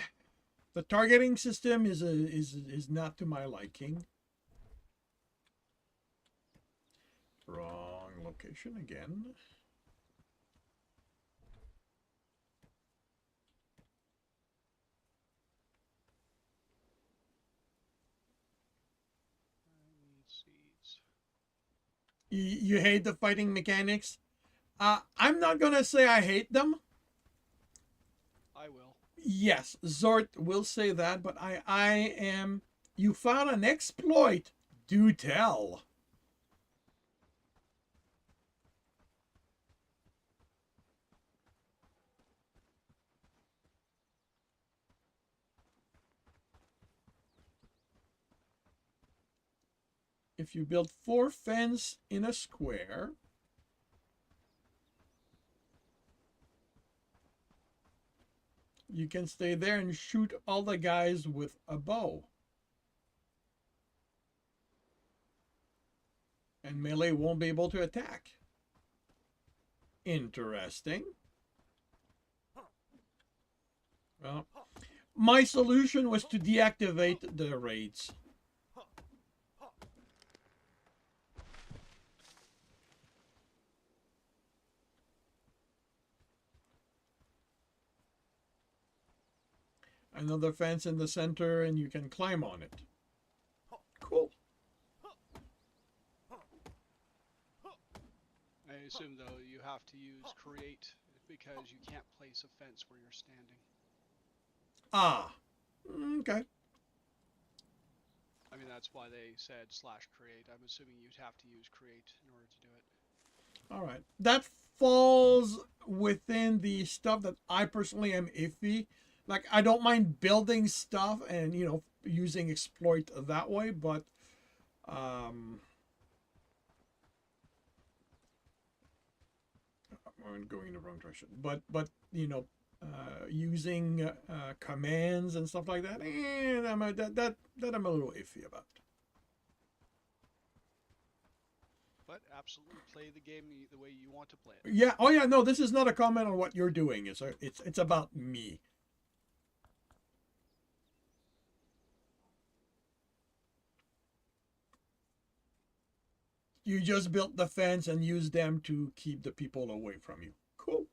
targeting system is not to my liking. Wrong location again. I need seeds. You hate the fighting mechanics? I'm not gonna say I hate them. I will. Yes, Zort will say that, but I am. You found an exploit. Do tell. If you build 4 fence in a square, you can stay there and shoot all the guys with a bow. And melee won't be able to attack. Interesting. Well, my solution was to deactivate the raids. Another fence in the center and you can climb on it. Cool. I assume though you have to use create because you can't place a fence where you're standing. Ah. Okay. I mean that's why they said /create. I'm assuming you'd have to use create in order to do it. All right. That falls within the stuff that I personally am iffy. Like, I don't mind building stuff and, using exploit that way, but I'm going in the wrong direction. But using commands and stuff like that, that I'm a little iffy about. But absolutely play the game the way you want to play it. Yeah. Oh yeah. No, this is not a comment on what you're doing. It's about me. You just built the fence and use them to keep the people away from you. Cool.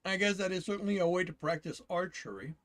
I guess that is certainly a way to practice archery.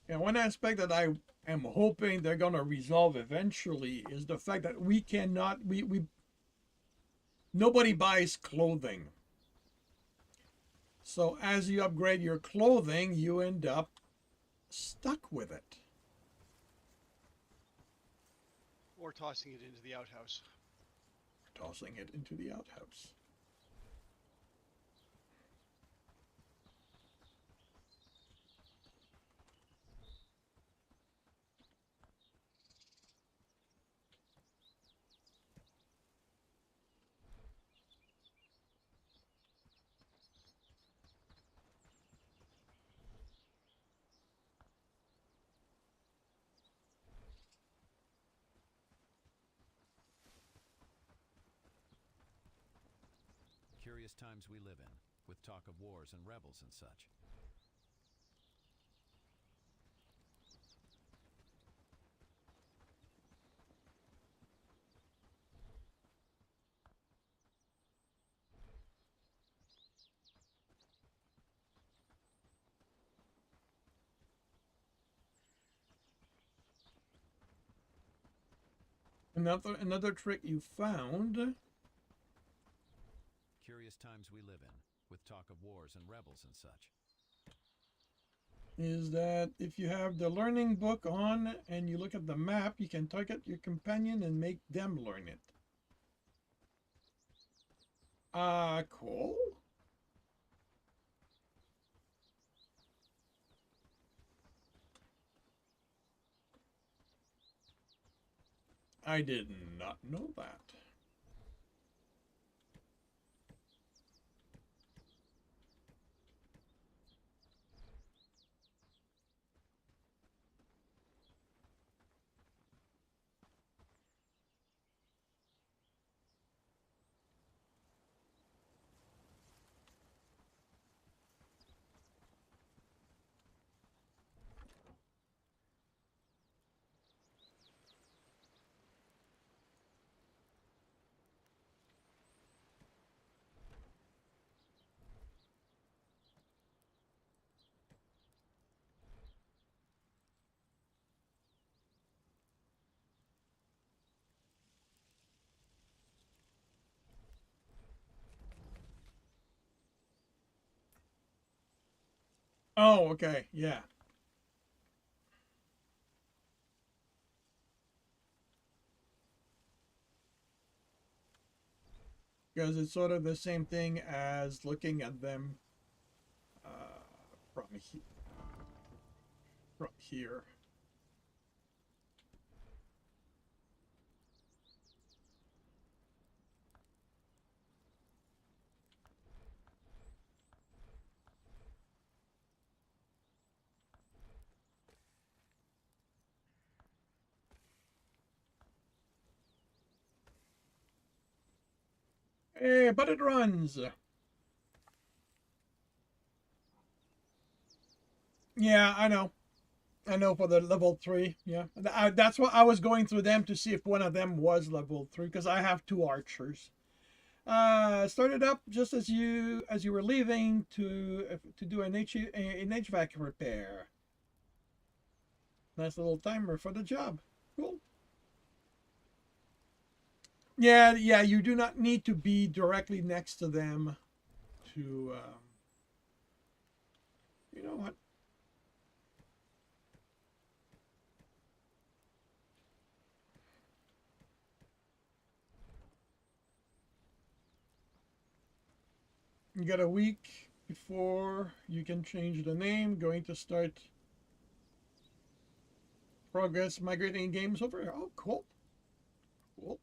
And one aspect that I am hoping they're gonna resolve eventually is the fact that we cannot we nobody buys clothing. So as you upgrade your clothing, you end up stuck with it. Or tossing it into the outhouse. Tossing it into the outhouse. Curious times we live in, with talk of wars and rebels and such. Another trick you found Curious times we live in, with talk of wars and rebels and such. is that if you have the learning book on and you look at the map, you can target your companion and make them learn it. Cool. I did not know that. Oh, okay, yeah. Because it's sort of the same thing as looking at them from from here. Hey, but it runs. Yeah, I know. I know for the level 3. Yeah, that's what I was going through them to see if one of them was level 3 because I have 2 archers. Started up just as you were leaving to do an HVAC repair. Nice little timer for the job. Cool. Yeah, yeah. You do not need to be directly next to them to. You know what? You got a week before you can change the name. Going to start progress migrating games over here. Oh, cool. Cool.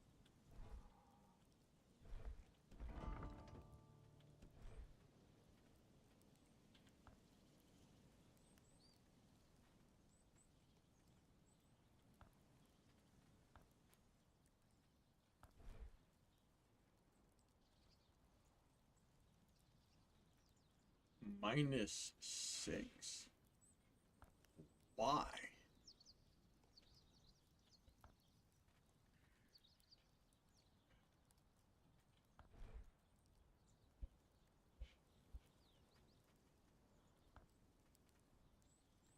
-6. Why?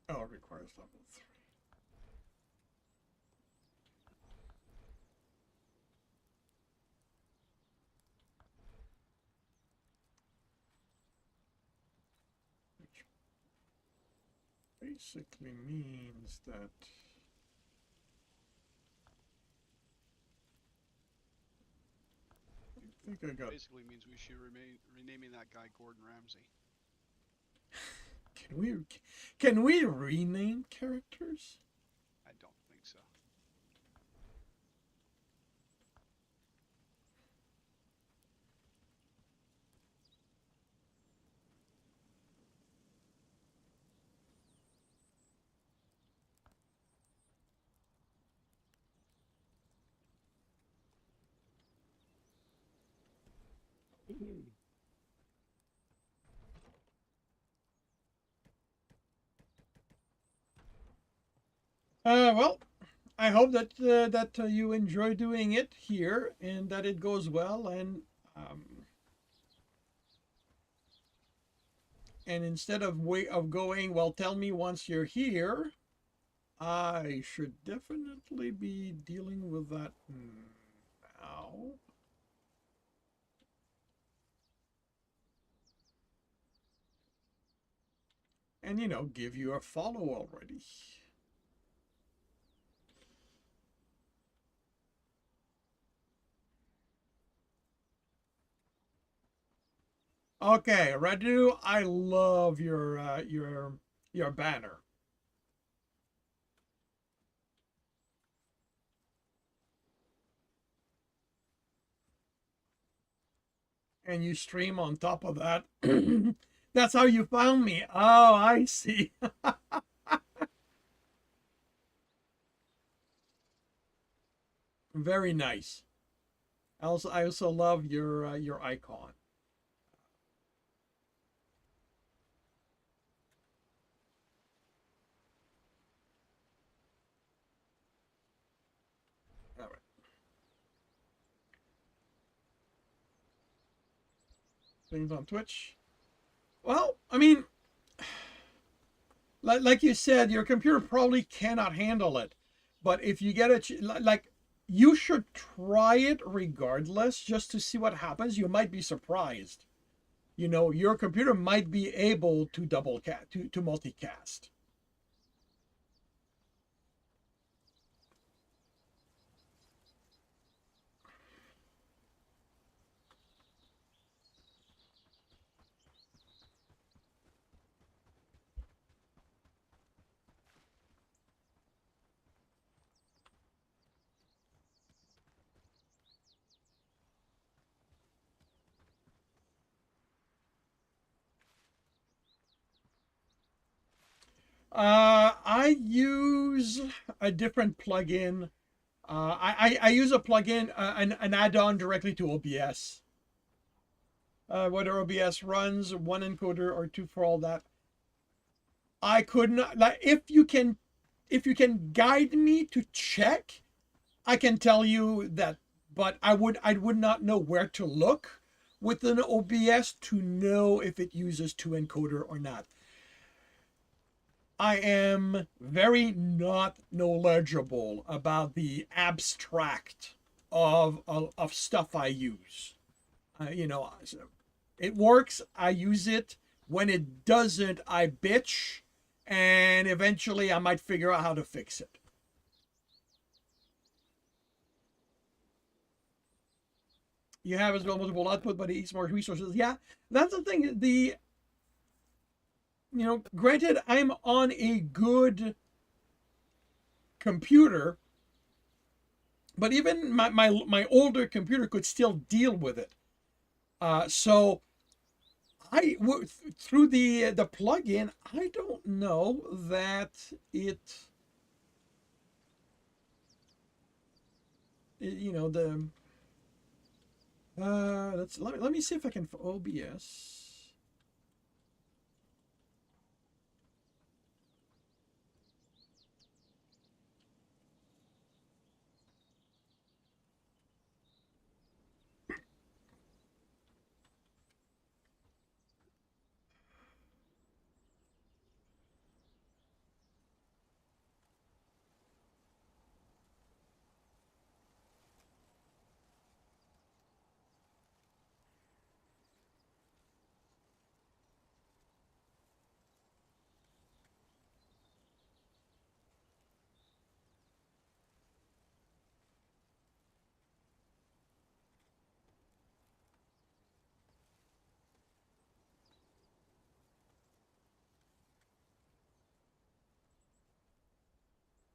Oh, it requires level 3. Which basically means that I think I got. Basically means we should remain renaming that guy Gordon Ramsay. Can we rename characters? I don't think so. Well, I hope that you enjoy doing it here and that it goes well. And instead of going, well, tell me once you're here, I should definitely be dealing with that now. And give you a follow already. Okay, Radu, I love your banner. And you stream on top of that. That's how you found me. Oh, I see. Very nice. I also love your icon. All right. Things on Twitch. Well, I mean, like you said, your computer probably cannot handle it. But if you get it, like, you should try it regardless, just to see what happens. You might be surprised. Your computer might be able to to multicast. I use a different plugin. I use a plugin, an add-on directly to OBS. Whether OBS runs one encoder or two for all that. I could not, like, if you can guide me to check, I can tell you that, but I would not know where to look within OBS to know if it uses two encoder or not. I am very not knowledgeable about the abstract of stuff I use. It works. I use it. When it doesn't, I bitch, and eventually I might figure out how to fix it. You have as well multiple output, but it eats more resources. Yeah, that's the thing. Granted, I'm on a good computer, but even my older computer could still deal with it. So through the plugin, I don't know that the let me see if I can OBS.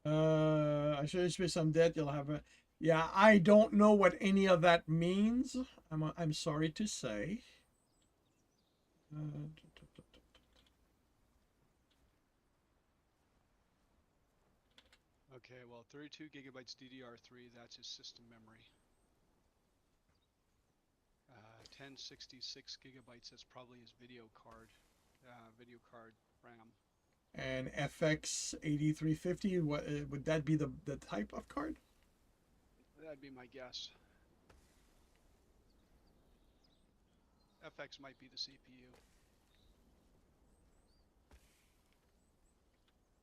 I should pay some debt. You'll have a. Yeah, I don't know what any of that means. I'm sorry to say. Okay, well, 32 gigabytes DDR3, that's his system memory. 1066 gigabytes, that's probably his video card RAM. And FX 8350. What would that be? The type of card? That'd be my guess. FX might be the CPU.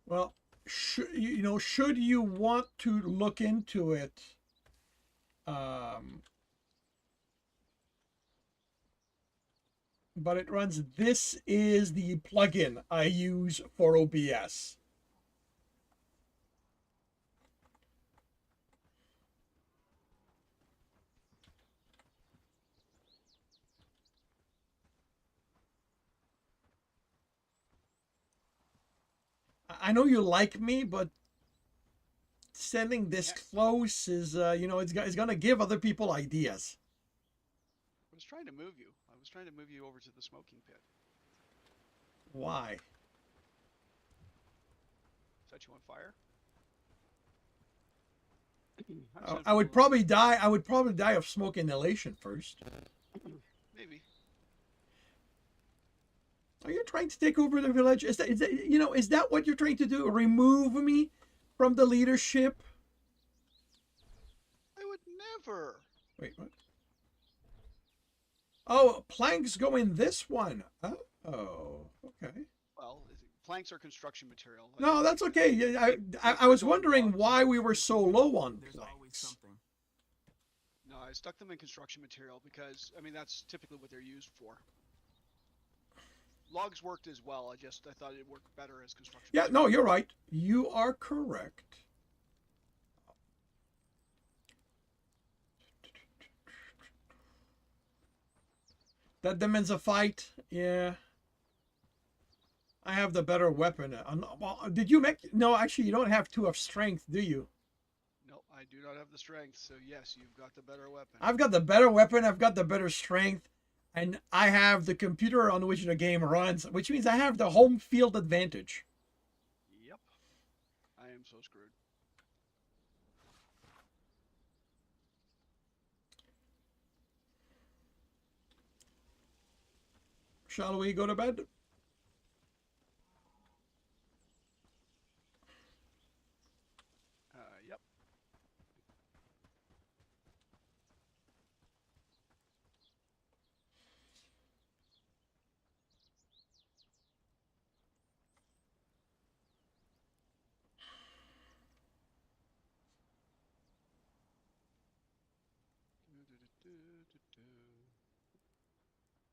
Well, should you want to look into it, but it runs. This is the plugin I use for OBS. I know you like me, but sending this close is, it's going to give other people ideas. I was trying to move you. I was trying to move you over to the smoking pit. Why? Set you on fire? I would probably die. I would probably die of smoke inhalation first. Maybe. Are you trying to take over the village? Is that what you're trying to do? Remove me from the leadership? I would never. Wait, what? Oh, planks go in this one. Oh, okay. Well, planks are construction material. No, that's okay. I was wondering why we were so low on planks. No, I stuck them in construction material because, I mean, that's typically what they're used for. Logs worked as well. I thought it worked better as construction. Yeah, no, you're right. You are correct. That demands a fight. Yeah. I have the better weapon. Well, did you make... No, actually, you don't have 2 of strength, do you? No, I do not have the strength. So, yes, you've got the better weapon. I've got the better weapon. I've got the better strength. And I have the computer on which the game runs, which means I have the home field advantage. Yep. I am so screwed. Shall we go to bed? Yep.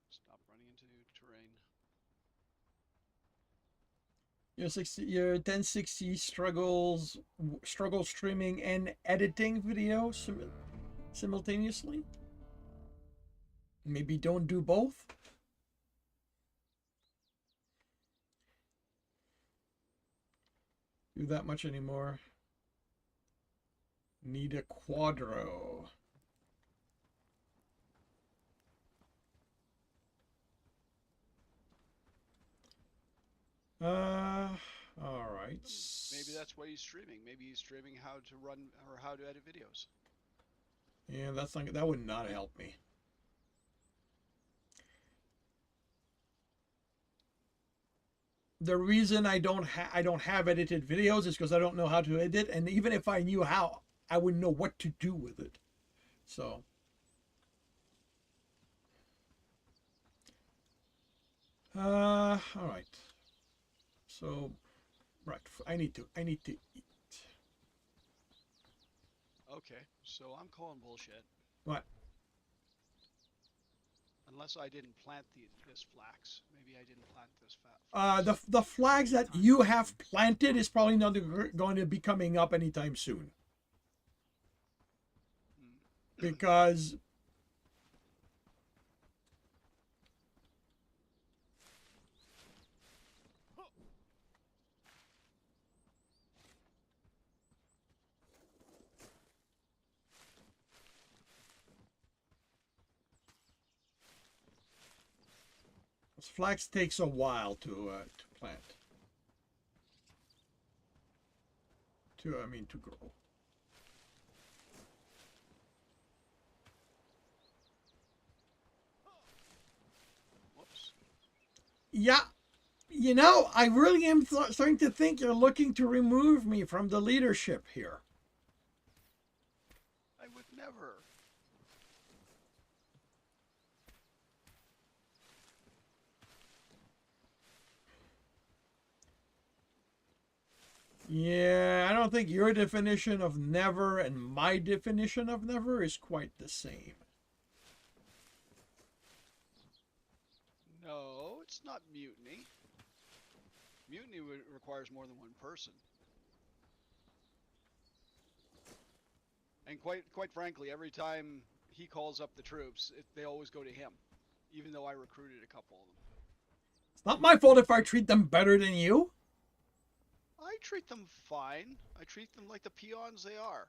Stop running into terrain. Your 1060 struggle streaming and editing video simultaneously. Maybe don't do both. Do that much anymore. Need a quadro. All right. Maybe that's why he's streaming. Maybe he's streaming how to run or how to edit videos. Yeah, that would not help me. The reason I don't have edited videos is because I don't know how to edit, and even if I knew how, I wouldn't know what to do with it. So. All right. So, right. I need to eat. Okay, so I'm calling bullshit. What? Unless I didn't plant this flax. Maybe I didn't plant this flax. The flags that you have planted is probably not going to be coming up anytime soon. Because Flax takes a while to plant. To grow. Whoops. Yeah, you know, I really am starting to think you're looking to remove me from the leadership here. I would never. Yeah, I don't think your definition of never and my definition of never is quite the same. No, it's not mutiny. Mutiny requires more than one person. And quite frankly, every time he calls up the troops, they always go to him, even though I recruited a couple of them. It's not my fault if I treat them better than you. I treat them fine. I treat them like the peons they are.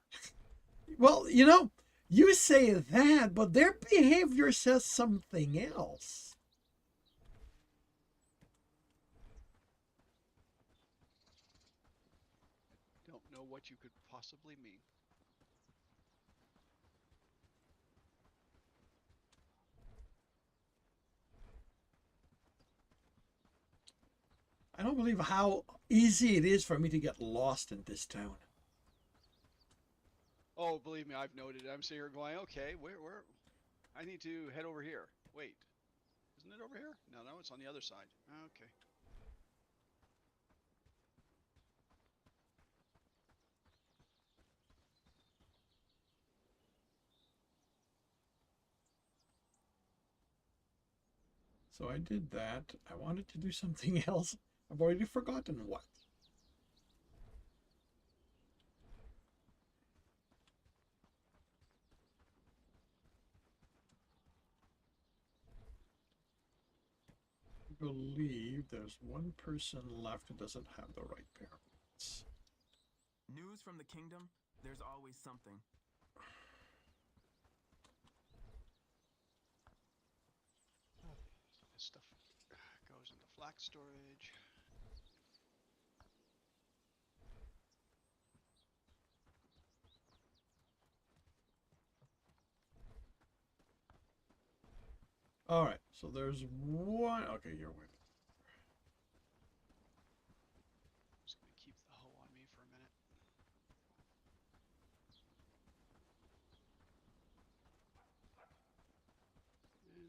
Well, you know, you say that, but their behavior says something else. Don't know what you could possibly mean. I don't believe how easy it is for me to get lost in this town. Oh, believe me, I've noted. I'm sitting here going, okay, where? I need to head over here. Wait, isn't it over here? No, it's on the other side. Okay. So I did that. I wanted to do something else. I've already forgotten what. I believe there's one person left who doesn't have the right parents. News from the kingdom, there's always something. This stuff goes into flax storage. All right, so there's one. Okay, you're with. Just gonna keep the hoe on me for a minute.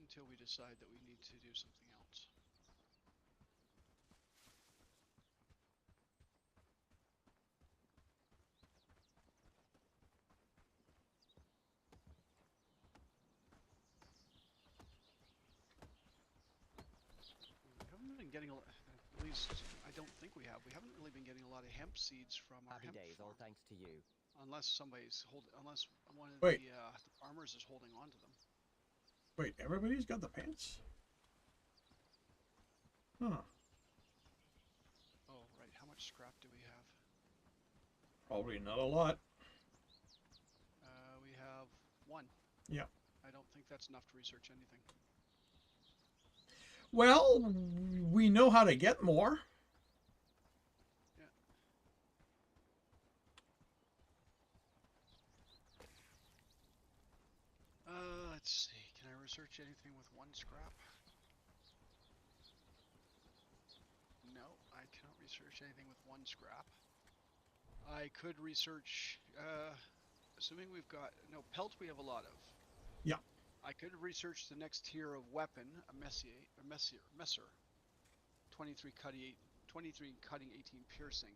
Until we decide that we need to do something else. We haven't been getting at least I don't think we have. We haven't really been getting a lot of hemp seeds from our Happy hemp days, all farm. thanks to you. Unless unless one of Wait. the farmers is holding on to them. Wait, everybody's got the pants? Huh. Oh, right. How much scrap do we have? Probably not a lot. We have one. Yeah. I don't think that's enough to research anything. Well, we know how to get more. Yeah. Let's see. Can I research anything with one scrap? No, I cannot research anything with one scrap. I could research, assuming we've got, no, pelt we have a lot of. Yeah. I could research the next tier of weapon, a messer. 23 cutting, 18 piercing.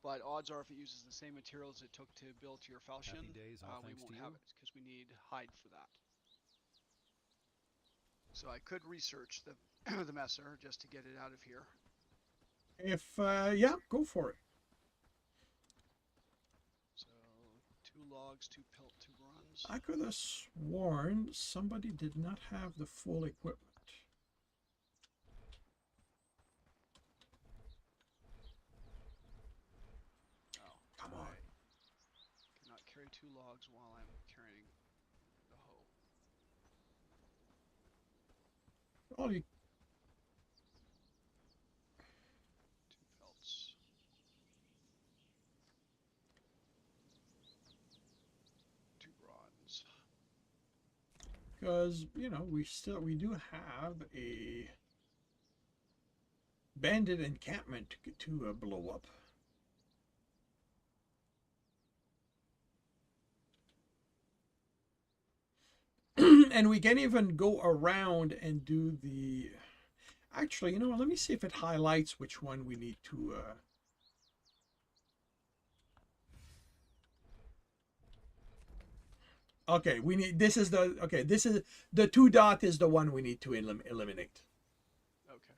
But odds are if it uses the same materials it took to build your falchion, Happy days, all we thanks won't to have you. it because we need hide for that. So I could research the the messer just to get it out of here. If, yeah, go for it. So 2 logs, 2 pelt, 2 bronze. I could have sworn somebody did not have the full equipment. Oh, Come on. I cannot carry 2 logs while I'm carrying the hoe. Well, you because you know we do have a bandit encampment to blow up. And we can even go around and do the. Actually, you know, let me see if it highlights which one we need to. Okay, we need. This is the. Okay, this is the 2 dot is the one we need to eliminate. Okay.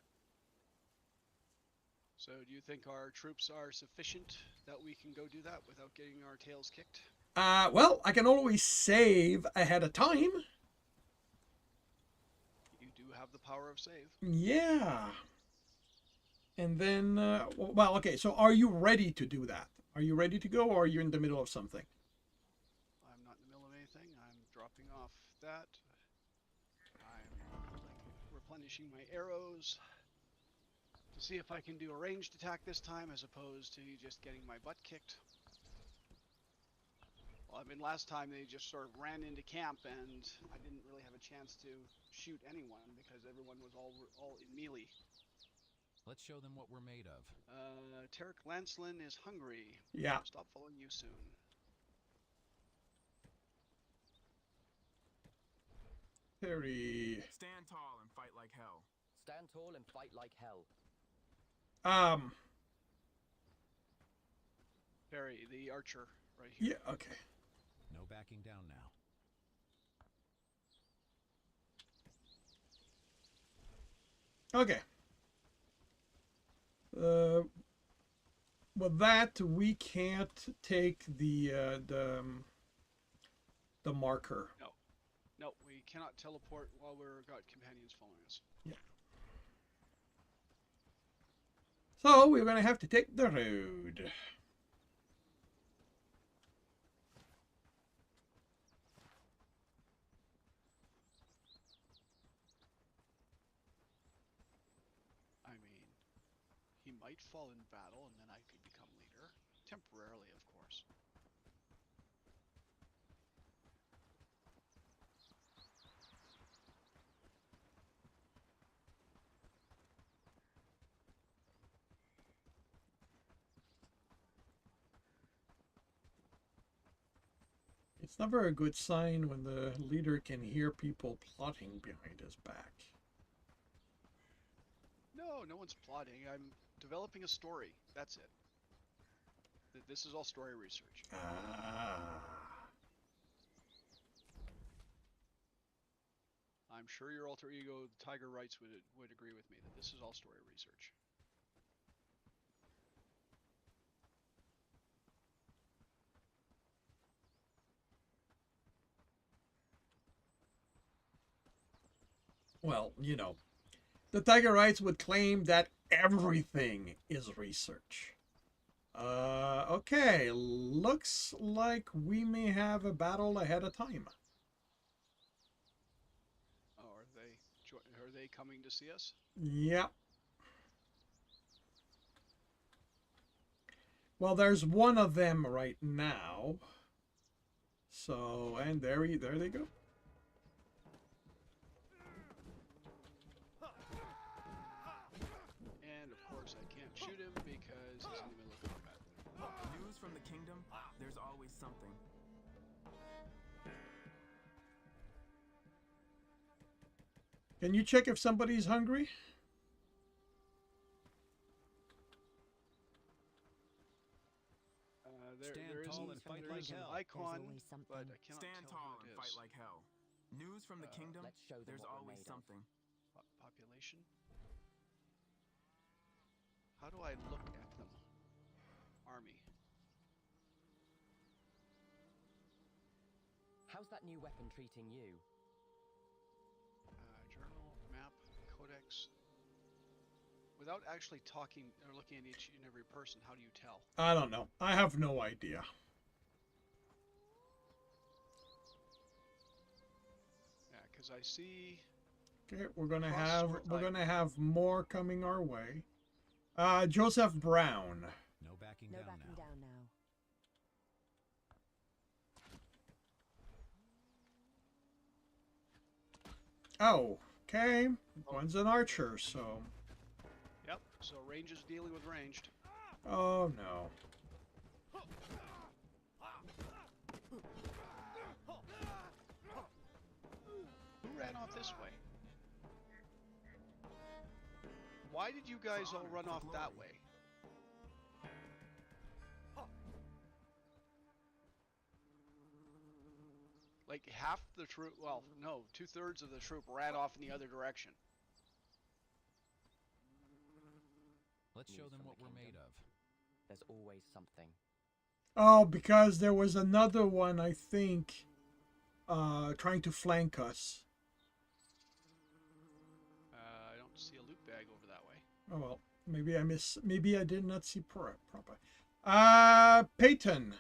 So do you think our troops are sufficient that we can go do that without getting our tails kicked? Well, I can always save ahead of time. You do have the power of save. Yeah. And then, well, okay. So, are you ready to do that? Are you ready to go, or are you in the middle of something? I'm not in the middle of anything. I'm dropping off that. I'm replenishing my arrows to see if I can do a ranged attack this time as opposed to just getting my butt kicked. Well, I mean, last time they just sort of ran into camp and I didn't really have a chance to shoot anyone because everyone was all in melee. Let's show them what we're made of. Tarek Lancelin is hungry. Yeah. Stop following you soon. Very. Stand tall and fight like hell. Stand tall and fight like hell. Barry, the archer, right here. Yeah. Okay. No backing down now. Okay. With that, we can't take the marker. No, we cannot teleport while we've got companions following us. Yeah. So we're gonna have to take the road. I mean, he might fall in battle and then I could become leader. Temporarily, of course. It's never a good sign when the leader can hear people plotting behind his back. No one's plotting. I'm developing a story. That's it. This is all story research. I'm sure your alter ego, Tiger Rights, would agree with me that this is all story research. Well, you know, the Tiger Rights would claim that everything is research. Okay, looks like we may have a battle ahead of time. Oh, are they coming to see us? Yep. Well, there's one of them right now. So, and there they go. And of course I can't shoot him because he's in the middle of combat. News from the kingdom, there's always something. Can you check if somebody's hungry? There tall isn't and fight there like is an hell. icon, always something. but I cannot Stand tell tall who and it fight is. like hell. News from the kingdom, Let's show them there's what we're always made of. something. Population. How do I look at them? Army. How's that new weapon treating you? Journal, map, codex. Without actually talking or looking at each and every person, how do you tell? I don't know. I have no idea. Yeah, because I see. Okay, we're gonna Cross have sword we're type. gonna have more coming our way. Joseph Brown. No backing No down backing now. down now. Oh, okay. One's an archer, so. Yep. So range is dealing with ranged. Oh no. Who ran off this way? Why did you guys all run off that way? Like half the troop, well, no, 2/3 of the troop ran off in the other direction. Let's show News them from what the we're made kingdom. of. There's always something. Oh, because there was another one, I think, trying to flank us. I don't see a loot bag over that way. Oh well, maybe I did not see proper. Peyton.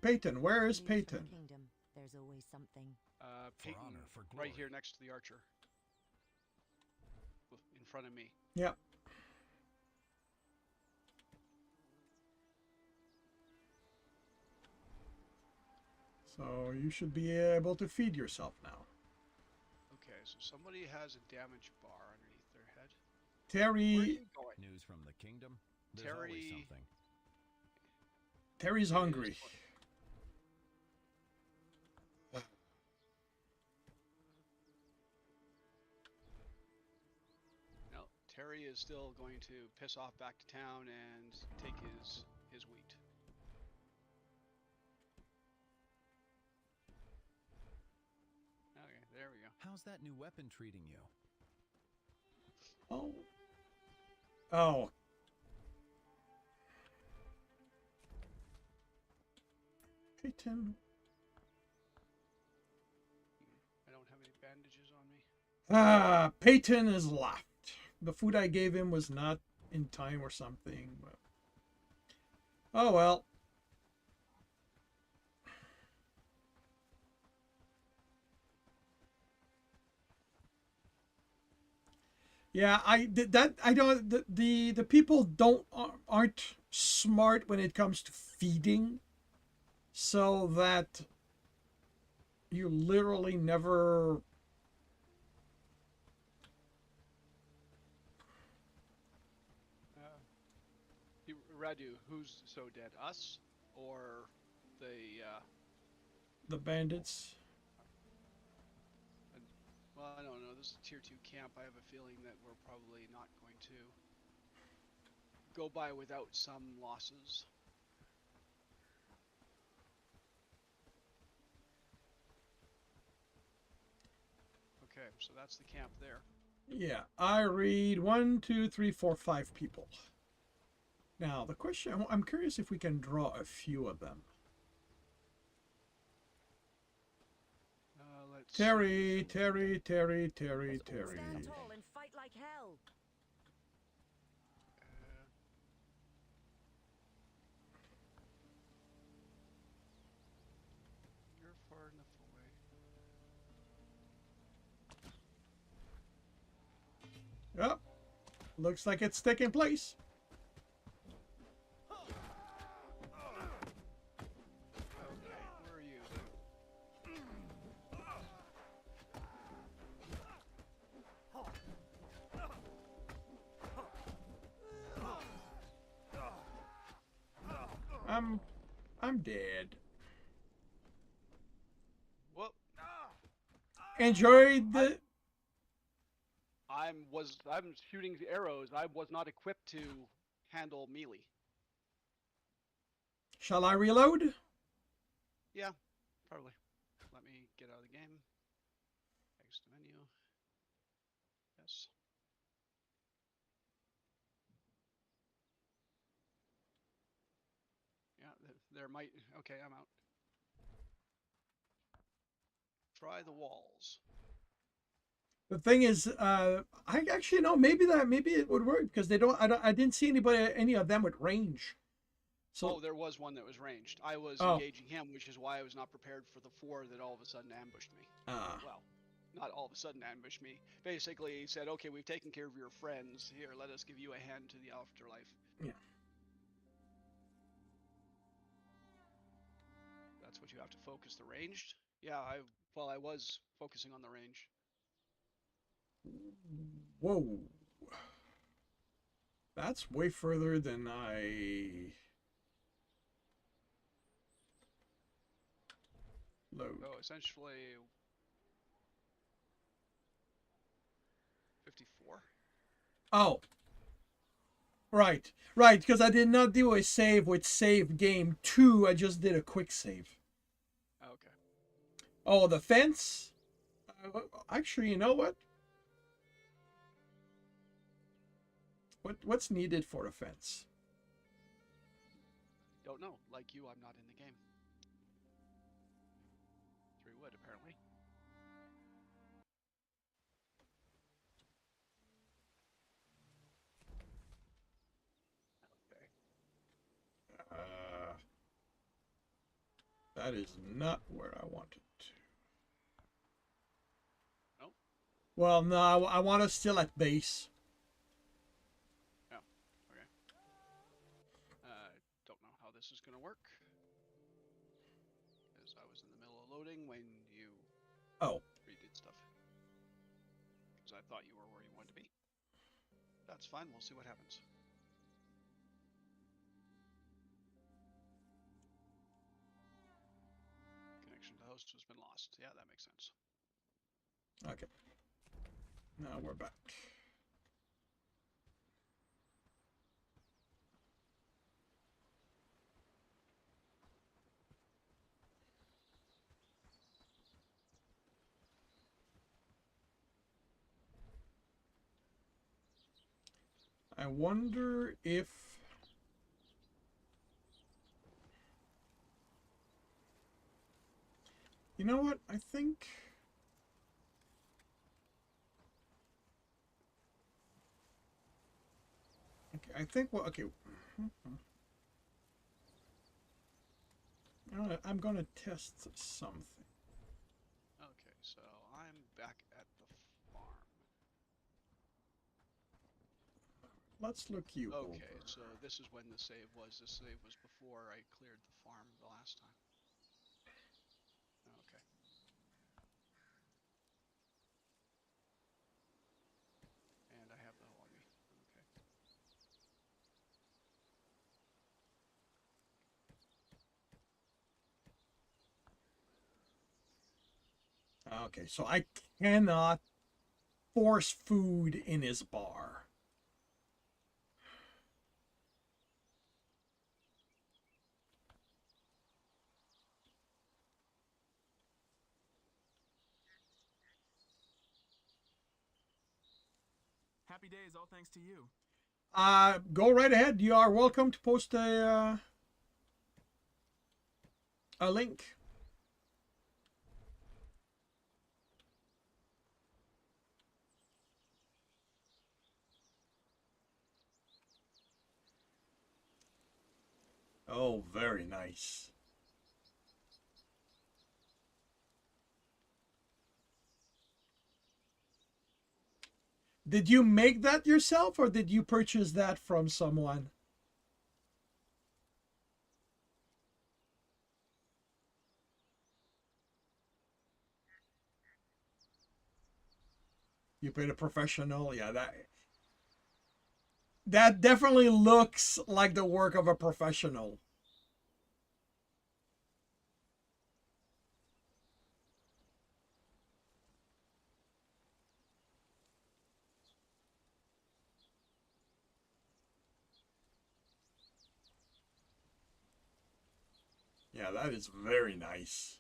Peyton, where is News from the Peyton? kingdom. There's always something. Peyton, honor, for right glory. here next to the archer. In front of me. Yeah. So you should be able to feed yourself now. Okay, so somebody has a damage bar underneath their head. Where are Terry, you going? News from the kingdom. There's always Terry. something. Terry's hungry. No, Terry is still going to piss off back to town and take his wheat. Okay, there we go. How's that new weapon treating you? Oh. Oh. Peyton. I don't have any bandages on me. Peyton is left. The food I gave him was not in time or something. But... Oh well. Yeah, I don't the people aren't smart when it comes to feeding, so that you literally never Radu, who's so dead? Us or the? the bandits. Well, I don't know. This is a tier 2 camp. I have a feeling that we're probably not going to go by without some losses. Okay, so that's the camp there. Yeah, I read 1, 2, 3, 4, 5 people. Now the question, I'm curious if we can draw a few of them. Let's Terry, see. Terry. Stand tall and fight like hell. You're far enough away. Yep. Looks like it's taking place. Okay, where are you? I'm dead. Well, Enjoyed the. I'm shooting arrows. I was not equipped to handle melee. Shall I reload? Yeah, probably. Let me get out of the game. Exit menu. Yes. Yeah, there might. Okay, I'm out. Try the walls. The thing is, I actually know maybe it would work because they don't. I didn't see any of them with range. So Oh, there was one that was ranged. I was Oh. engaging him, which is why I was not prepared for the 4 that all of a sudden ambushed me. Well, not all of a sudden ambushed me. Basically, he said, "Okay, we've taken care of your friends. Here, let us give you a hand to the afterlife." Yeah. That's what you have to focus the ranged. Yeah, I was focusing on the range. Whoa. That's way further than I load. So essentially 54. Oh, right. Right, because I did not do a save with save game 2. I just did a quick save. Okay. Oh, the fence? Actually, you know what? What's needed for the fence? Don't know. Like you, I'm not in the game. 3 wood, apparently. Okay. That is not where I wanted to. Nope. Well, no, I want us still at base. Oh, okay. Don't know how this is going to work. Because I was in the middle of loading when you Oh, redid stuff. Because I thought you were where you wanted to be. That's fine. We'll see what happens. Connection to host has been lost. Yeah, that makes sense. okay. Now we're back. I wonder if... You know what? I think... Okay, I think... Well, okay. I'm gonna test something. Okay, so I'm back at the farm. Let's look you over. Okay, so this is when the save was. The save was before I cleared the farm the last time. Okay. And I have the hoe on me. Okay. Okay, so I cannot force food in his bar. Happy days, all thanks to you. Go right ahead. You are welcome to post a link. Oh, very nice. Did you make that yourself or did you purchase that from someone? You paid a professional. Yeah, that definitely looks like the work of a professional. Yeah, that is very nice.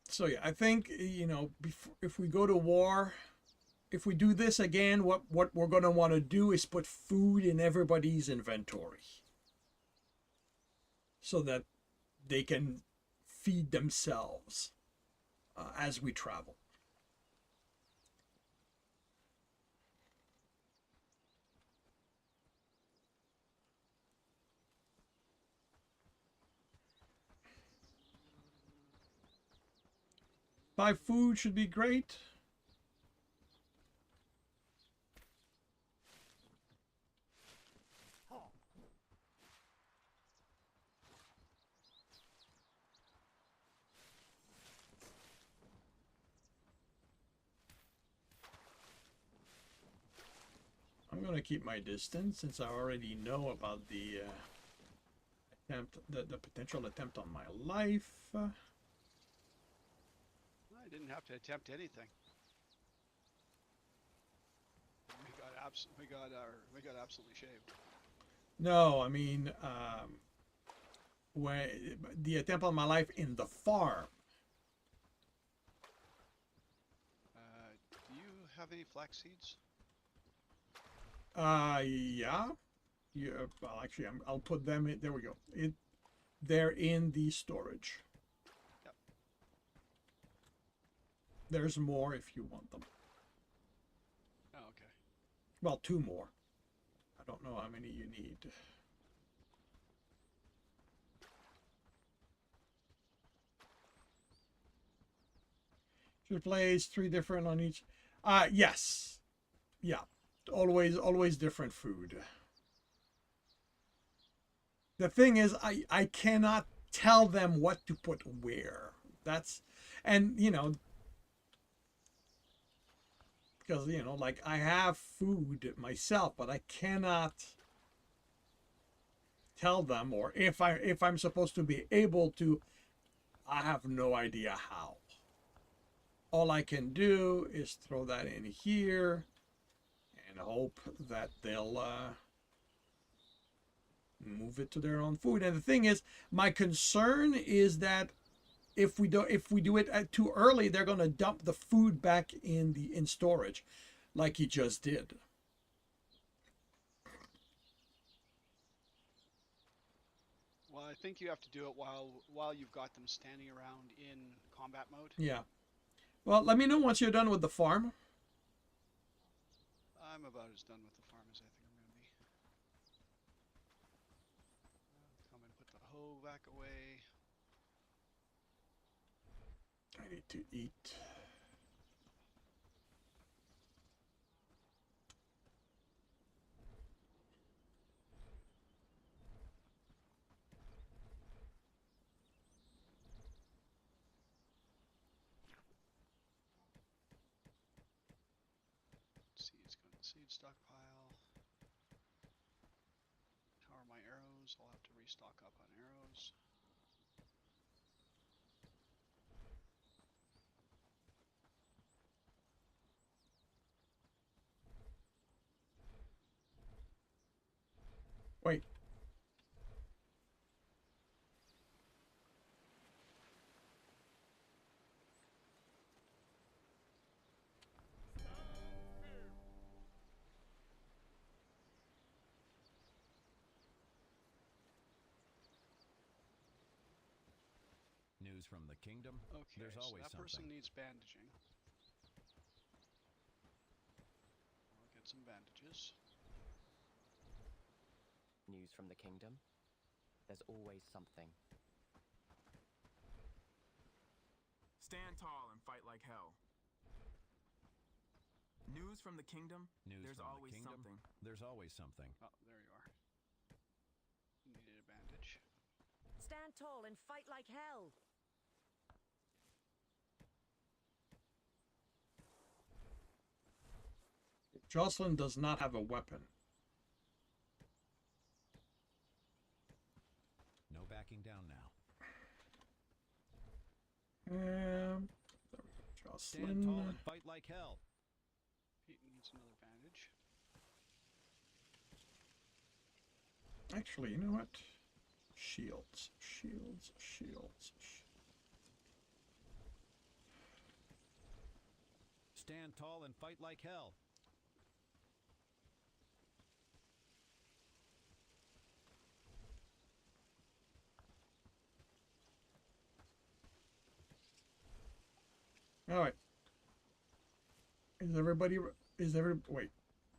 So yeah, I think, you know, if we go to war, if we do this again, what we're going to want to do is put food in everybody's inventory so that they can feed themselves as we travel. Buy food should be great. gonna keep my distance since I already know about the attempt, the potential attempt on my life. I didn't have to attempt anything. We got absolutely shaved. No, I mean, when the attempt on my life in the farm. Do you have any flax seeds? Yeah. Yeah. Well, actually, I'll put them in. There we go. They're in the storage. Yep. There's more if you want them. Oh, okay. Well, 2 more. I don't know how many you need. Should place 3 different on each. Yes. Yeah. Always different food. The thing is, I cannot tell them what to put where. That's, and you know, because you know, like I have food myself, but I cannot tell them, or if I'm supposed to be able to, I have no idea how. All I can do is throw that in here and hope that they'll move it to their own food. And the thing is, my concern is that if we do it too early, they're going to dump the food back in storage, like he just did. Well, I think you have to do it while you've got them standing around in combat mode. Yeah. Well, let me know once you're done with the farm. I'm about as done with the farm as I think I'm going to be. Come and put the hoe back away. I need to eat. Seeds go to the seed stockpile. How are my arrows? I'll have to restock up on arrows. Wait. News from the kingdom? Okay, There's so always that person something. needs bandaging. I'll get some bandages. News from the kingdom? There's always something. Stand tall and fight like hell. News from the kingdom? News There's from the always kingdom? something. There's always something. Oh, there you are. Needed a bandage. Stand tall and fight like hell. Jocelyn does not have a weapon. No backing down now. There we go. Stand tall Jocelyn. and fight like hell. Pete needs another bandage. Actually, you know what? Shields. Stand tall and fight like hell. All right. Wait.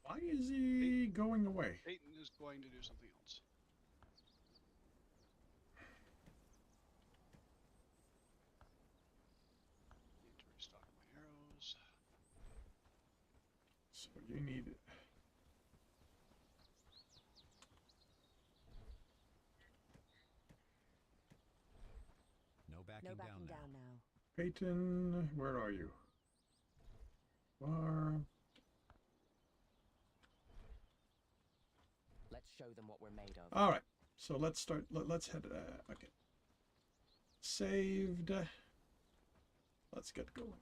Why is he going away? Peyton is going to do something else. Need to restock my arrows. So you need it. No backing, No backing down, down now. now. Peyton, where are you? Farm. show them what we're made of. All right. So let's start. Let's head. Okay. Saved. Let's get going.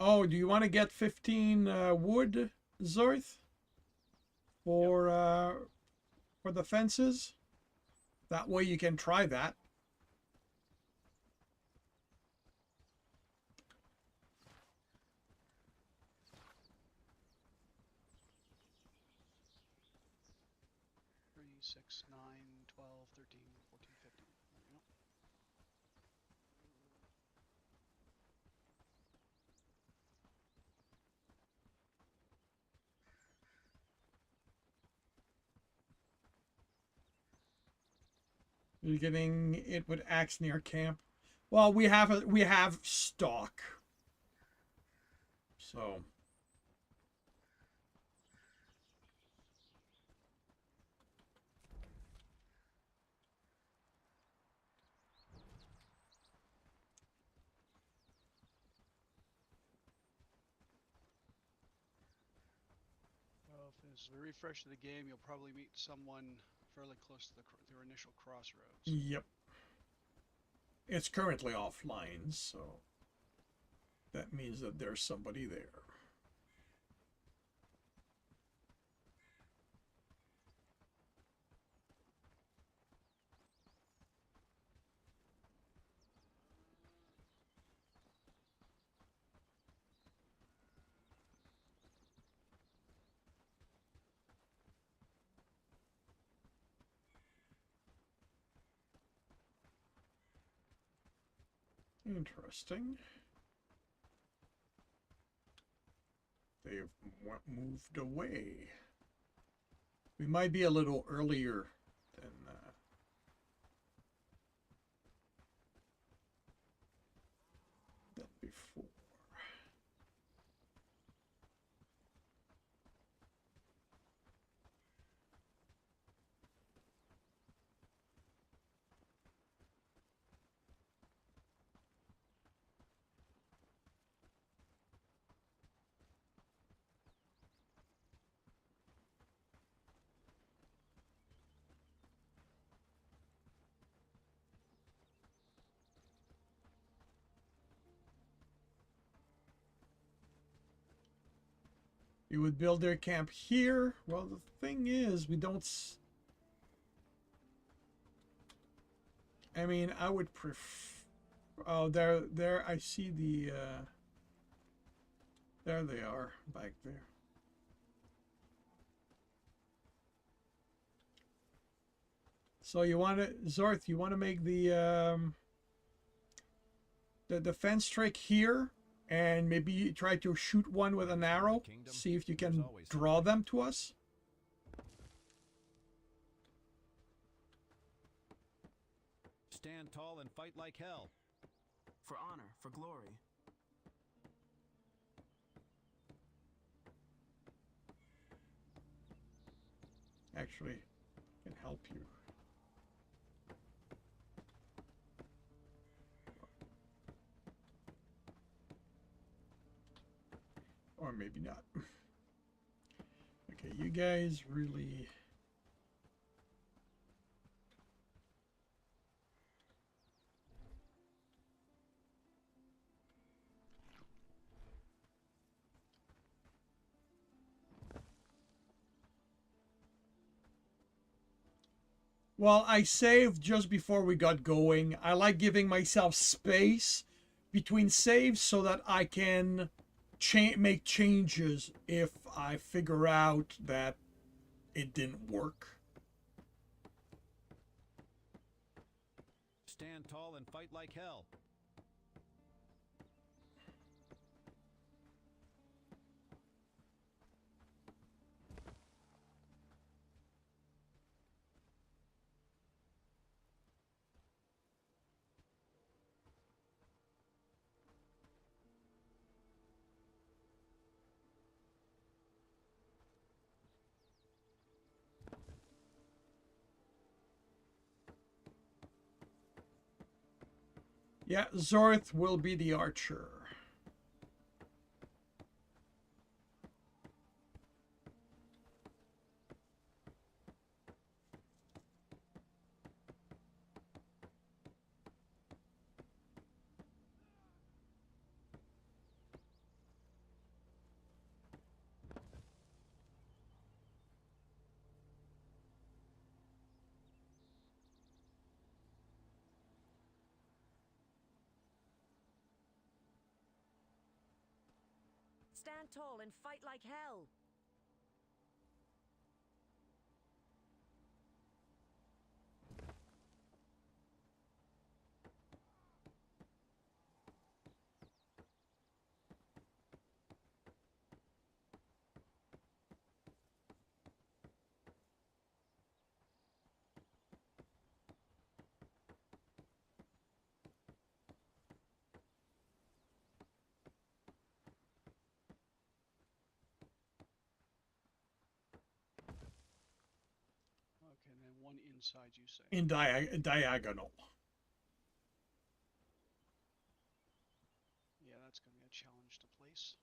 Oh, do you want to get 15 wood, Zorth? For the fences? That way you can try that. Three, 6, 9, 12, 13, 14, 15. There we go. You're getting it with axe near camp. Well, we have stock. So Well, if it's the refresh of the game, you'll probably meet someone fairly close to their initial crossroads. yep. It's currently offline, so that means that there's somebody there. Interesting. They've moved away. We might be a little earlier than before. You would build their camp here. Well, the thing is, we don't. I mean, I would prefer. Oh, there. I see the. There they are, back there. So you want to, Zorth? You want to make the defense trick here? And maybe try to shoot one with an arrow. See if you can draw them to us. Stand tall and fight like hell. For honor, for glory. Actually, can help you. Or maybe not. Okay, you guys really... Well, I saved just before we got going. I like giving myself space between saves so that I can make changes if I figure out that it didn't work. Stand tall and fight like hell. Yeah, Zorth will be the archer. Stand tall and fight like hell. Okay, and then one inside, you say. In diagonal. Yeah, that's going to be a challenge to place.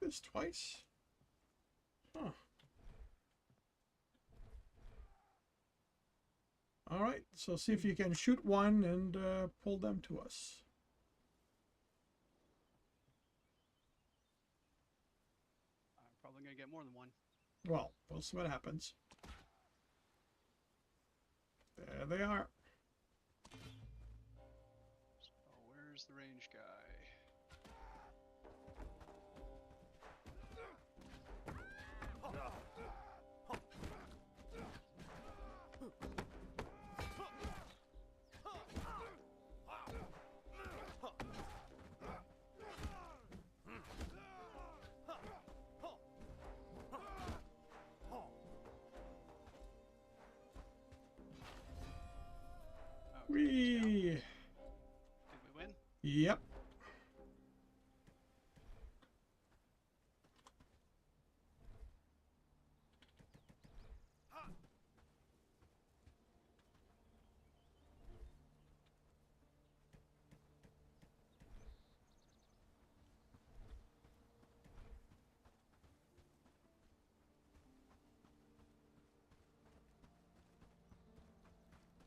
This twice? Huh. Alright, so see if you can shoot one and pull them to us. I'm probably going to get more than one. Well, we'll see what happens. There they are. So where's the range guy? Okay, he's down. Whee! Did we win? Yep.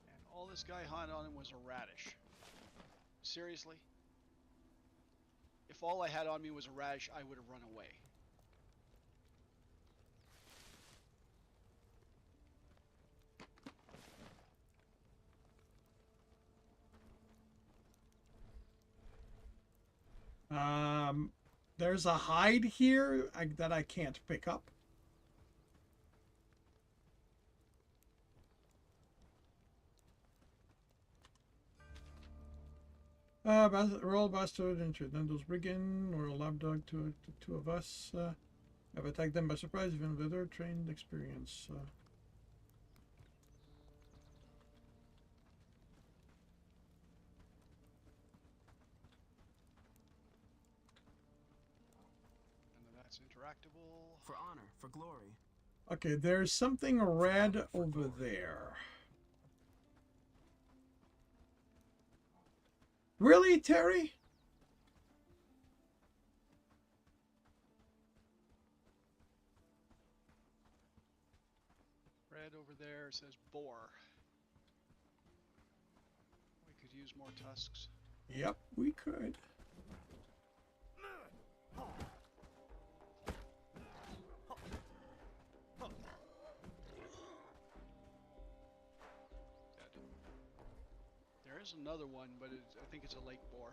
And all this guy had on him was a radish. Seriously? If all I had on me was a radish, I would have run away. There's a hide here that I can't pick up. Royal Bastard and Nando's Brigand, Royal Lapdog, two of us have attacked them by surprise, even with their trained experience. And then that's interactable. For honor, for glory. Okay, there's something red over there. Really, Terry? Red over there says boar. We could use more tusks. Yep, we could. Dead. There is another one, but I think it's a lake boar.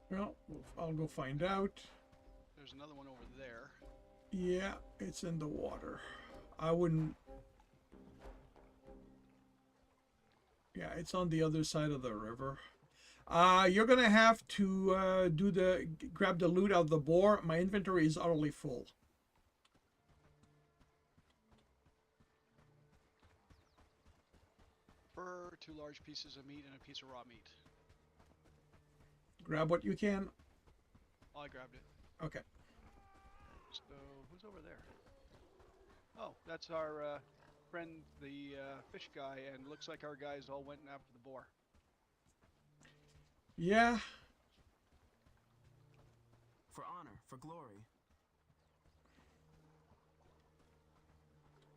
Well, I'll go find out. There's another one over there. Yeah, it's in the water. I wouldn't. Yeah, it's on the other side of the river. You're gonna have to grab the loot out of the boar. My inventory is utterly full. For 2 large pieces of meat and a piece of raw meat. Grab what you can. Oh, I grabbed it. Okay. So, who's over there? Oh, that's our friend, the fish guy, and looks like our guys all went after the boar. Yeah. For honor, for glory.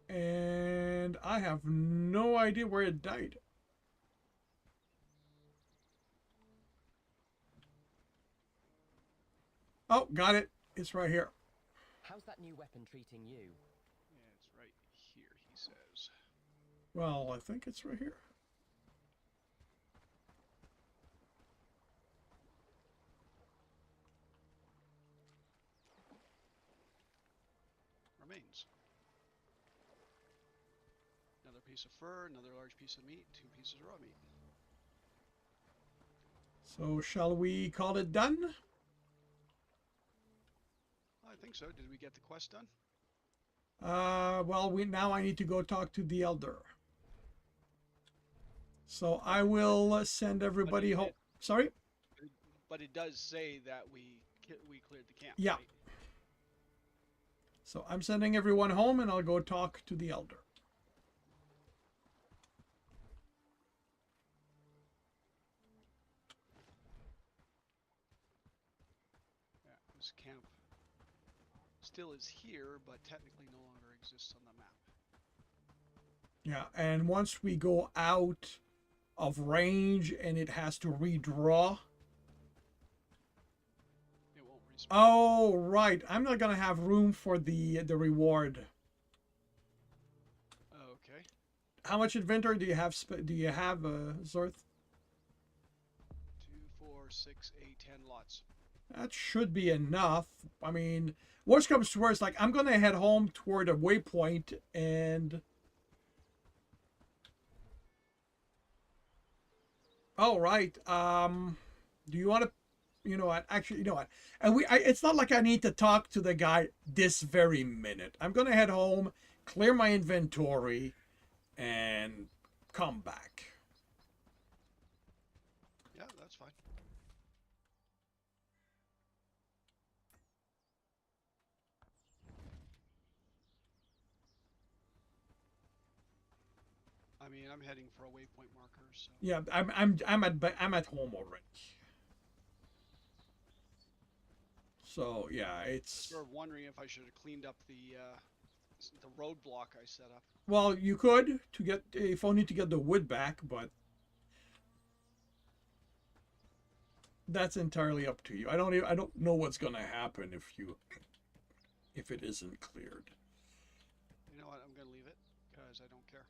And I have no idea where it died. Oh, got it. It's right here. How's that new weapon treating you? Yeah, it's right here, he says. Well, I think it's right here. Remains. Another piece of fur, another large piece of meat, 2 pieces of raw meat. So shall we call it done? I think so. Did we get the quest done? Well, now I need to go talk to the elder. So I will send everybody home. Sorry? But it does say that we cleared the camp. Yeah. Right? So I'm sending everyone home and I'll go talk to the elder. Yeah, this camp still is here, but technically no longer exists on the map. Yeah, and once we go out of range and it has to redraw. It won't respawn. Oh, right. I'm not gonna have room for the reward. Okay. How much inventory do you have? Zorth? 2, 4, 6, 8, 10 lots. That should be enough. I mean, worst comes to worst, like I'm gonna head home toward a waypoint and. Oh, right. Do you want to? You know what? Actually, you know what? And it's not like I need to talk to the guy this very minute. I'm gonna head home, clear my inventory, and come back. Yeah, that's fine. I mean, I'm heading for a waypoint marker, so. Yeah, I'm at home already. So yeah, it's. Sort of wondering if I should have cleaned up the roadblock I set up. Well, you could to get if only to get the wood back, but that's entirely up to you. I don't know what's gonna happen if it isn't cleared. You know what? I'm gonna leave it because I don't care.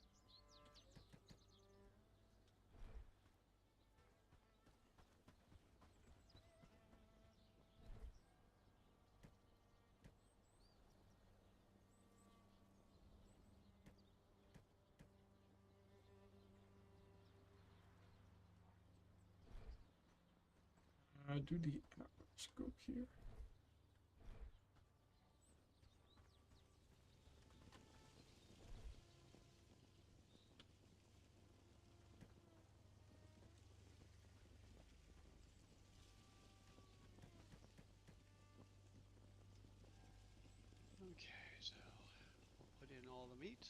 Do the scope here. Okay, so we'll put in all the meat.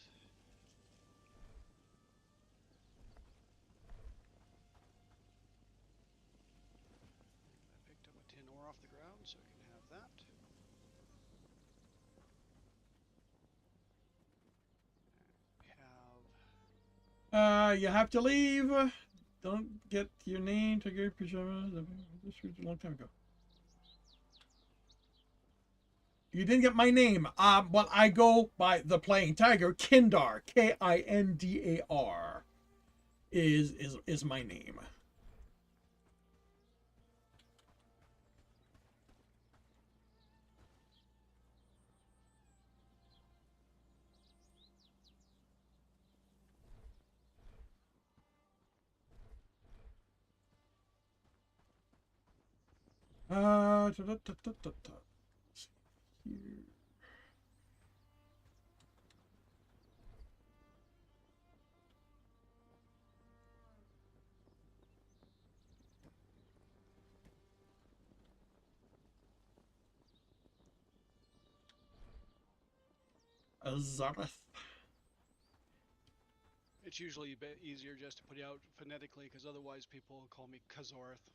I picked up a tin ore off the ground, so I can have that. We have You have to leave. Don't get your name to your pajamas. This was a long time ago. You didn't get my name. Well, I go by the Playing Tiger. Kindar, Kindar, is my name. Let's see here. Zareth. It's usually a bit easier just to put it out phonetically, because otherwise people call me Kazorth.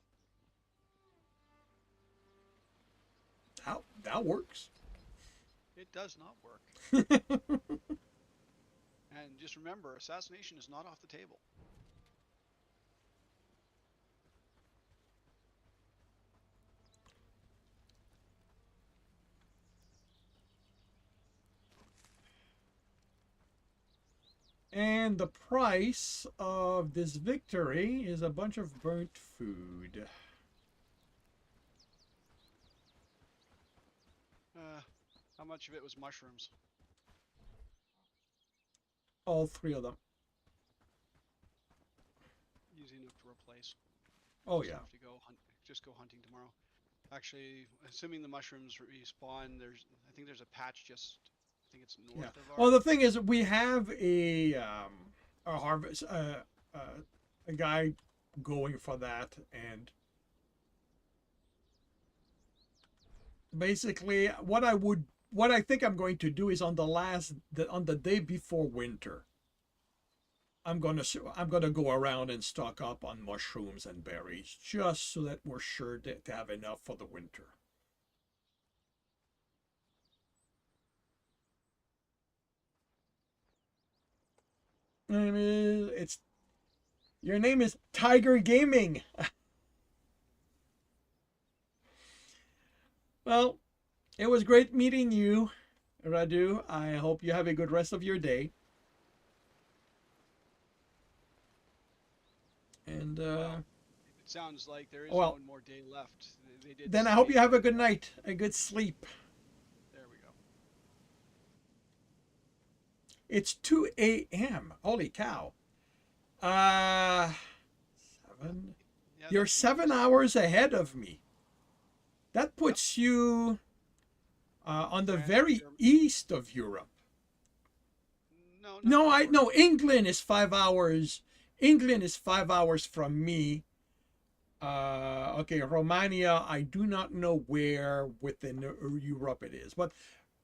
That works. It does not work. And just remember, assassination is not off the table. And the price of this victory is a bunch of burnt food. How much of it was mushrooms? All three of them. Easy enough to replace. Oh Just yeah. have to go hunt. Just go hunting tomorrow. Actually, assuming the mushrooms respawn, I think there's a patch just. I think it's north Yeah. of our. Well, the thing is, we have a harvest a guy going for that, and basically, what I think I'm going to do is on the day before winter, I'm gonna go around and stock up on mushrooms and berries just so that we're sure to have enough for the winter. I mean, it's your name is Tiger Gaming. Well, it was great meeting you, Radu. I hope you have a good rest of your day. And It sounds like there is well, one more day left. They did then I hope say you have a that, good night, a good sleep. There we go. It's 2 a.m. Holy cow. Uh, 7. Yeah, You're that's 7 nice. hours ahead of me. That puts you on the France, very Germany. east of Europe. No, not No, too I far. no. England is 5 hours. England is 5 hours from me. Okay, Romania. I do not know where within Europe it is, but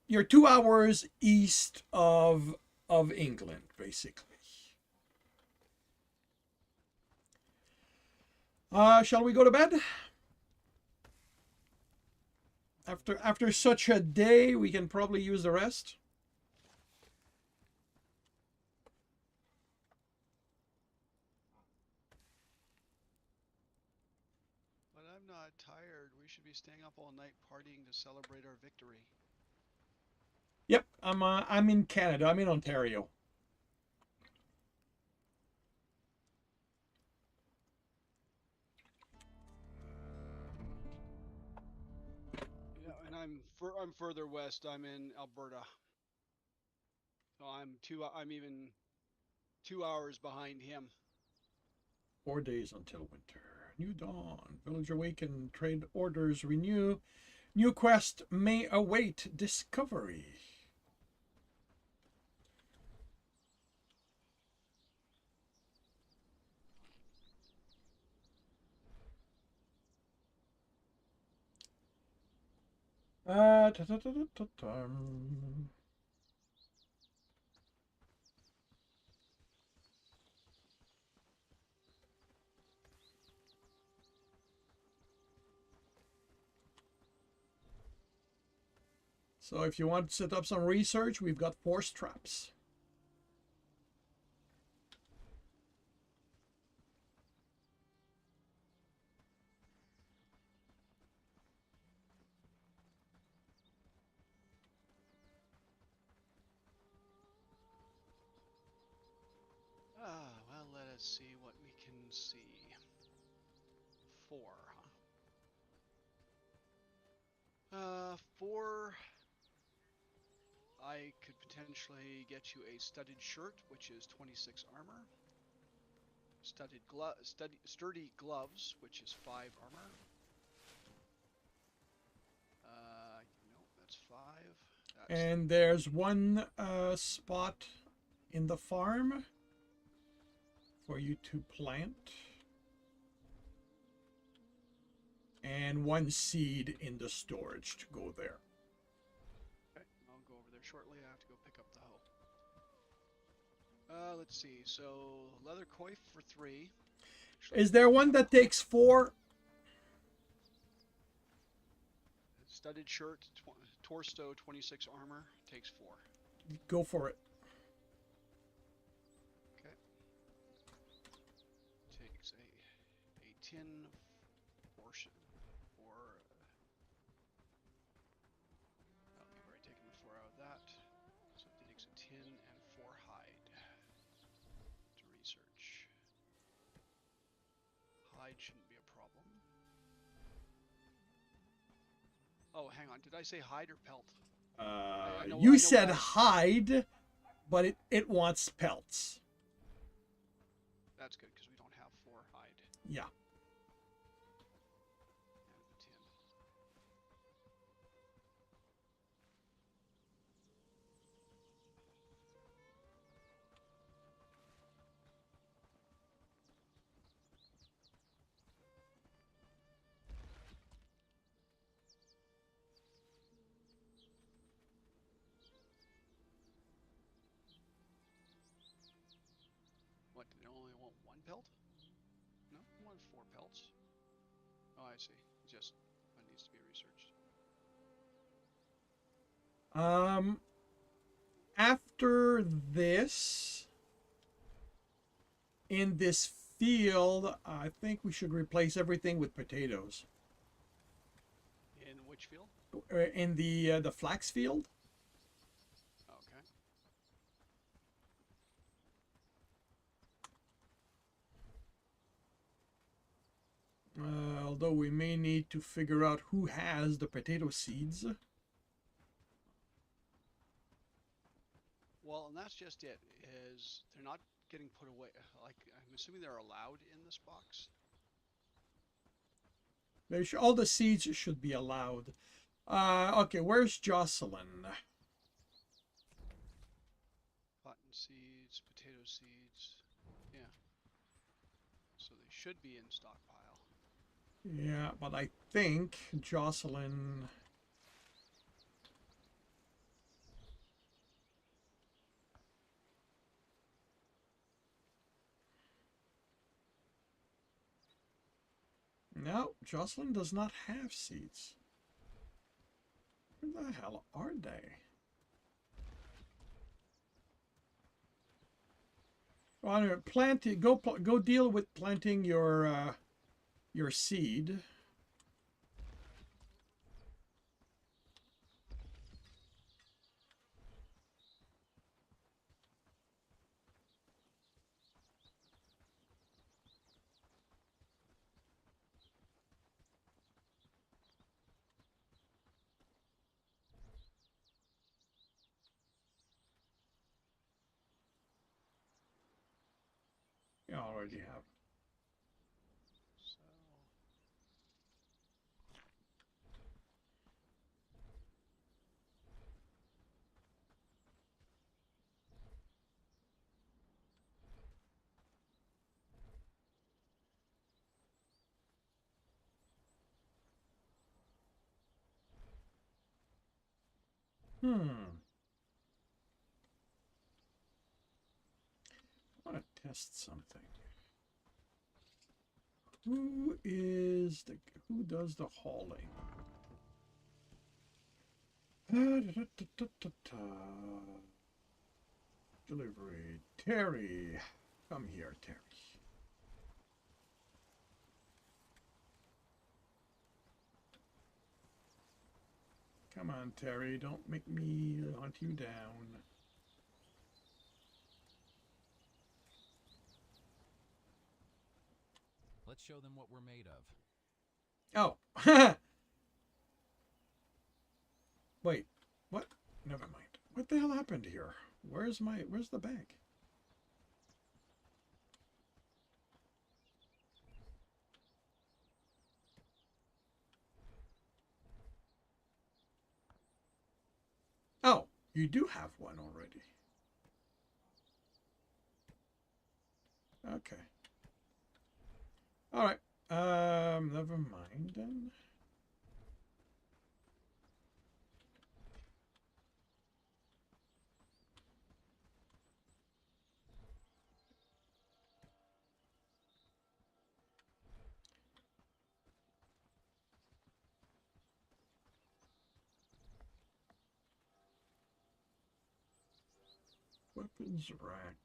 you're 2 hours east of England, basically. Shall we go to bed? After such a day, we can probably use the rest. But I'm not tired. We should be staying up all night partying to celebrate our victory. Yep, I'm in Canada. I'm in Ontario. Yeah, and I'm further west. I'm in Alberta. So I'm even 2 hours behind him. 4 days until winter. New dawn. Village awaken. Trade orders renew. New quest may await discovery. Ta, ta, ta, ta, ta, ta. So if you want to set up some research, we've got force traps. Well, let us see what we can see. 4, huh? 4. I could potentially get you a studded shirt, which is 26 armor. Sturdy gloves, which is 5 armor. And there's one spot in the farm for you to plant. And one seed in the storage to go there. Okay, I'll go over there shortly. I have to go pick up the hoe. Let's see. So leather coif for 3. Actually, Is there one that takes 4? studded shirt, torso, 26 armor, takes 4. Go for it. Okay. Takes a tin portion for. Oh, we've already taken the 4 out of that. So it takes a tin and 4 hide to research. Hide shouldn't be a problem. Oh, hang on. Did I say hide or pelt? I know You said what hide, but it wants pelts. That's good because we don't have 4 hide Yeah. and a tin. What, did it only want 1 pelt? No, it wanted 4 pelts. Oh, I see. Just one needs to be researched. After this, in this field, I think we should replace everything with potatoes. In which field? In the flax field. Okay. Although we may need to figure out who has the potato seeds. Well, and that's just it. Is they're not getting put away. Like I'm assuming they're allowed in this box. All the seeds should be allowed. Okay, where's Jocelyn? Cotton seeds, potato seeds. Yeah. So they should be in stockpile. Yeah, but I think Jocelyn. No, Jocelyn does not have seeds. Where the hell are they? Well, anyway, go deal with planting your seed. You already have. So I want to test something. Who does the hauling? Delivery. Terry. Come here, Terry. Come on, Terry. Don't make me hunt you down. Let's show them what we're made of. Oh. Wait. What? Never mind. What the hell happened here? Where's the bag? Oh. You do have one already. Okay. All right. Never mind then. Weapons rack.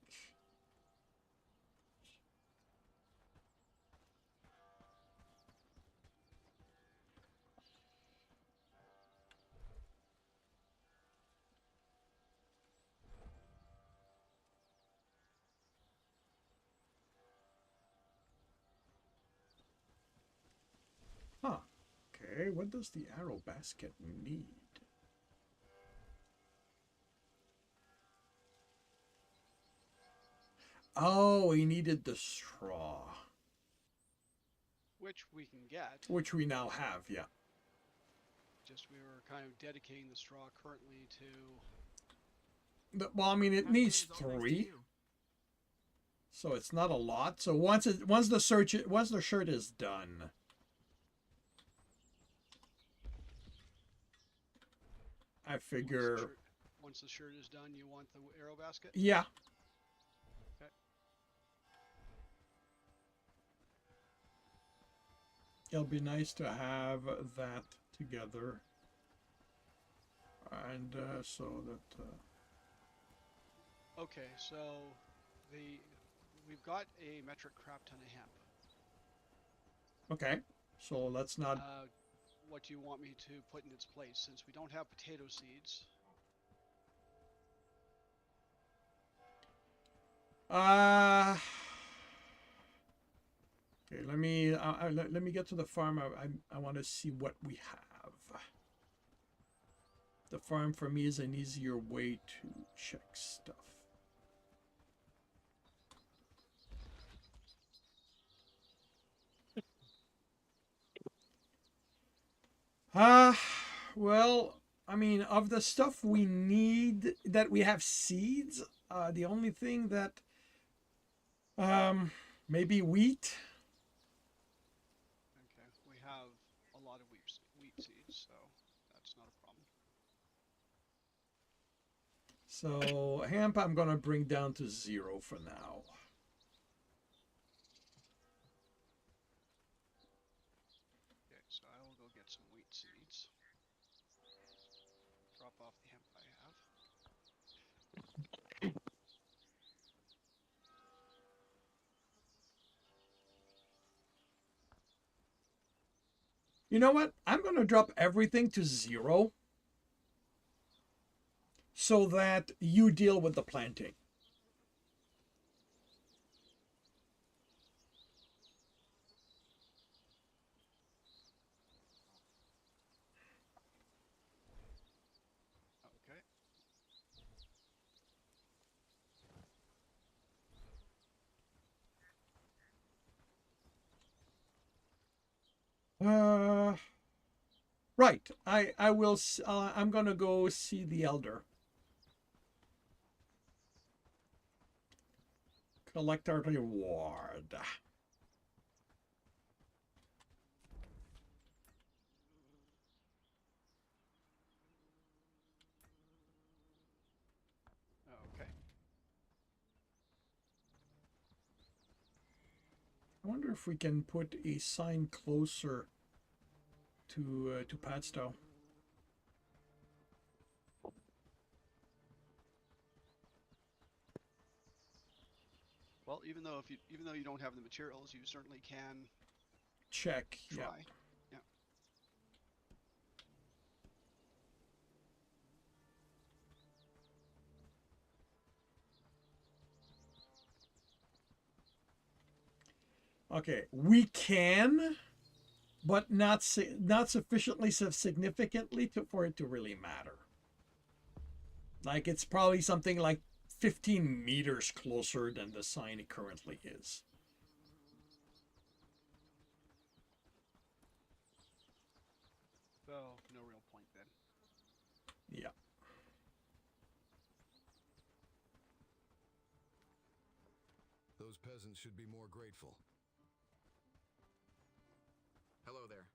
Huh. Okay, what does the arrow basket need? Oh, he needed the straw. Which we can get. Which we now have, yeah. Just we were kind of dedicating the straw currently to. Well, I mean, it Happy needs days, all thanks to 3, you. so it's not a lot. So once the shirt is done, I figure. Once the shirt is done, you want the arrow basket? Yeah. Okay. It'll be nice to have that together, and so that. Okay, so we've got a metric crap ton of hemp. Okay, so let's not. What do you want me to put in its place? Since we don't have potato seeds. Okay, let me get to the farm. I want to see what we have. The farm for me is an easier way to check stuff. Well, I mean, of the stuff we need that we have seeds, the only thing that, maybe wheat. Okay, we have a lot of wheat seeds, so that's not a problem. So hemp, I'm gonna bring down to 0 for now. Okay, so I will go get some wheat seeds. Drop off the hemp I have. You know what? I'm gonna drop everything to 0 so that you deal with the planting. Okay. Right. I will. I'm gonna go see the elder. Collect our reward. Okay. I wonder if we can put a sign closer to Padstow. Well, even though you don't have the materials, you certainly can Check. try. Yeah. Yeah. Okay, we can, but not sufficiently significantly for it to really matter. Like it's probably something like 15 meters closer than the sign currently is. So no real point then. Yeah. those peasants should be more grateful. Hello there.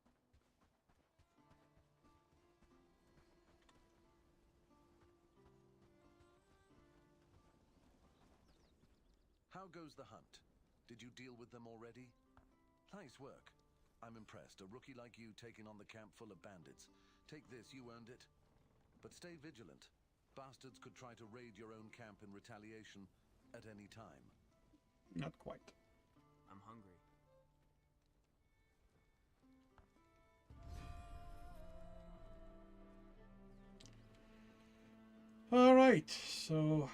How goes the hunt? Did you deal with them already? Nice work. I'm impressed. A rookie like you taking on the camp full of bandits. Take this, you earned it. But stay vigilant. Bastards could try to raid your own camp in retaliation at any time. Not quite. I'm hungry. All right, so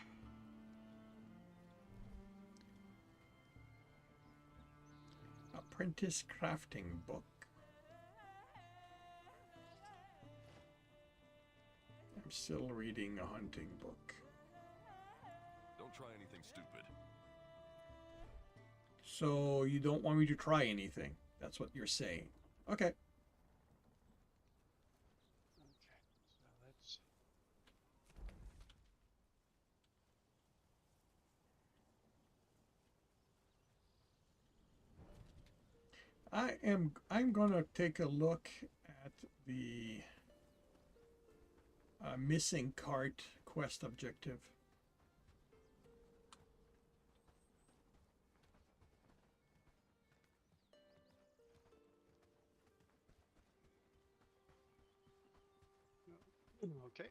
apprentice crafting book. I'm still reading a hunting book. Don't try anything stupid. So you don't want me to try anything. That's what you're saying. Okay. Okay, so let's. I'm gonna take a look at the missing cart quest objective. Okay.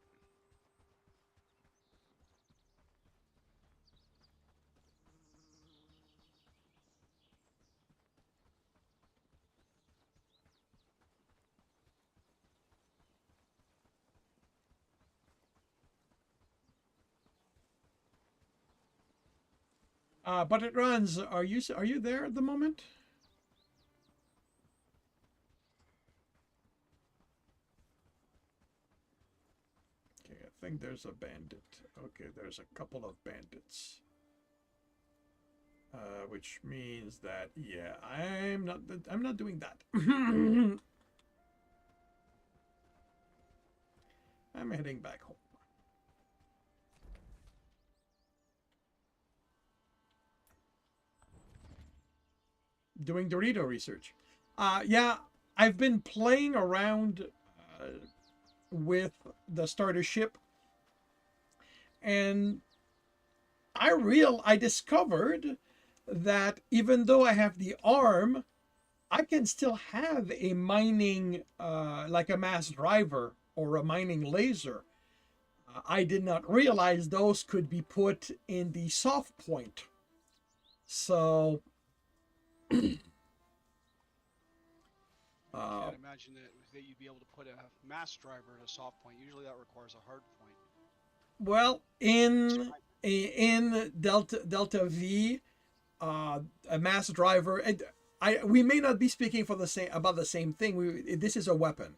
But it runs. Are you there at the moment? Okay, I think there's a bandit. Okay, there's a couple of bandits. Which means that yeah, I'm not doing that. I'm heading back home. Doing Dorito research. Yeah, I've been playing around with the starter ship, and I discovered that even though I have the arm, I can still have a mining, like a mass driver or a mining laser. I did not realize those could be put in the soft point. So I can't imagine that you'd be able to put a mass driver at a soft point. Usually that requires a hard point. well, in Delta V, a mass driver, and we may not be speaking for about the same thing. This is a weapon.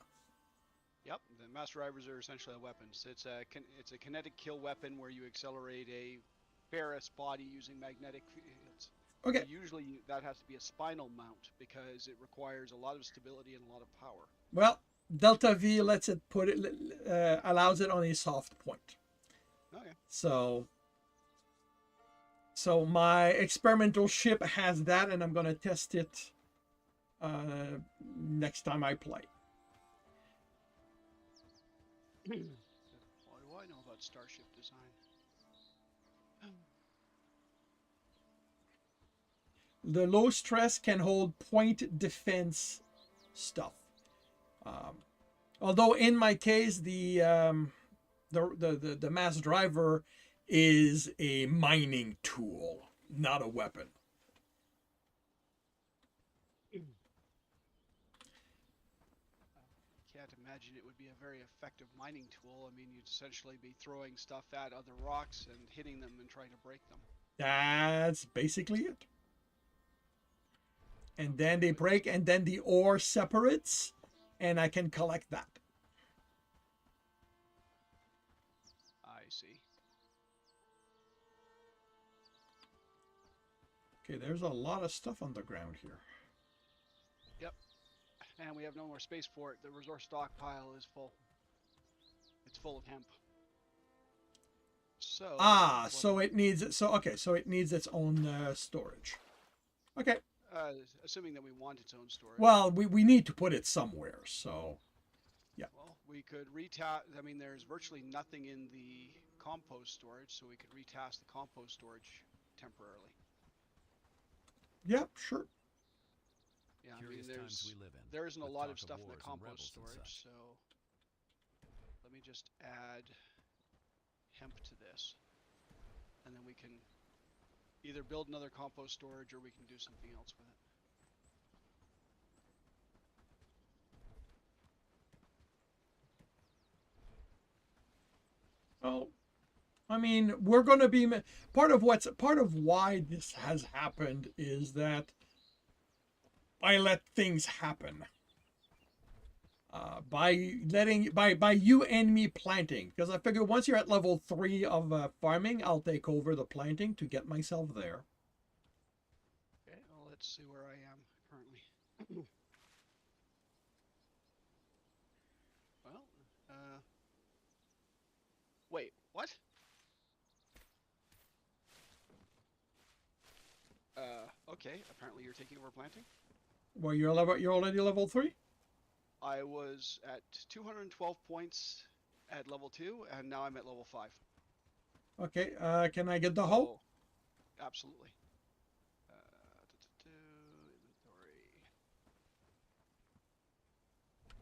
Yep, the mass drivers are essentially weapons. It's a kinetic kill weapon where you accelerate a Ferris body using magnetic fields. Okay. Usually that has to be a spinal mount because it requires a lot of stability and a lot of power. Well, Delta V allows it on a soft point. Okay. So my experimental ship has that, and I'm gonna test it next time I play. What do I know about starship design? The low stress can hold point defense stuff. Although in my case, the mass driver is a mining tool, not a weapon. Can't imagine it would be a very effective mining tool. I mean, you'd essentially be throwing stuff at other rocks and hitting them and trying to break them. That's basically it. And then they break, and then the ore separates, and I can collect that. I see. Okay, there's a lot of stuff on the ground here. Yep. And we have no more space for it. The resource stockpile is full. It's full of hemp. So. Ah, what- so it needs so okay, so it needs its own storage. Okay. Assuming that we want its own storage. Well, we need to put it somewhere, so yeah. Well, we could retask. I mean, there's virtually nothing in the compost storage, so we could retask the compost storage temporarily. Yeah, sure. Yeah, Curious I mean, times we live in. there isn't a with lot talk of stuff in the wars and compost rebels and storage, such. so let me just add hemp to this, and then we can either build another compost storage or we can do something else with it. Well, I mean, we're going to be part of why this has happened is that I let things happen. By you and me planting, because I figure once you're at level 3 of farming, I'll take over the planting to get myself there. Okay, well, let's see where I am currently. Well, wait, what? Okay, apparently you're taking over planting. Well, you're already level 3. I was at 212 points at level 2, and now I'm at level 5. Okay. Can I get the hoe? So, absolutely. Inventory.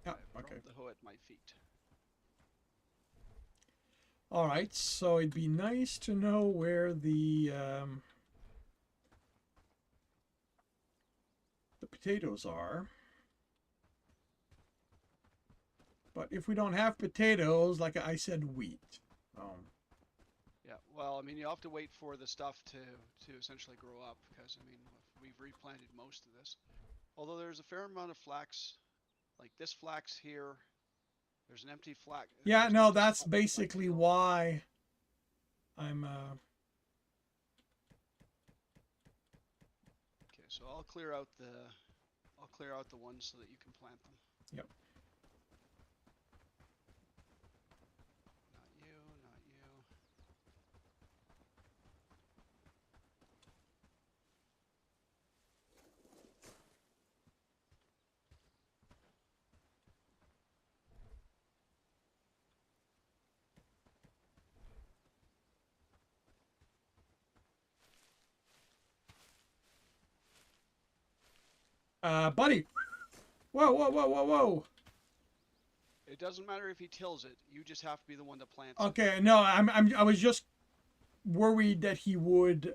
Yeah. I've Okay. dropped the hoe at my feet. All right. So it'd be nice to know where the potatoes are. But if we don't have potatoes, like I said, wheat. Yeah, well, I mean, you have to wait for the stuff to essentially grow up, because, I mean, we've replanted most of this. Although there's a fair amount of flax, like this flax here. There's an empty flax. Yeah, there's an no, empty that's spot in the flax basically field. why I'm Okay, so I'll clear out the ones so that you can plant them. Yep. Not you, not you. buddy. Whoa, whoa, whoa, whoa, whoa. It doesn't matter if he tills it. You just have to be the one that plants it. Okay, no, I was just worried that he would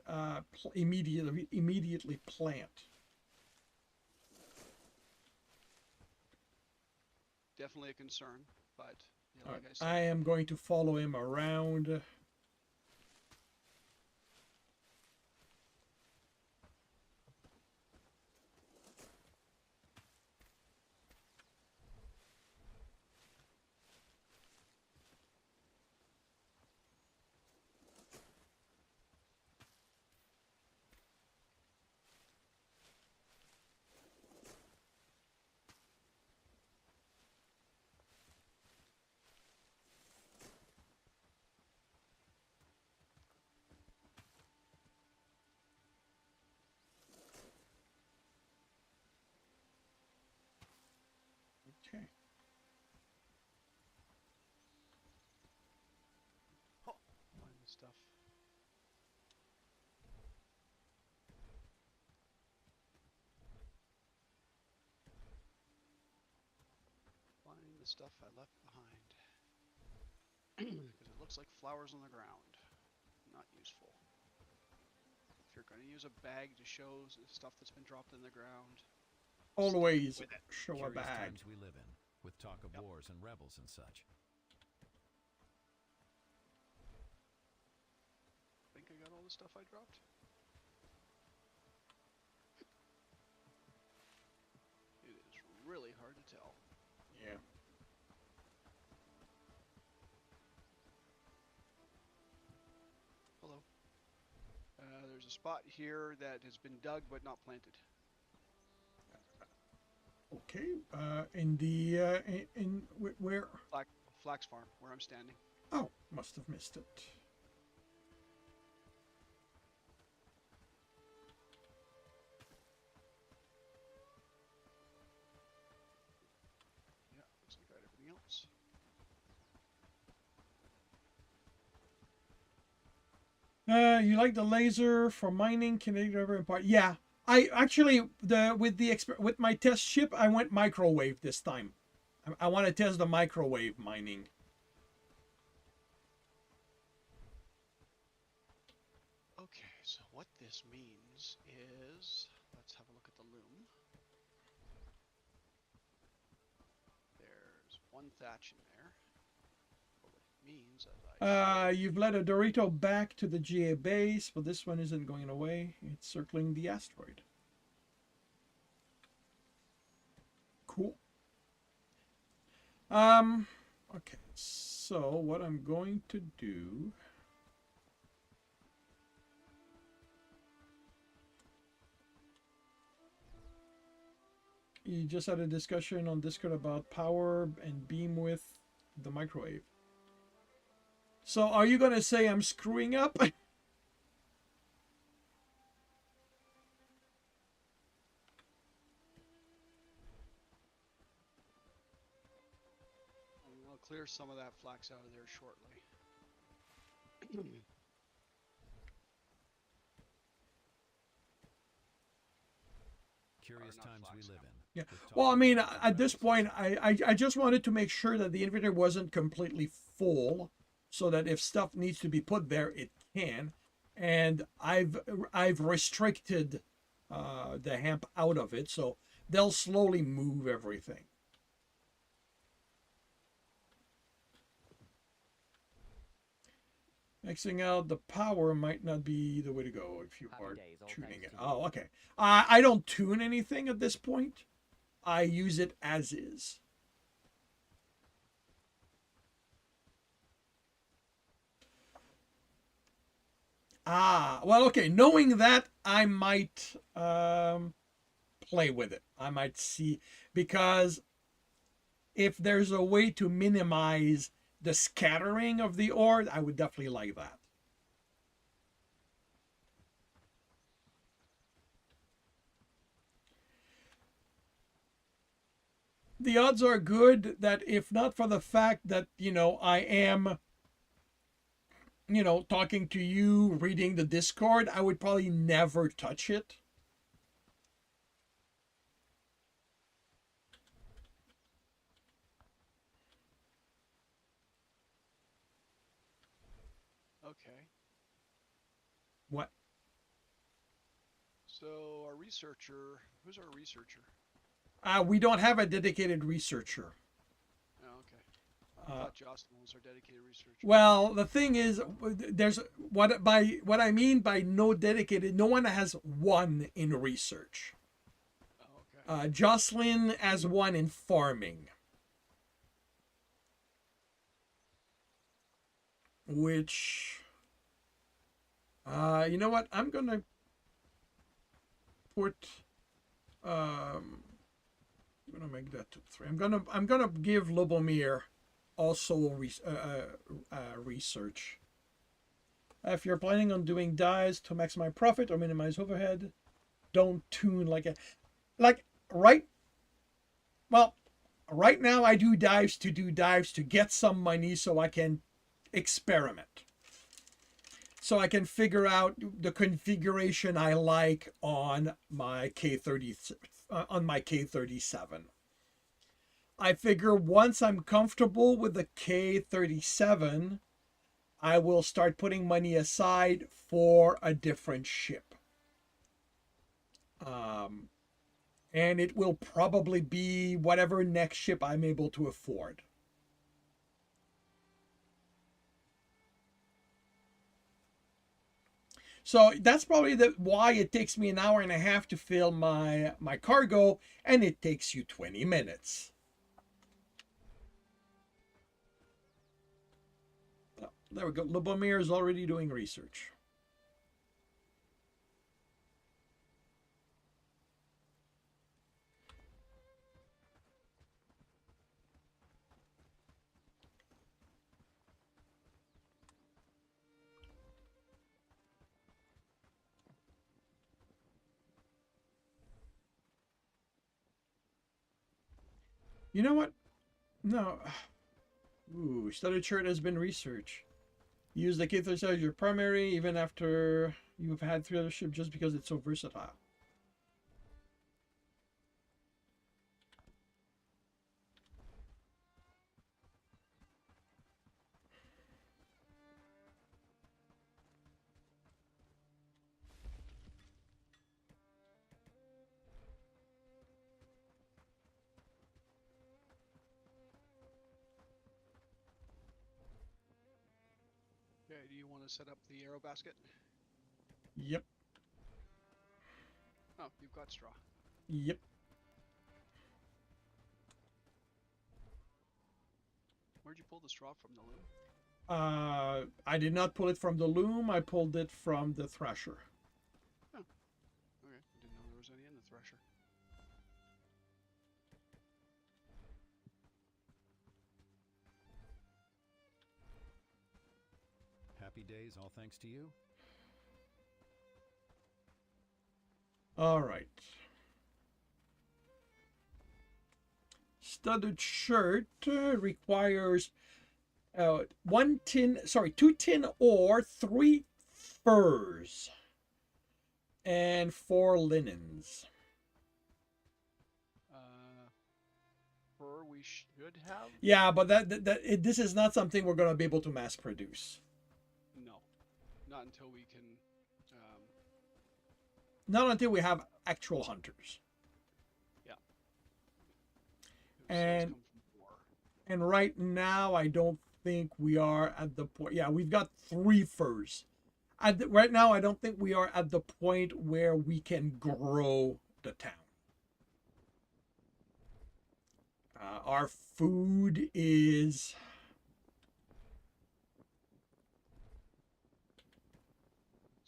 immediately plant. Definitely a concern, but yeah, like I Right, said, I am going to follow him around. Okay. find the stuff. Find the stuff I left behind. Because it looks like flowers on the ground. Not useful. If you're going to use a bag to show the stuff that's been dropped in the ground, Always with it. show a Curious bag. times we live in, with talk of wars and rebels and such. think I got all the stuff I dropped. It is really hard to tell. Yeah. Hello. There's a spot here that has been dug but not planted. Okay. In the where? Flax farm, where I'm standing. Oh, must have missed it. You like the laser for mining, kinetic driver and part? Yeah, I actually with my test ship I went microwave this time. I want to test the microwave mining. Okay, so what this means is, let's have a look at the loom. There's one thatch in there. But what it means, as I said, You've led a Dorito back to the GA base, but this one isn't going away. It's circling the asteroid. Cool. Okay, so what I'm going to do... You just had a discussion on Discord about power and beam with the microwave. So are you going to say I'm screwing up? I'll clear some of that flax out of there shortly. Curious not times we flax live now. in. Yeah. with Well, I talking mean, about at this drugs. point, I just wanted to make sure that the inventory wasn't completely full, so that if stuff needs to be put there, it can. And I've restricted the hemp out of it, so they'll slowly move everything. Mixing out the power might not be the way to go if you Happy are days, all tuning thanks it. to you. Oh, okay. I don't tune anything at this point. I use it as is. Ah, well, okay. Knowing that, I might play with it. I might see, because if there's a way to minimize the scattering of the ore, I would definitely like that. The odds are good that if not for the fact that, I am, talking to you, reading the Discord, I would probably never touch it. Okay, What? so our researcher, who's our researcher? We don't have a dedicated researcher. Oh, okay. I thought Jocelyn was our dedicated researcher. Well, the thing is, there's what I mean by no dedicated. No one has one in research. Oh, okay. Jocelyn has one in farming, which, you know what? I'm gonna put. I'm gonna make that to 3. I'm gonna give Lubomir also research. If you're planning on doing dives to maximize profit or minimize overhead, don't tune right. Well, right now I do dives to get some money so I can experiment. So I can figure out the configuration I like on my K37. I figure once I'm comfortable with the K37, I will start putting money aside for a different ship. And it will probably be whatever next ship I'm able to afford. So that's probably why it takes me an hour and a half to fill my cargo, and it takes you 20 minutes. Oh, there we go. Lubomir is already doing research. You know what? No. Ooh, studded shirt has been researched. Use the K-37 as your primary even after you've had 3 other ships just because it's so versatile. Okay, do you want to set up the arrow basket? Yep. Oh, you've got straw. Yep. Where'd you pull the straw from, the loom? I did not pull it from the loom. I pulled it from the thresher. Oh, okay. I didn't know there was any in the thresher. Happy days, all thanks to you. All right. Studded shirt requires 2 tin ore, 3 furs, and 4 linens. Fur we should have? Yeah, but this is not something we're going to be able to mass produce. No, not until we can. Not until we have actual hunters. Yeah. And Come from war. and right now, I don't think we are at the point. Yeah, we've got 3 furs. Right now, I don't think we are at the point where we can grow the town. Our food is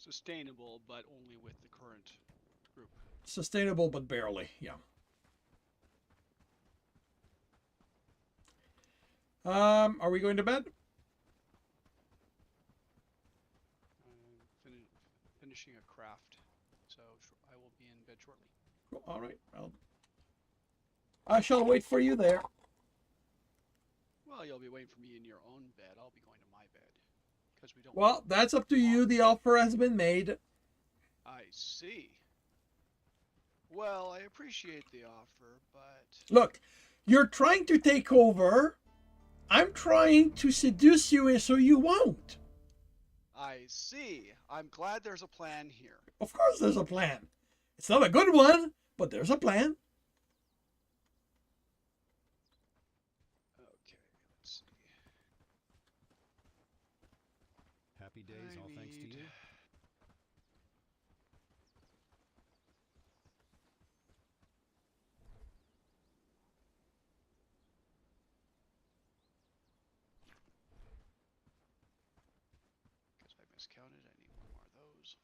Sustainable, but only with the current group. sustainable, but barely. Yeah. Are we going to bed? I'm finishing a craft, so I will be in bed shortly. Cool. All right. Well, I shall wait for you there. Well, you'll be waiting for me in your own bed. I'll be going to my bed because we don't. Well, that's up to you. The offer has been made. I see. Well, I appreciate the offer, but Look, you're trying to take over. I'm trying to seduce you so you won't. I see. I'm glad there's a plan here. Of course there's a plan. It's not a good one, but there's a plan. Okay, let's see. Happy days, all thanks to you. Guess I miscounted. I need one more of those.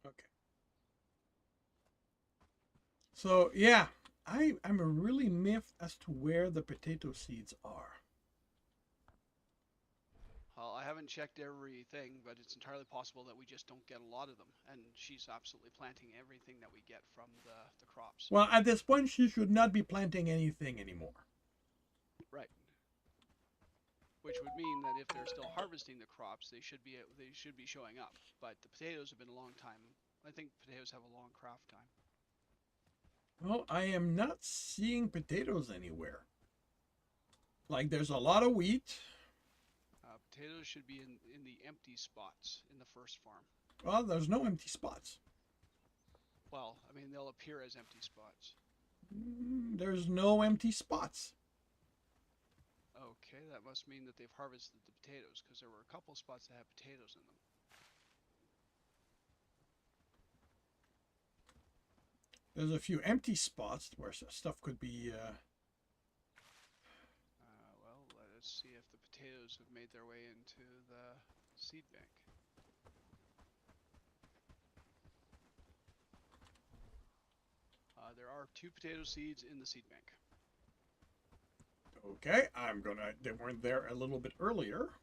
Okay. So yeah, I'm really miffed as to where the potato seeds are. Well, I haven't checked everything, but it's entirely possible that we just don't get a lot of them. And she's absolutely planting everything that we get from the crops. Well, at this point, she should not be planting anything anymore. Right. Which would mean that if they're still harvesting the crops, they should be showing up. But the potatoes have been a long time. I think potatoes have a long craft time. Well, I am not seeing potatoes anywhere. Like, there's a lot of wheat. Potatoes should be in the empty spots in the first farm. Well, there's no empty spots. Well, I mean, they'll appear as empty spots. There's no empty spots. Okay, that must mean that they've harvested the potatoes, because there were a couple spots that had potatoes in them. There's a few empty spots where stuff could be... Well, let us see if the potatoes have made their way into the seed bank. There are 2 potato seeds in the seed bank. Okay, they weren't there a little bit earlier.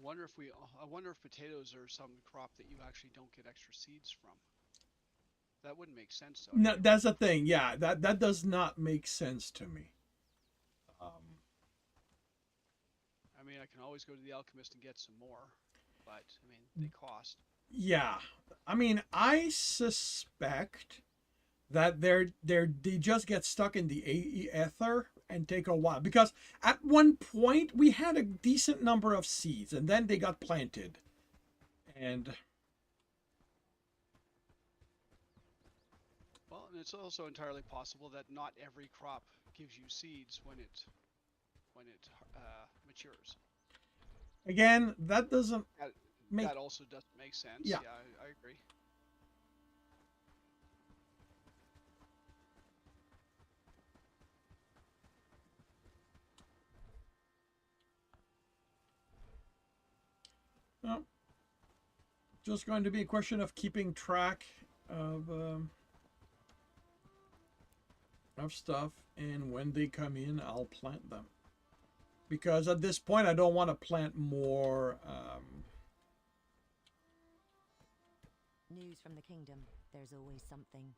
I wonder if potatoes are some crop that you actually don't get extra seeds from. That wouldn't make sense though. No, that's the thing. Yeah, that does not make sense to me. I mean, I can always go to the alchemist and get some more, but I mean, they cost. Yeah, I mean, I suspect that they just get stuck in the ether and take a while, because at one point we had a decent number of seeds and then they got planted, and Well, and it's also entirely possible that not every crop gives you seeds when it matures. again, that doesn't That, make that also doesn't make sense. Yeah. I agree. no, just going to be a question of keeping track of stuff, and when they come in, I'll plant them. Because at this point, I don't want to plant more. News from the kingdom. There's always something.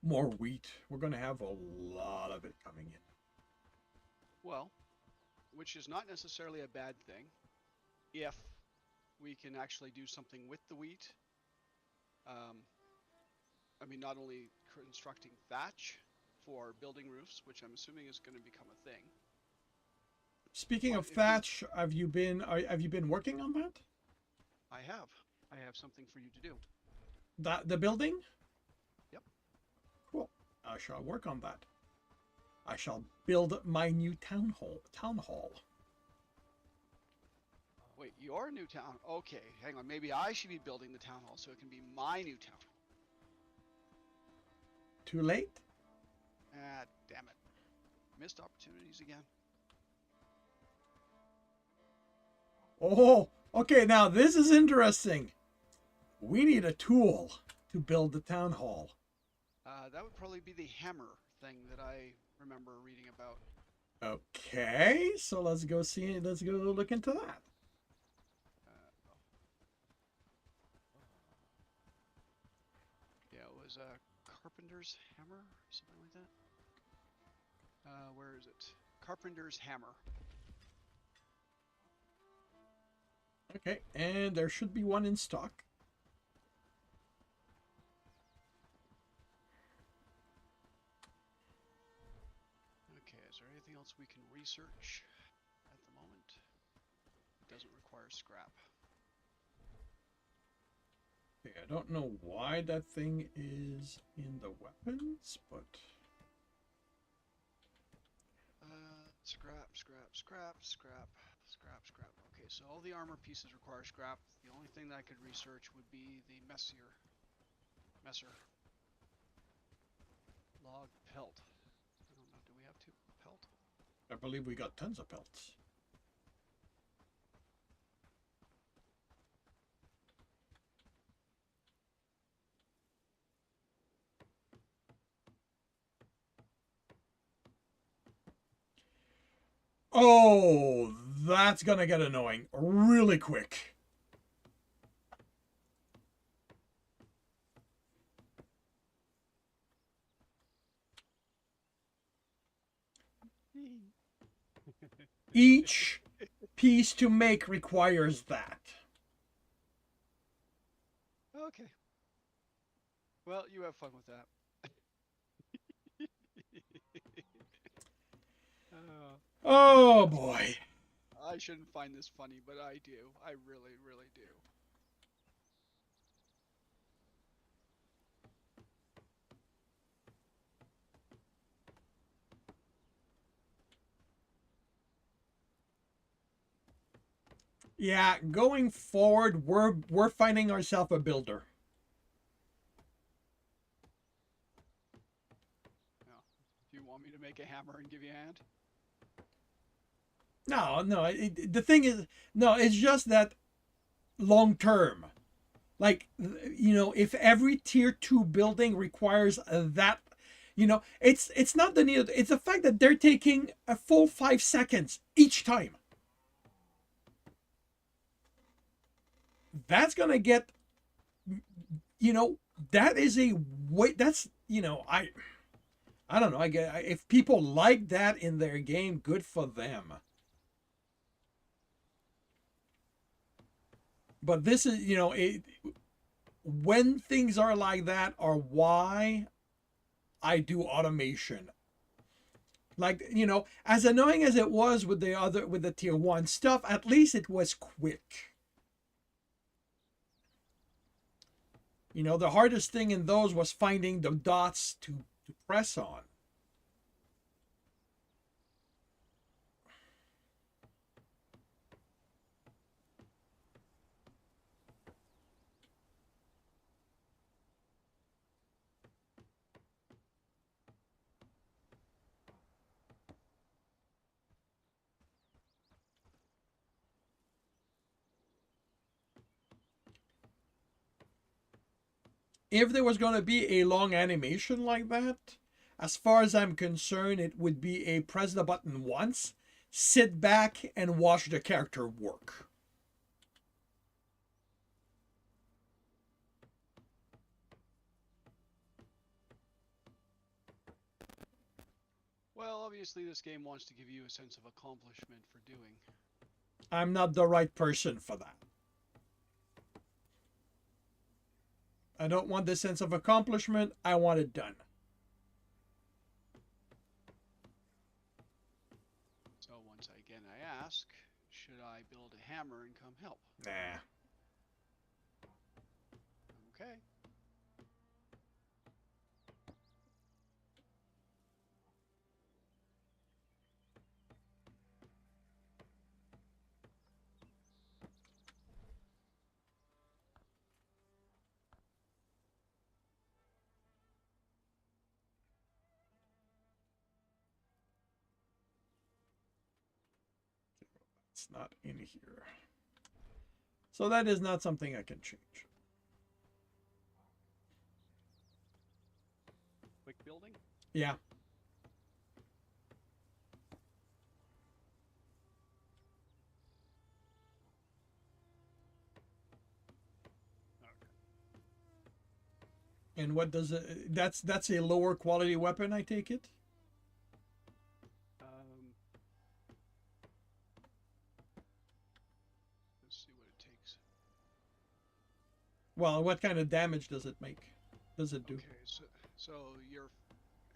More wheat. We're going to have a lot of it coming in. Well, which is not necessarily a bad thing, if we can actually do something with the wheat. I mean, not only constructing thatch for building roofs, which I'm assuming is going to become a thing. Speaking But of if we- thatch, have you been working on that? I have something for you to do. The building? Yep. Cool. I shall work on that. I shall build my new town hall. Wait, your new town? Okay, hang on. Maybe I should be building the town hall so it can be my new town. Too late? Ah, damn it. Missed opportunities again. Oh, okay, now this is interesting. We need a tool to build the town hall. That would probably be the hammer thing that I remember reading about. Okay, so let's go look into that. Yeah, it was a carpenter's hammer, something like that. Where is it? Carpenter's hammer. Okay, and there should be one in stock. Okay, is there anything else we can research at the moment? It doesn't require scrap. Okay, I don't know why that thing is in the weapons, but Scrap. Okay, so all the armor pieces require scrap. The only thing that I could research would be the messer. Log pelt. I don't know, do we have to pelt? I believe we got tons of pelts. Oh, that's gonna get annoying really quick. Each piece to make requires that. Okay. Well, you have fun with that. Oh boy. I shouldn't find this funny, but I do. I really, really do. Yeah, going forward, we're finding ourselves a builder. Yeah. Do you want me to make a hammer and give you a hand? No, the thing is, no, it's just that long term. Like, you know, if every tier 2 building requires that, you know, it's not the need, it's the fact that they're taking a full 5 seconds each time. that's going to get, that is a way, that's, I don't know. If people like that in their game, good for them. But this is, when things are like that are why I do automation. Like, as annoying as it was with the tier 1 stuff, at least it was quick. The hardest thing in those was finding the dots to press on. If there was going to be a long animation like that, as far as I'm concerned, it would be a press the button once, sit back, and watch the character work. Well, obviously this game wants to give you a sense of accomplishment for doing. I'm not the right person for that. I don't want the sense of accomplishment. I want it done. So once again I ask, should I build a hammer and come help? Nah. Okay. It's not in here. So that is not something I can change. Quick building? Yeah. And what does it? That's a lower quality weapon, I take it. Let's see what it takes. Well, what kind of damage does it make? Does it do? Okay, so you're,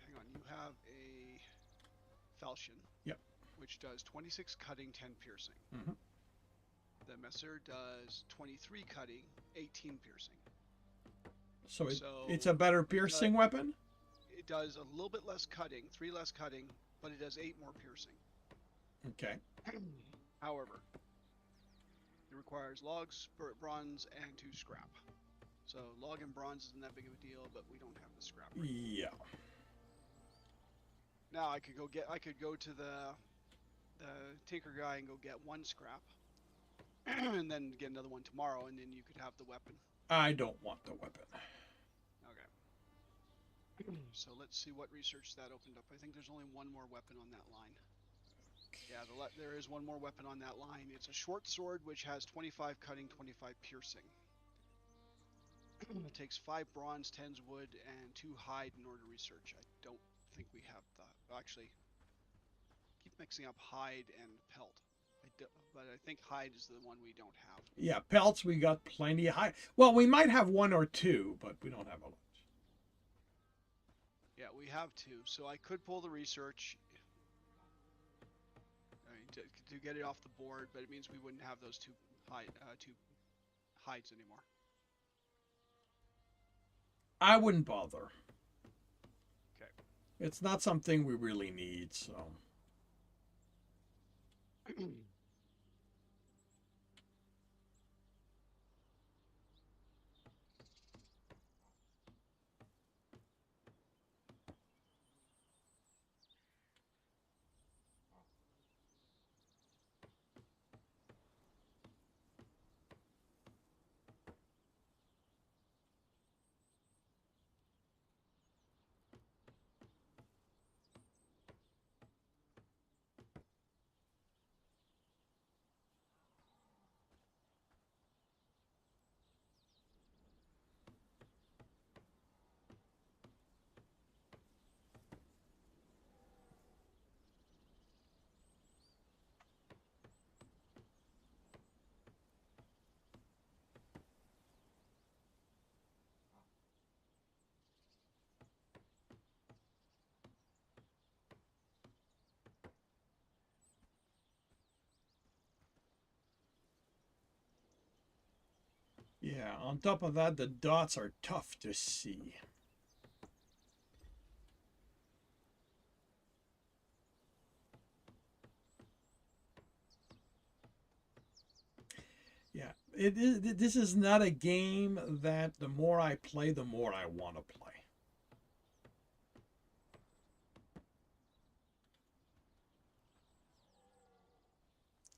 hang on, you have a falchion. Yep. Which does 26 cutting, 10 piercing. Mm-hmm. The messer does 23 cutting, 18 piercing. So it's a better piercing weapon? It does a little bit less cutting, 3 less cutting, but it does 8 more piercing. Okay. However, it requires logs, bronze, and 2 scrap. So log and bronze isn't that big of a deal, but we don't have the scrap. Yeah. Now I could go to the tinker guy and go get 1 scrap, and then get another one tomorrow, and then you could have the weapon. I don't want the weapon. Okay. So let's see what research that opened up. I think there's only 1 more weapon on that line. Yeah, there is 1 more weapon on that line. It's a short sword which has 25 cutting, 25 piercing. It takes 5 bronze, 10 wood, and 2 hide in order to research. I don't think we have the... Actually, keep mixing up hide and pelt. But I think hide is the one we don't have. Yeah, pelts we got plenty of hide. Well, we might have 1 or 2, but we don't have a lot. Yeah, we have 2. So I could pull the research to get it off the board, but it means we wouldn't have those 2 hides anymore. I wouldn't bother. Okay. It's not something we really need, so. Yeah, on top of that, the dots are tough to see. Yeah, this is not a game that the more I play, the more I want to play.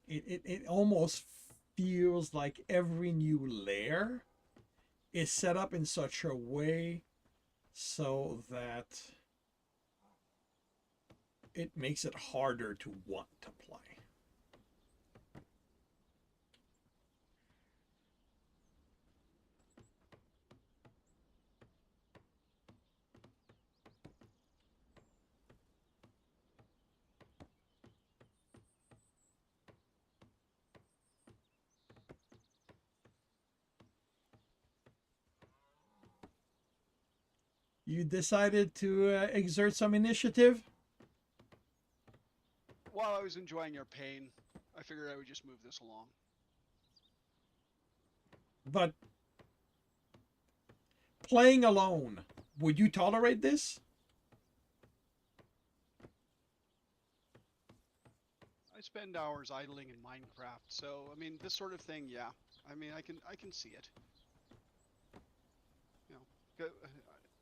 It almost feels like every new layer is set up in such a way so that it makes it harder to want to play. You decided to exert some initiative? While I was enjoying your pain, I figured I would just move this along. But playing alone, would you tolerate this? I spend hours idling in Minecraft, so I mean, this sort of thing, yeah. I mean, I can see it. You know,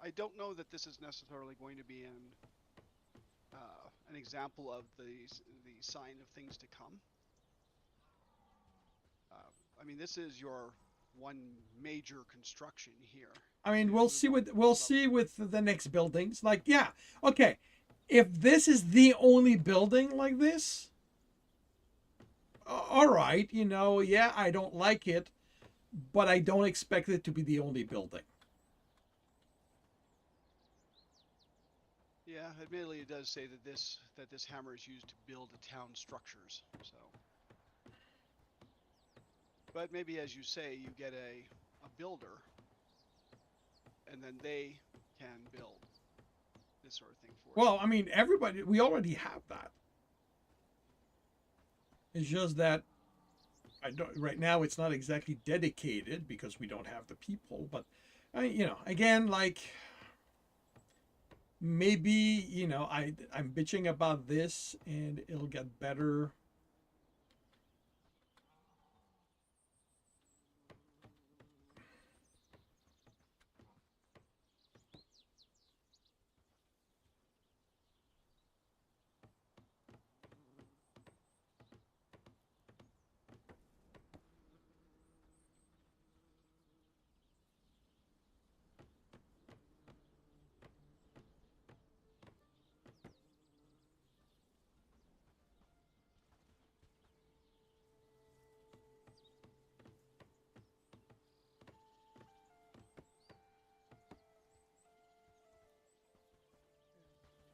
I don't know that this is necessarily going to be an example of the sign of things to come. I mean, this is your one major construction here. I mean, So we'll see with the next buildings. Like, yeah, okay. If this is the only building like this, all right, you know, yeah, I don't like it, but I don't expect it to be the only building. Yeah, admittedly, it does say that this hammer is used to build town structures. So, but maybe as you say, you get a builder, and then they can build this sort of thing for you. Well, I mean, everybody, we already have that. It's just that I don't right now. It's not exactly dedicated because we don't have the people. But you know, again, like maybe you know, I'm bitching about this and it'll get better.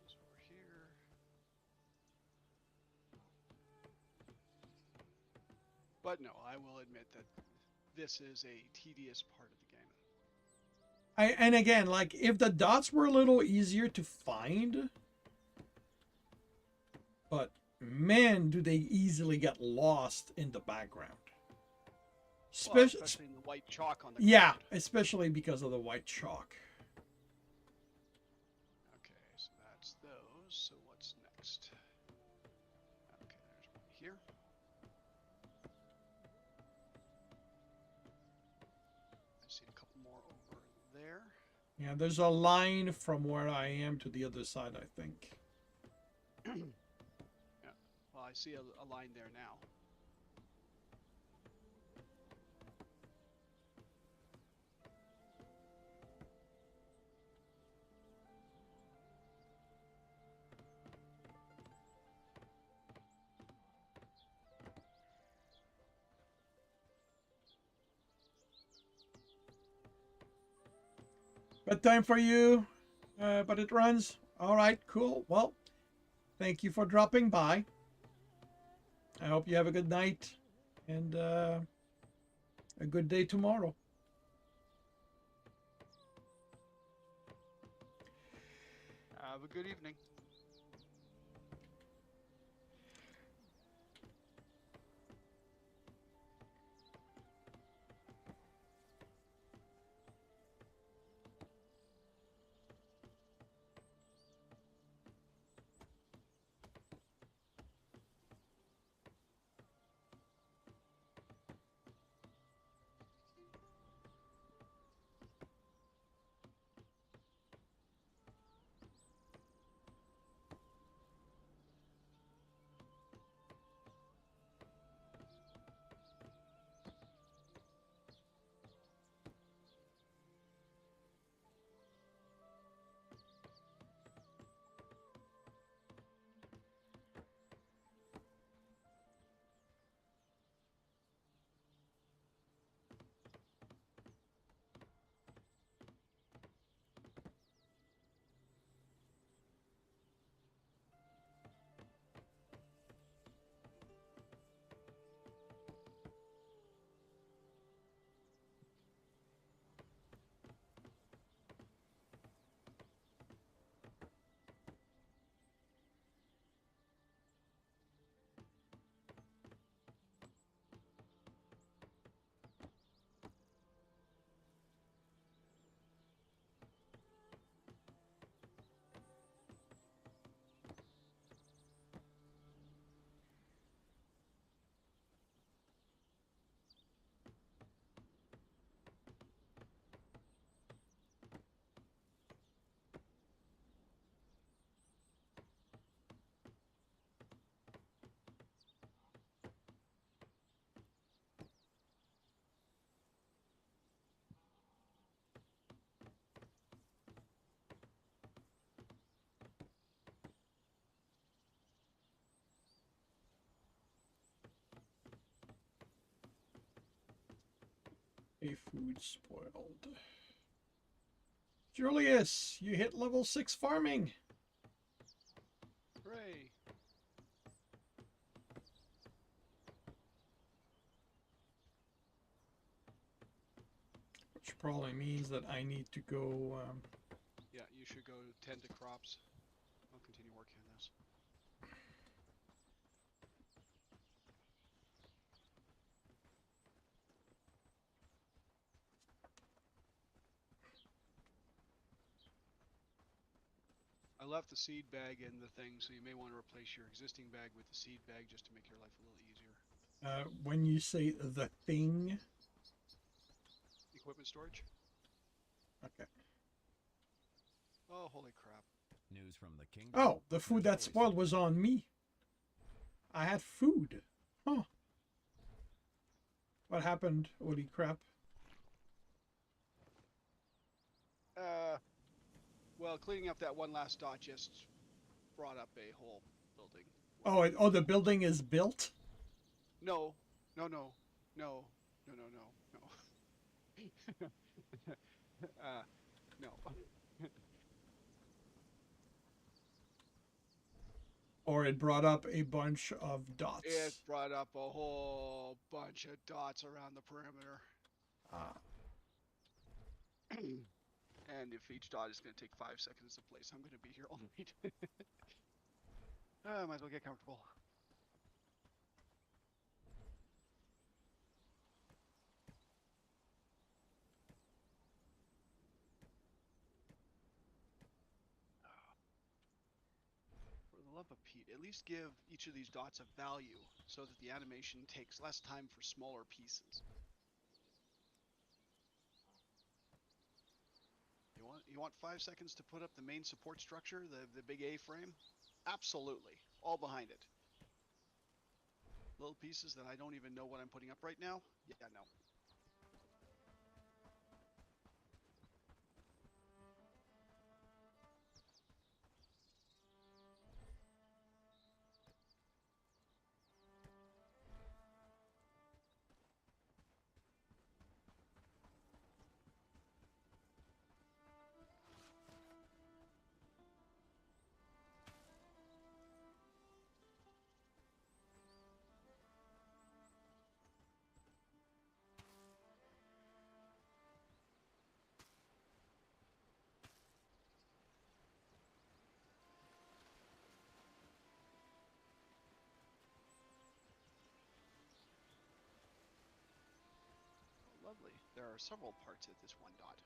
This over here. But no, I will admit that this is a tedious part of the game. And again, like if the dots were a little easier to find, but man, do they easily get lost in the background. Well, especially in the white chalk on the yeah, ground. especially because of the white chalk. Okay, so that's those. So what's next? Okay, there's one here. I see a couple more over there. Yeah, there's a line from where I am to the other side, I think. Yeah. Well, I see a line there now. Bedtime for you, but it runs. All right, cool. Well, thank you for dropping by. I hope you have a good night and a good day tomorrow. Have a good evening. A food spoiled. Julius, you hit level 6 farming. Hooray! Which probably means that I need to go. Yeah, you should go tend to crops. I'll continue working on this. I left the seed bag in the thing, so you may want to replace your existing bag with the seed bag just to make your life a little easier. When you say the thing. Equipment storage? Okay. Oh, holy crap. News from the kingdom. Oh, the food There's that always spoiled was on me. I had food. Huh. What happened? Holy crap. Well, cleaning up that one last dot just brought up a whole building. Oh, the building is built? No, no, no, no, no, no, no, no. No. Or it brought up a bunch of dots? It brought up a whole bunch of dots around the perimeter. Ah. And if each dot is going to take 5 seconds to place, I'm going to be here all night. Might as well get comfortable. For the love of Pete, at least give each of these dots a value so that the animation takes less time for smaller pieces. You want 5 seconds to put up the main support structure, the big A-frame? Absolutely. All behind it. Little pieces that I don't even know what I'm putting up right now? Yeah, no. Lovely. There are several parts at this one dot.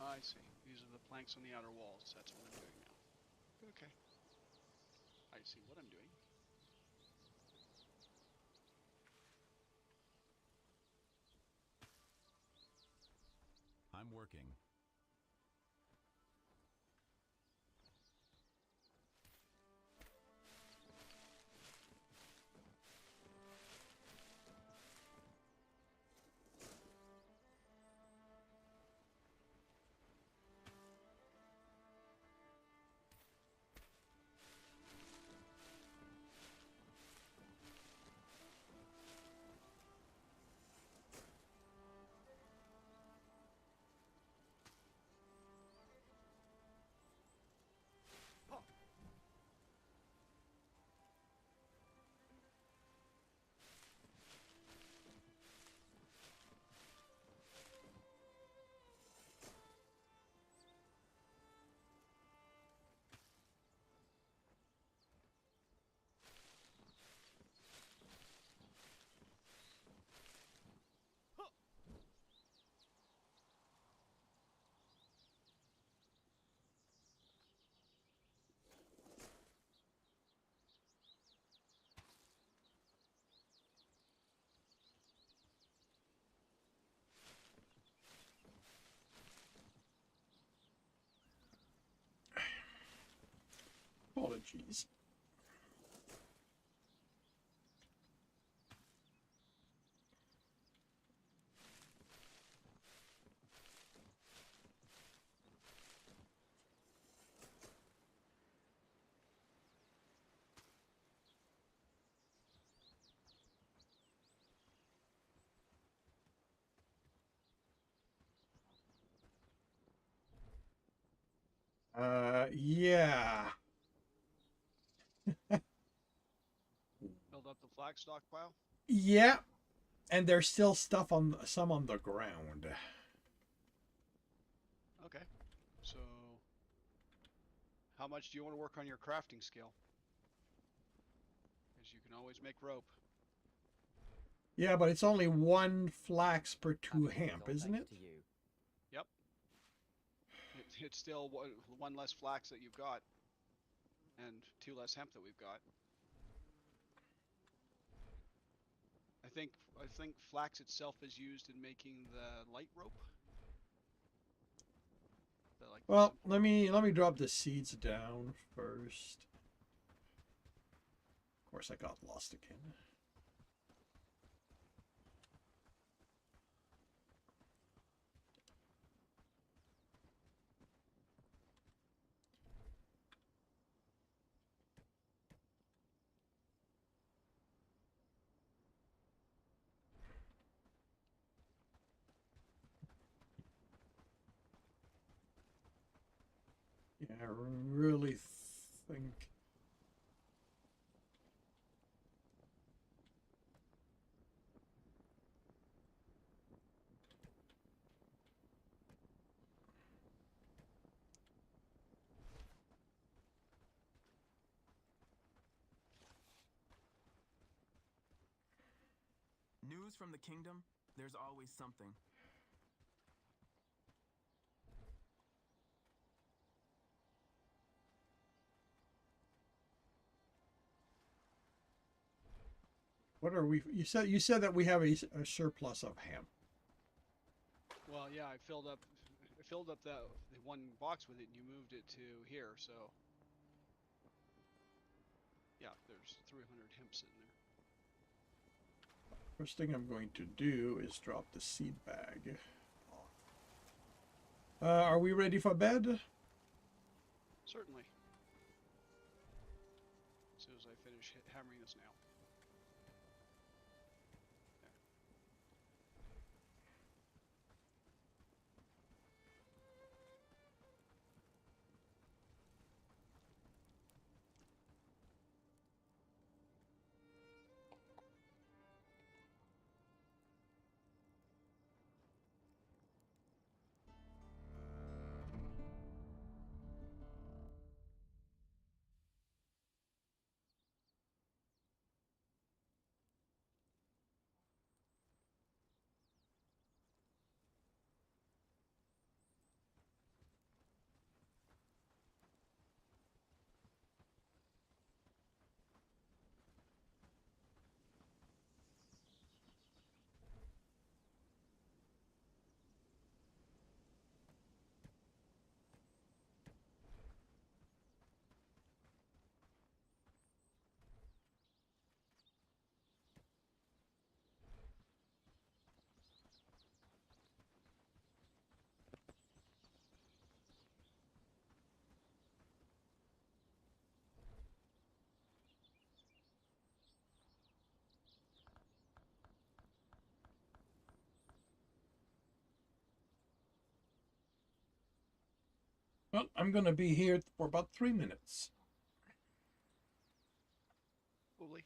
I see. These are the planks on the outer walls. That's what I'm doing now. Okay. I see what I'm doing. I'm working. Apologies. Yeah. Build up the flag stockpile. Yeah. And there's still stuff on some on the ground. Okay. So, how much do you want to work on your crafting skill? Because you can always make rope. Yeah, but it's only 1 flax per 2 That is hemp, all isn't thanks it? to you. Yep. It's still one less flax that you've got, and 2 less hemp that we've got. I think flax itself is used in making the light rope. Well, let me drop the seeds down first. Of course, I got lost again. Yeah, I really think. News from the kingdom? There's always something. What are we? You said that we have a surplus of hemp. Well, yeah, I filled up the 1 box with it, and you moved it to here. So, yeah, there's 300 hemp sitting there. First thing I'm going to do is drop the seed bag. Are we ready for bed? Certainly. As soon as I finish hammering this nail. Well, I'm going to be here for about 3 minutes. Lovely.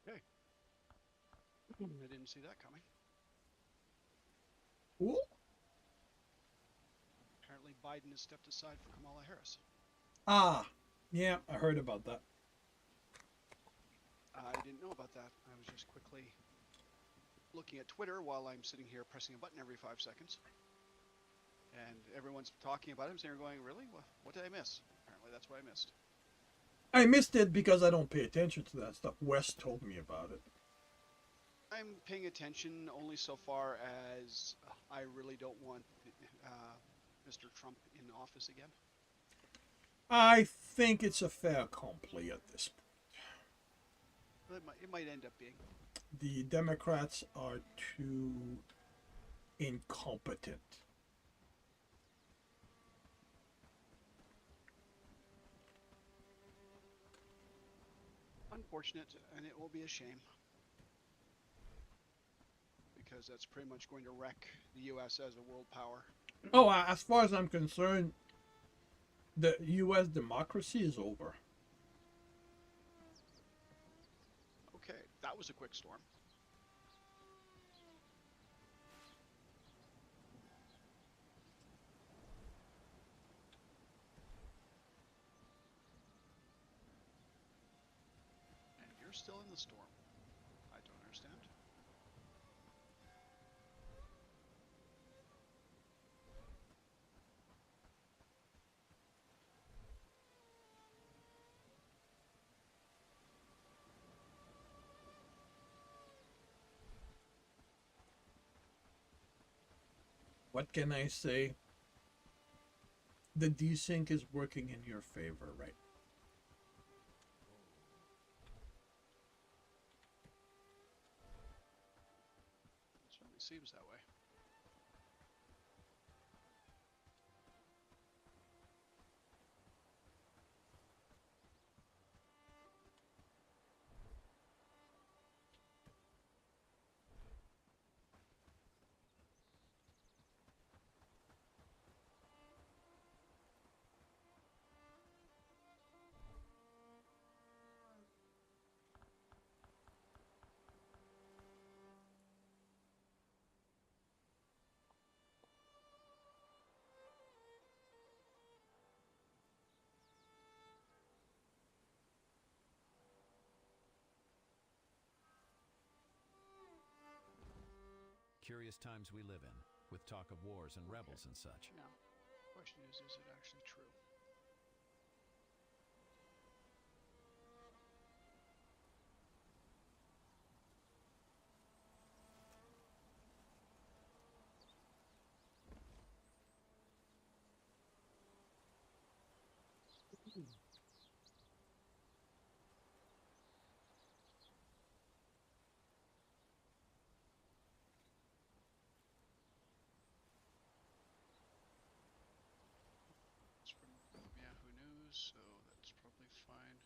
Okay. I didn't see that coming. Ooh. Apparently, Biden has stepped aside for Kamala Harris. Ah, yeah, I heard about that. I didn't know about that. I was just quickly looking at Twitter while I'm sitting here pressing a button every 5 seconds. And everyone's talking about him, so you're going, really? What did I miss? Apparently, that's what I missed. I missed it because I don't pay attention to that stuff. Wes told me about it. I'm paying attention only so far as I really don't want Mr. Trump in office again. I think it's a fait accompli at this point. It might end up being. The Democrats are too incompetent. Unfortunate, and it will be a shame. Because that's pretty much going to wreck the U.S. as a world power. Oh, as far as I'm concerned, the U.S. democracy is over. Okay, that was a quick storm. And you're still in the storm. I don't understand. What can I say? The desync is working in your favor, right? It certainly seems that way. Curious times we live in, with talk of wars and rebels and such. Now, the question is it actually true? It's from Yahoo News, so that's probably fine.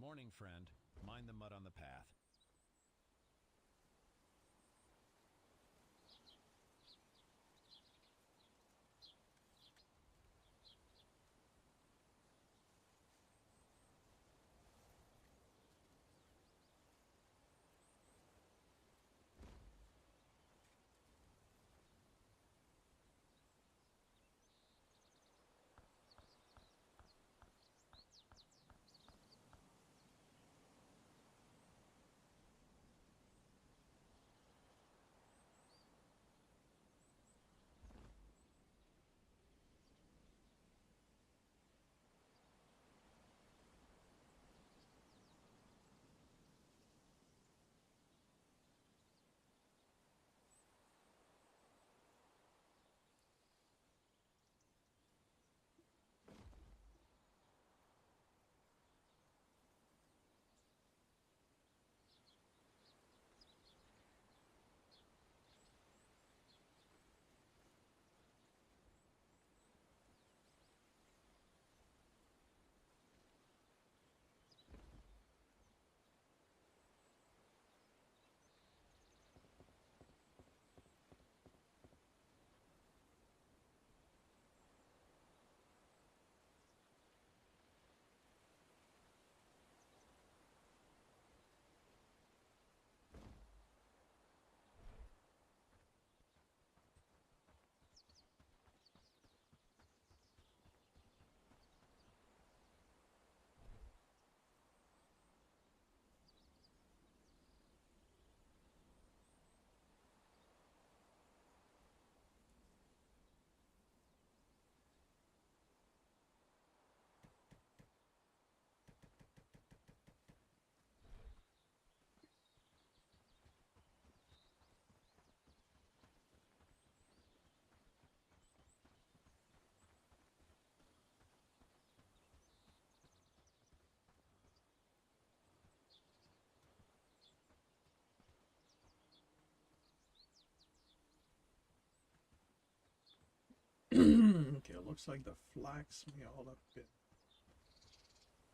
Morning, friend. Mind the mud on the path. Okay, it looks like the flax may all have been.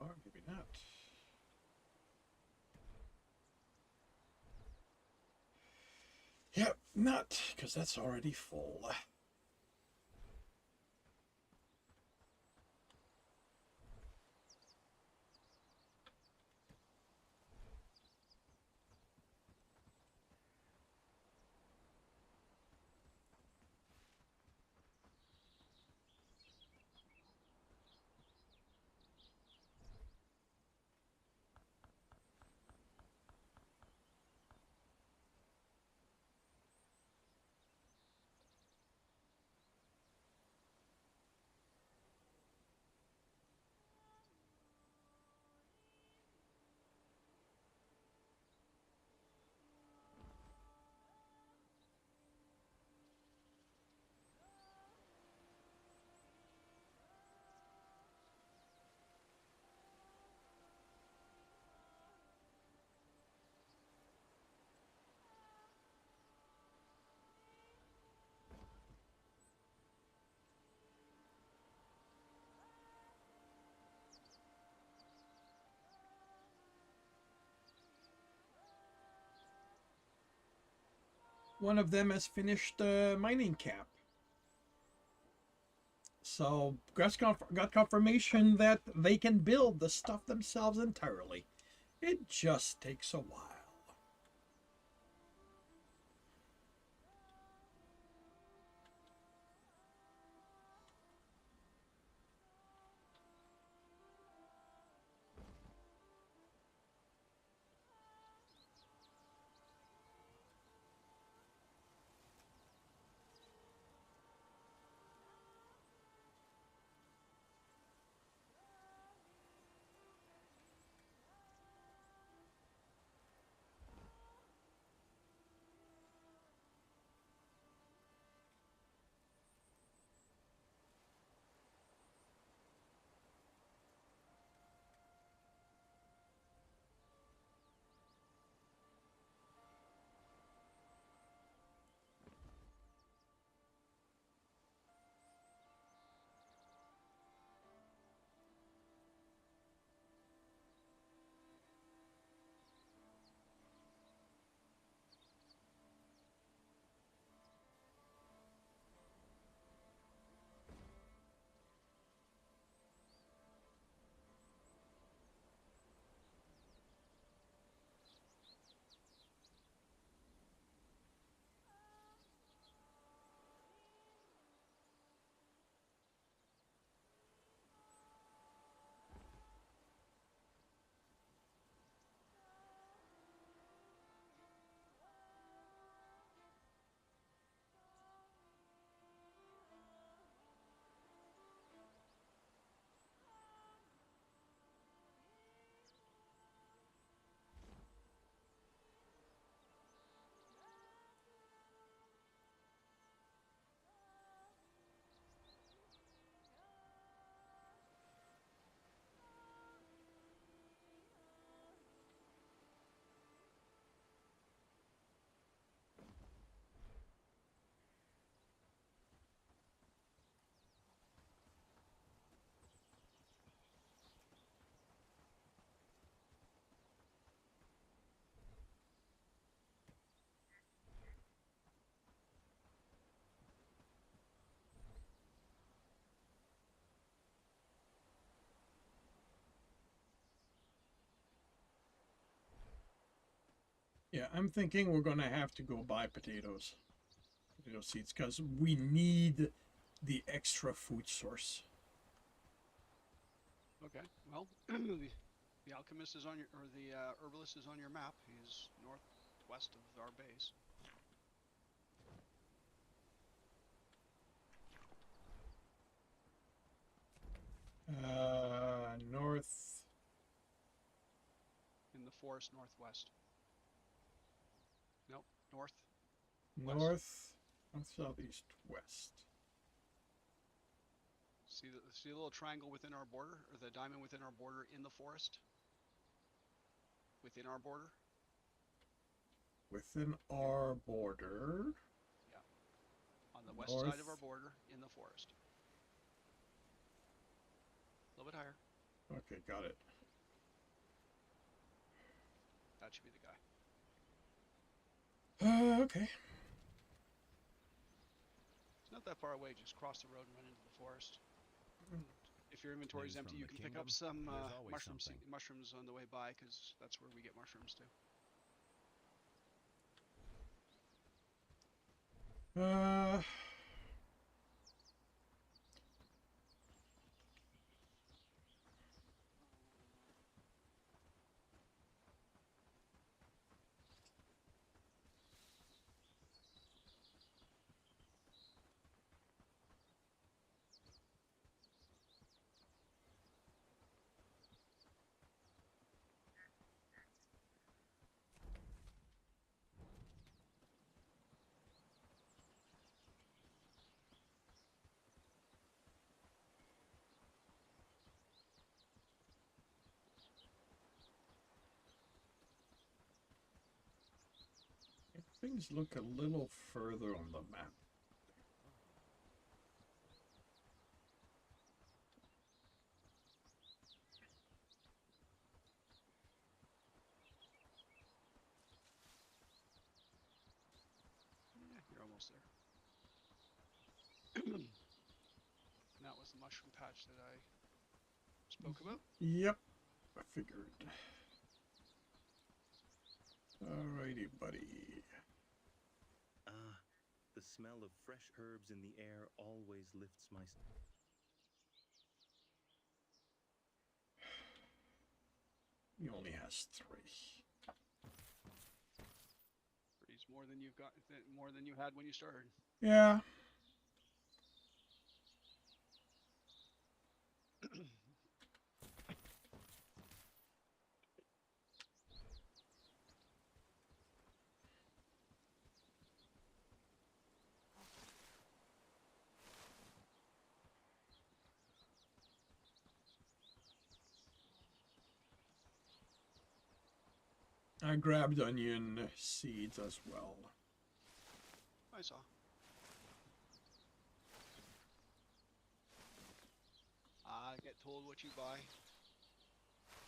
Or maybe not. Yep, not, because that's already full. One of them has finished the mining camp. So got confirmation that they can build the stuff themselves entirely. It just takes a while. Yeah, I'm thinking we're gonna have to go buy potato seeds, because we need the extra food source. Okay, well, the alchemist is on your, or the herbalist is on your map. He's northwest of our base. North. In the forest northwest. Nope, north. North, southeast, west. See the little triangle within our border, or the diamond within our border in the forest? Within our border? Within our border. Yeah. On On the west side of our North. border in the forest. A little bit higher. Okay, got it. That should be the guy. Okay. It's not that far away. Just cross the road and run into the forest. If your inventory is News empty, from you the can pick up kingdom? some There's always mushrooms something. mushrooms on the way by, because that's where we get mushrooms too. Uh, things look a little further on the map. Yeah, you're almost there. And that was the mushroom patch that I spoke about. Yep, I figured. Alrighty, buddy. Ah, the smell of fresh herbs in the air always lifts my... He only has 3. Three's more than you've got, more than you had when you started. Yeah. I grabbed onion seeds as well. I saw. I get told what you buy.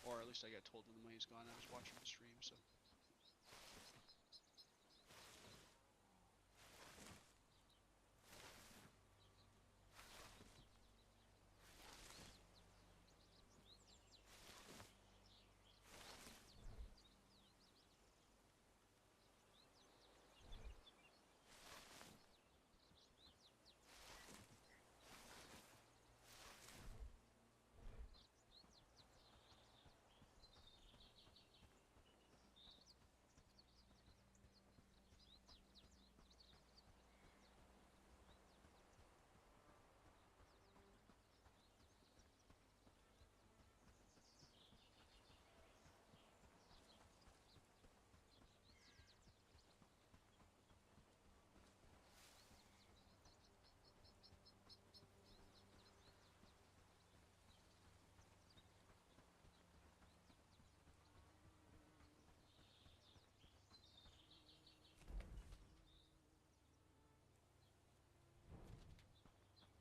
Or at least I get told when the money's gone. I was watching the stream, so.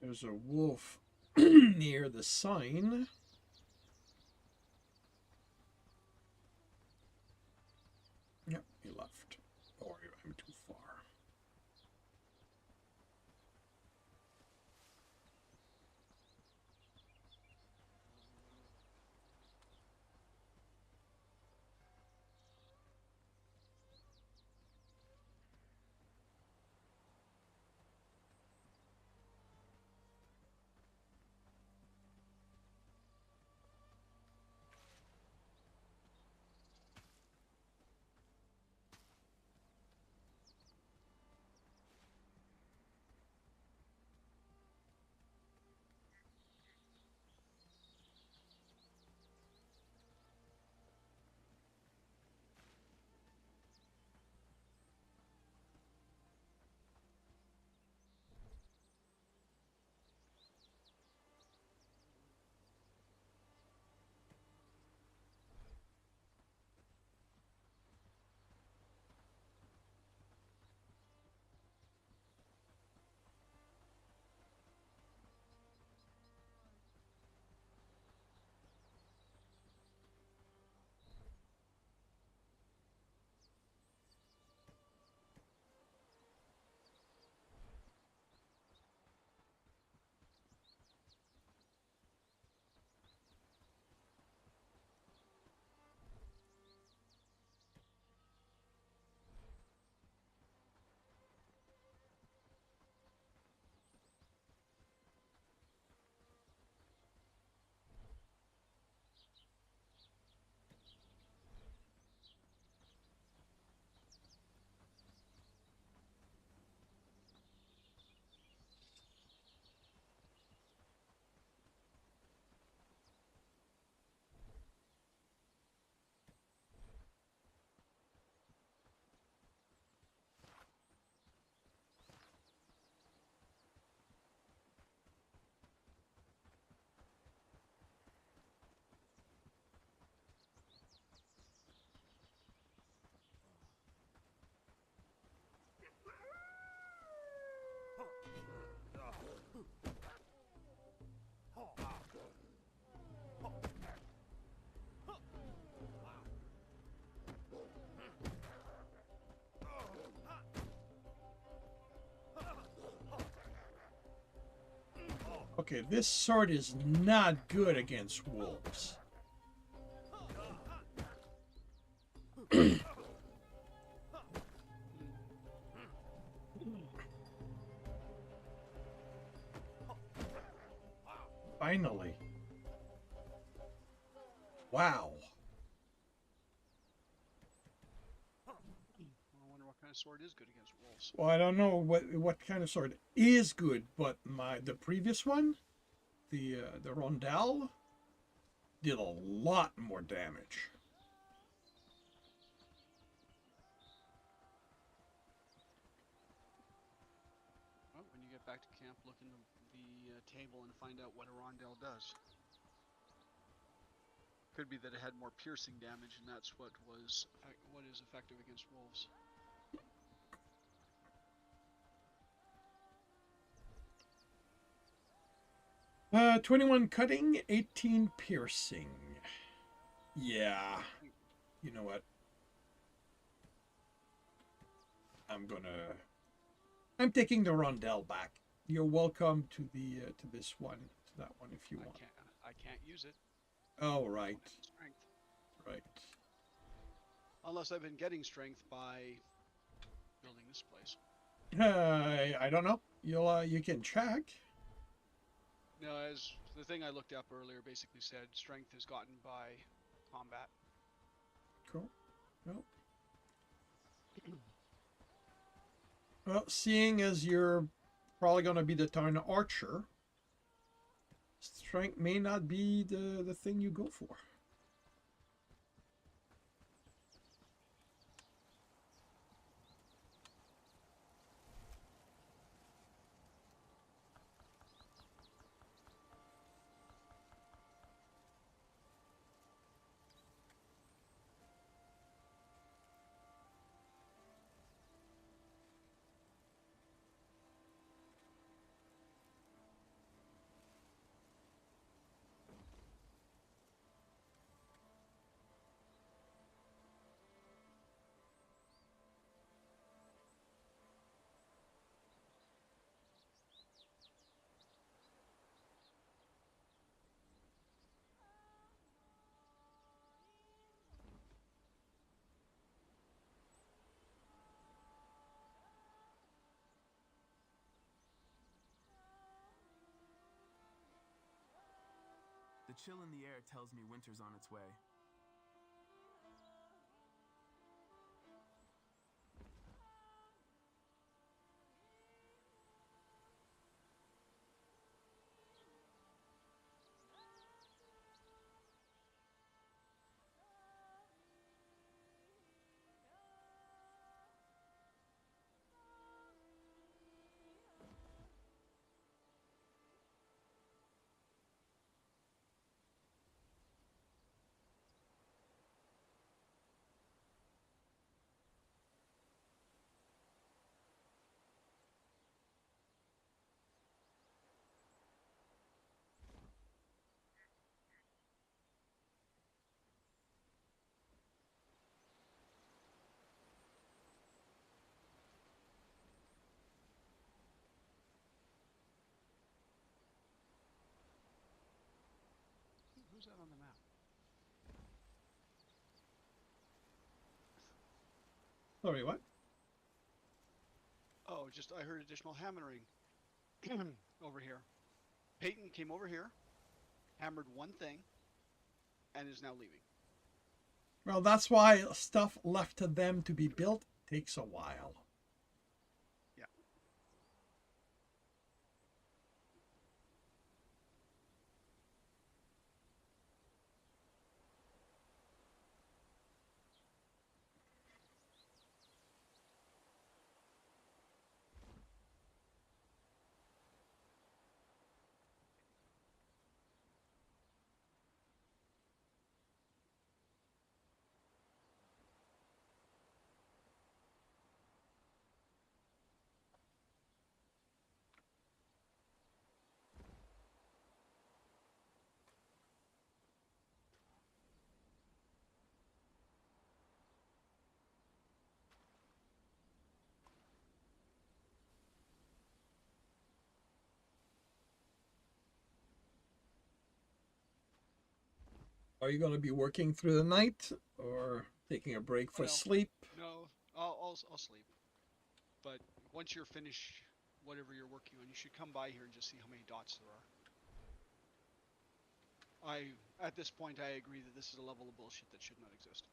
There's a wolf near the sign. Yep, he left. Or I'm too far. Okay, this sword is not good against wolves. Finally. Wow. I wonder what kind of sword is good against wolves. Well, I don't know what kind of sword is good, but the previous one, the Rondel, did a lot more damage. Well, when you get back to camp, look in the table and find out what a rondel does. Could be that it had more piercing damage, and that's what is effective against wolves. 21 cutting, 18 piercing. Yeah. You know what? I'm taking the Rondel back. You're welcome to this one, to that one if you want. I can't use it. Oh, right. Strength. Right. Unless I've been getting strength by building this place. I don't know. You can check. No, as the thing I looked up earlier basically said, strength is gotten by combat. Cool. Well, well, seeing as you're probably going to be the town archer, strength may not be the thing you go for. The chill in the air tells me winter's on its way. Who's that on the map? Sorry, what? Oh, just I heard additional hammering over here. Peyton came over here, hammered one thing, and is now leaving. Well, that's why stuff left to them to be built takes a while. Yeah. Are you going to be working through the night or taking a break for no. sleep? No, I'll sleep. But once you're finished, whatever you're working on, you should come by here and just see how many dots there are. At this point, I agree that this is a level of bullshit that should not exist.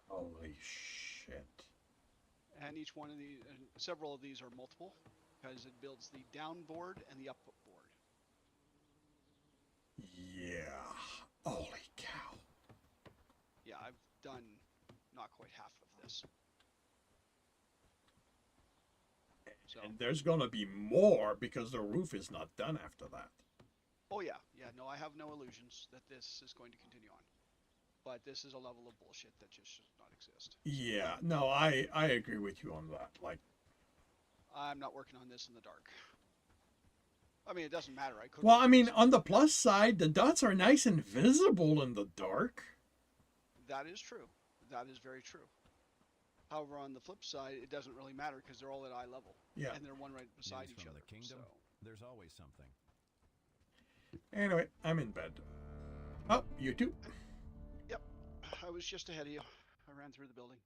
Holy shit. And each one of these, and several of these are multiple, because it builds the down board and the up board. Yeah. Holy cow. Yeah, I've done not quite half of this. So, And there's going to be more because the roof is not done after that. oh yeah, no, I have no illusions that this is going to continue on. But this is a level of bullshit that just should not exist. Yeah, no, I agree with you on that. Like, I'm not working on this in the dark. I mean, it doesn't matter. I could. well, I mean, on the plus side, the dots are nice and visible in the dark. That is true. That is very true. However, on the flip side, it doesn't really matter because they're all at eye level. Yeah. And they're one right beside News each from other. the kingdom. So. There's always something. Anyway, I'm in bed. Oh, you too? Yep. I was just ahead of you. I ran through the building.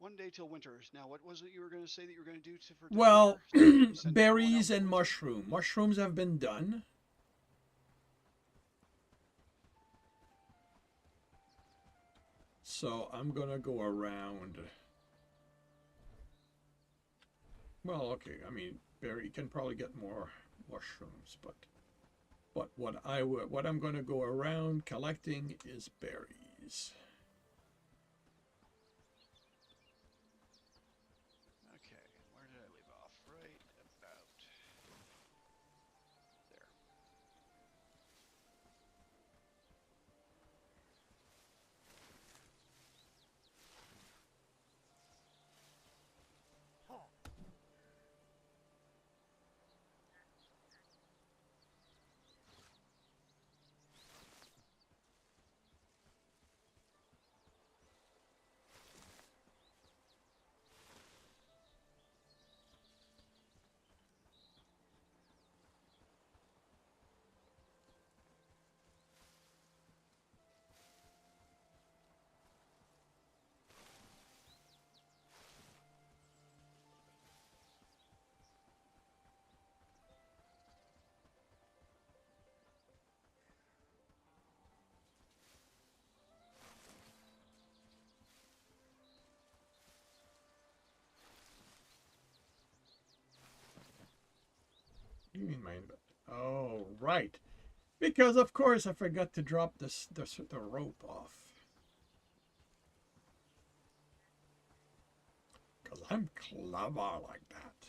One day till winter. Now, what was it you were going to say that you were going to do for Well, winter? Send berries everyone and out for winter? mushrooms have been done. So I'm gonna go around. Well, okay. I mean, berry can probably get more mushrooms, but what I'm gonna go around collecting is berries. Okay, where did I leave off? Right about there. You mean my inventory? Oh, right. Because of course I forgot to drop the rope off. Because I'm clever like that.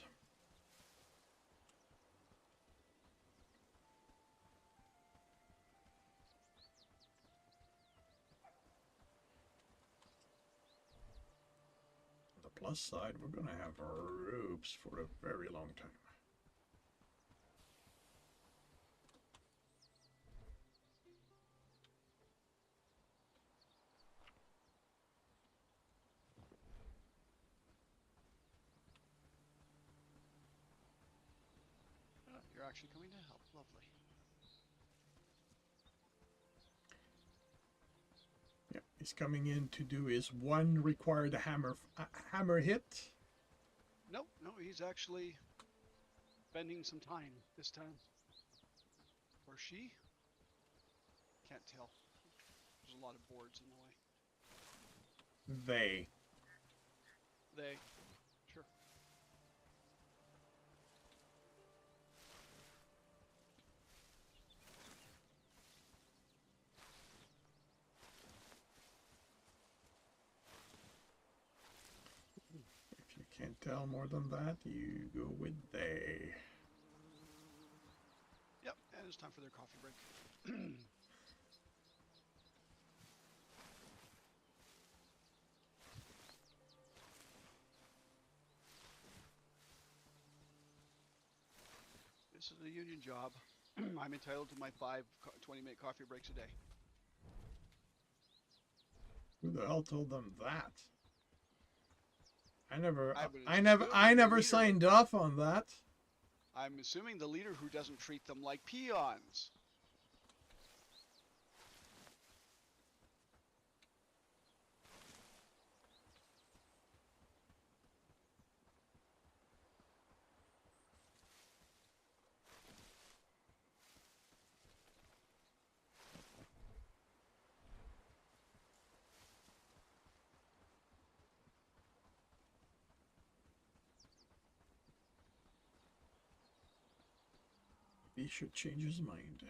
On the plus side, we're going to have ropes for a very long time. Oh, you're actually coming to help. Lovely. Yeah, he's coming in to do his one required hammer hit. No, he's actually spending some time this time. Or she? Can't tell. There's a lot of boards in the way. They. They. Sure. If you can't tell more than that, you go with they. Yep, and it's time for their coffee break. This is a union job. I'm entitled to my 20-minute coffee breaks a day. Who the hell told them that? I the never leader- signed off on that. I'm assuming the leader who doesn't treat them like peons. He should change his mind.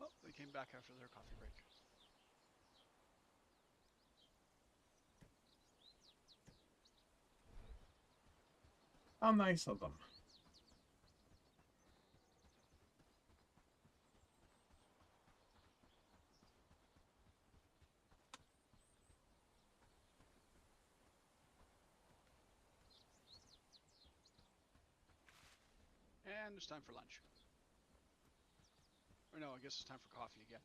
Oh, they came back after their coffee break. How nice of them. And it's time for lunch. Or no, I guess it's time for coffee again.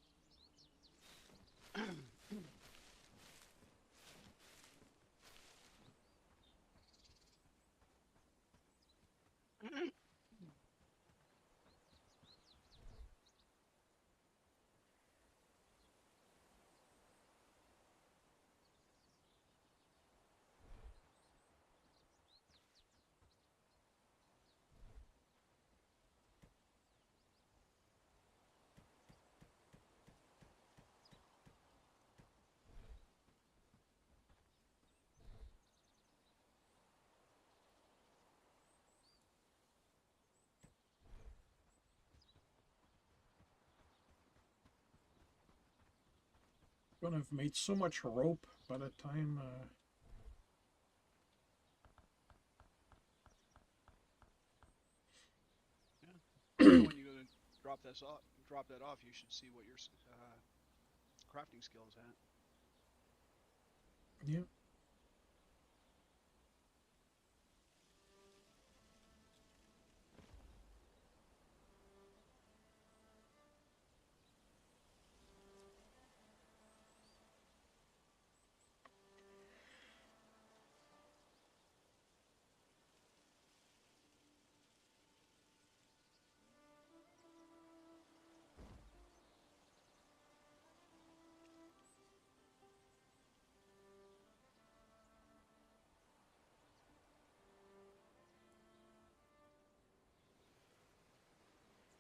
Gonna have made so much rope by the time. When you go to drop that off, you should see what your crafting skills at. Yeah.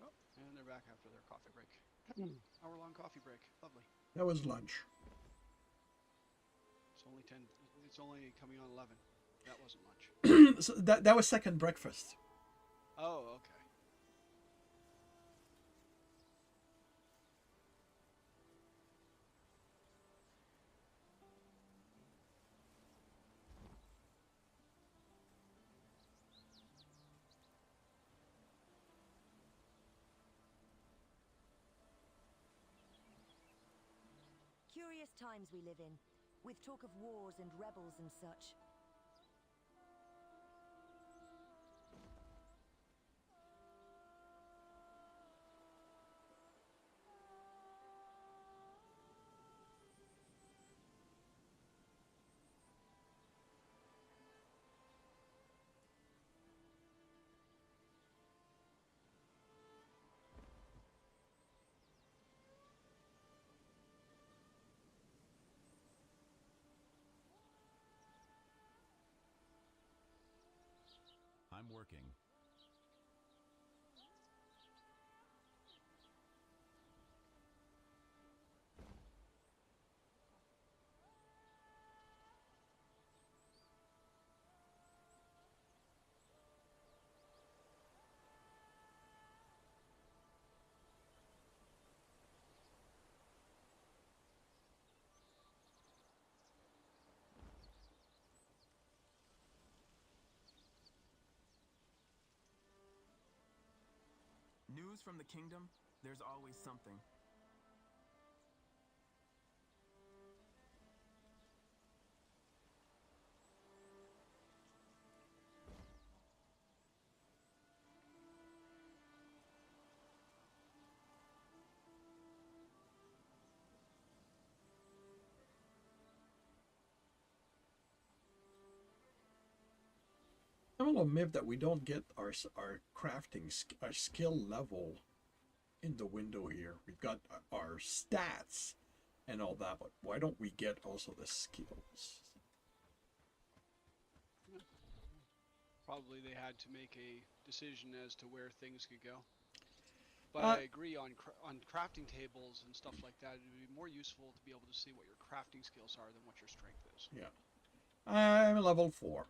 Oh, and they're back after their coffee break. Hour-long coffee break. Lovely. That was lunch. It's only 10. It's only coming on 11. That wasn't much. So that was second breakfast. Oh, okay. Curious times we live in, with talk of wars and rebels and such. I'm working. News from the kingdom? There's always something. I will admit that we don't get our crafting our skill level in the window here. We've got our stats and all that, but why don't we get also the skills? Probably they had to make a decision as to where things could go. But I agree on crafting tables and stuff like that. It would be more useful to be able to see what your crafting skills are than what your strength is. Yeah. I'm level 4.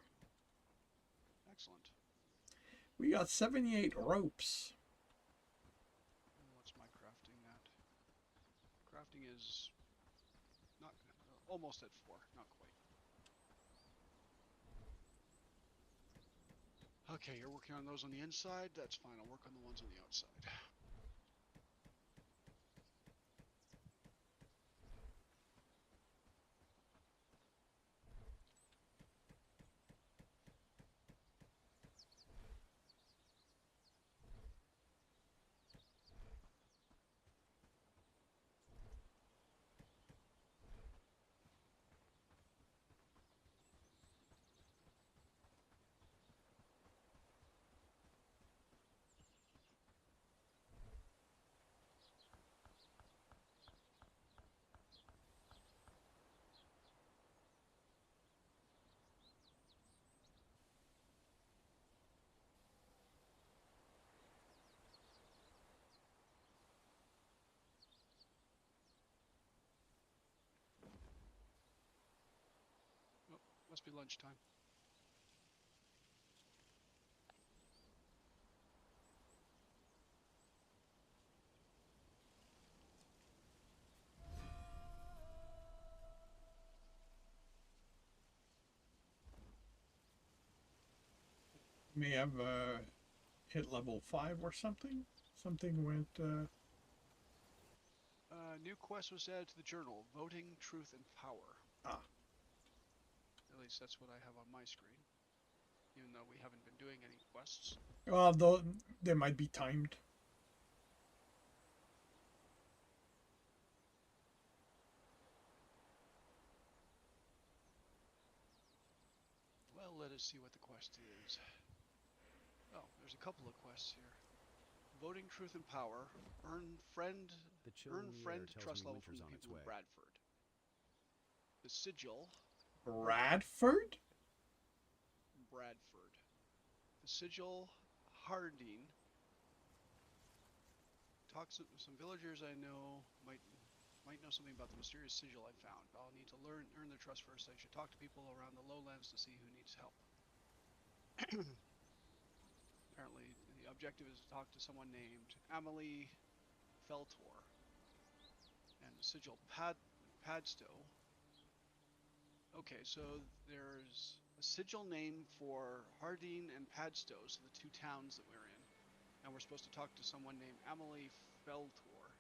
Excellent. We got 78 ropes. What's my crafting at? Crafting is not almost at 4, not quite. Okay, you're working on those on the inside. That's fine. I'll work on the ones on the outside. Oh, must be lunchtime. May have hit level 5 or something. Something went. New quest was added to the journal: voting, truth, and power. Ah. At least that's what I have on my screen. Even though we haven't been doing any quests. Well, though they might be timed. Well, let us see what the quest is. Oh, there's a couple of quests here. Voting, truth, and power. Earn friend trust level from the people of Bradford. The sigil. Bradford? Bradford. The sigil. Harding. Talks to some villagers I know might know something about the mysterious sigil I found. I'll need to earn their trust first. I should talk to people around the lowlands to see who needs help. Apparently, the objective is to talk to someone named Amelie Feltor. And the sigil Padstow. Okay, so there's a sigil name for Harding and Padstow, so the two towns that we're in. And we're supposed to talk to someone named Amelie Feltor.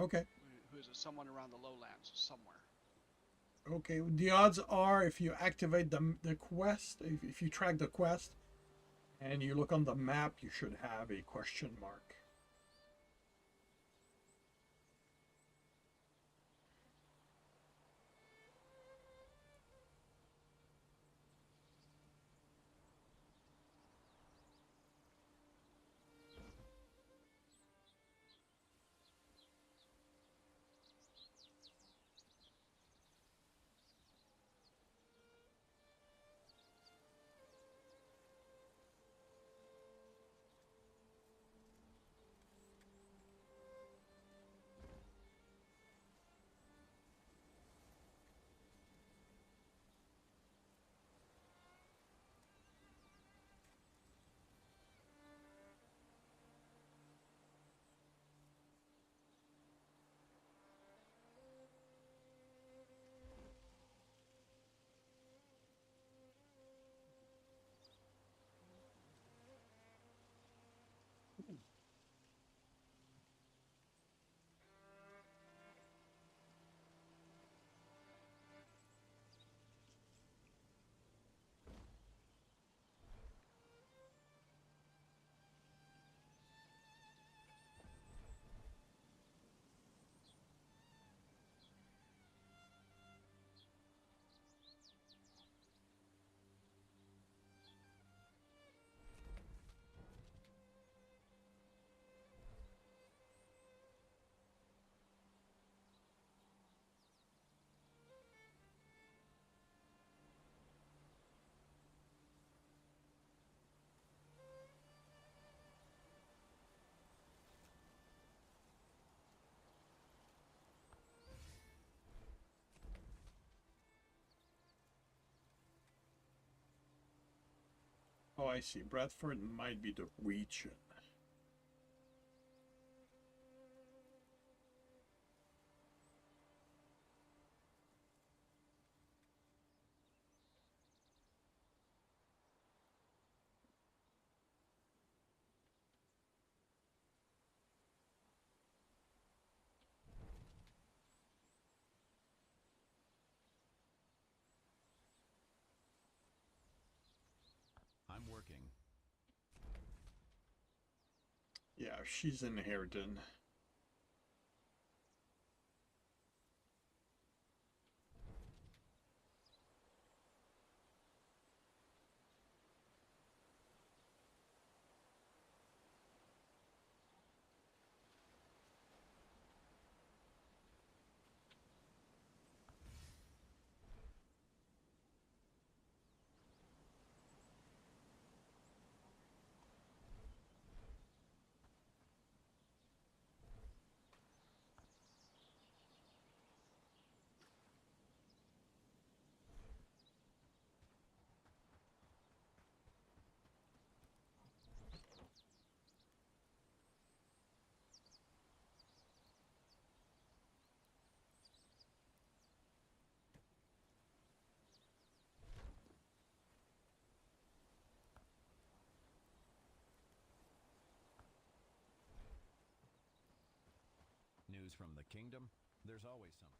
Okay. Who is someone around the lowlands somewhere. Okay, the odds are if you activate the quest, if you track the quest, and you look on the map, you should have a question mark. Oh, I see. Bradford might be the region. I'm working. Yeah, she's in Hareton. News from the kingdom? There's always something.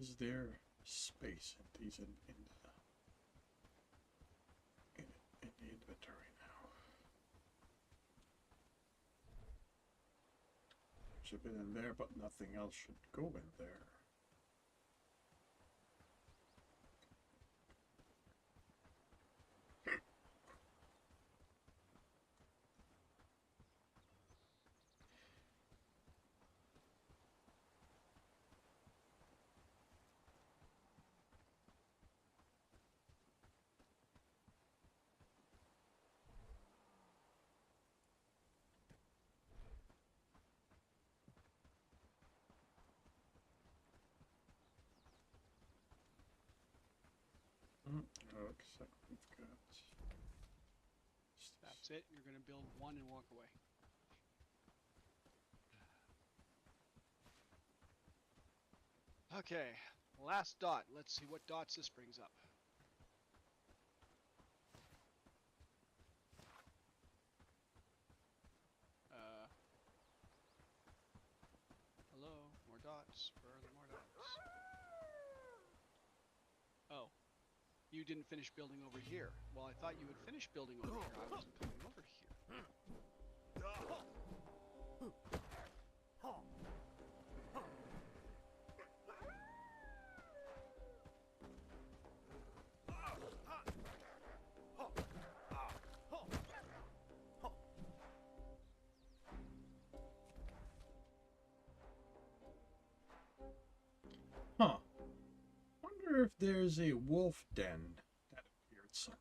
Is there space in these in the inventory now? Should have been in there, but nothing else should go in there. Looks like we've got. That's it. You're going to build one and walk away. Okay, last dot. Let's see what dots this brings up. Hello, more dots. Where are the more dots? Oh, you didn't finish building over here. Well, I thought you had finished building over here. I wasn't coming over here. Huh. Wonder if there's a wolf den that appeared somewhere.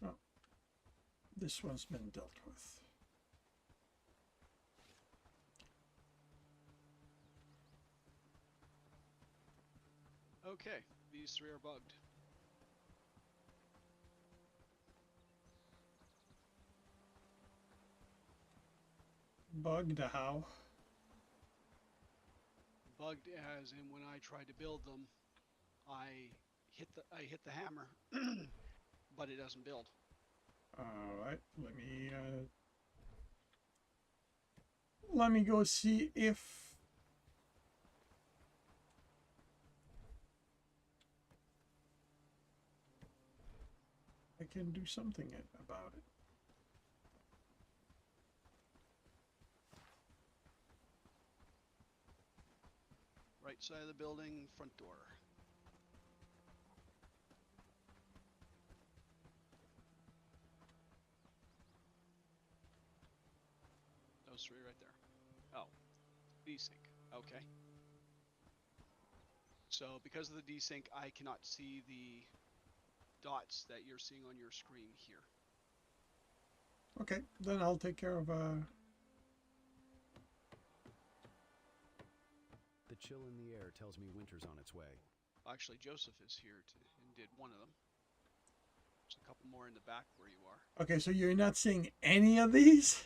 Oh. This one's been dealt with. Okay, these three are bugged. Bugged how? Bugged as in when I tried to build them, I hit the hammer, but it doesn't build. Alright, let me let me go see if I can do something about it. Right side of the building, front door. Those three right there. Oh, desync. Okay. So because of the desync, I cannot see the dots that you're seeing on your screen here. Okay, then I'll take care of The chill in the air tells me winter's on its way. Actually, Joseph is here and did one of them. There's a couple more in the back where you are. Okay, so you're not seeing any of these?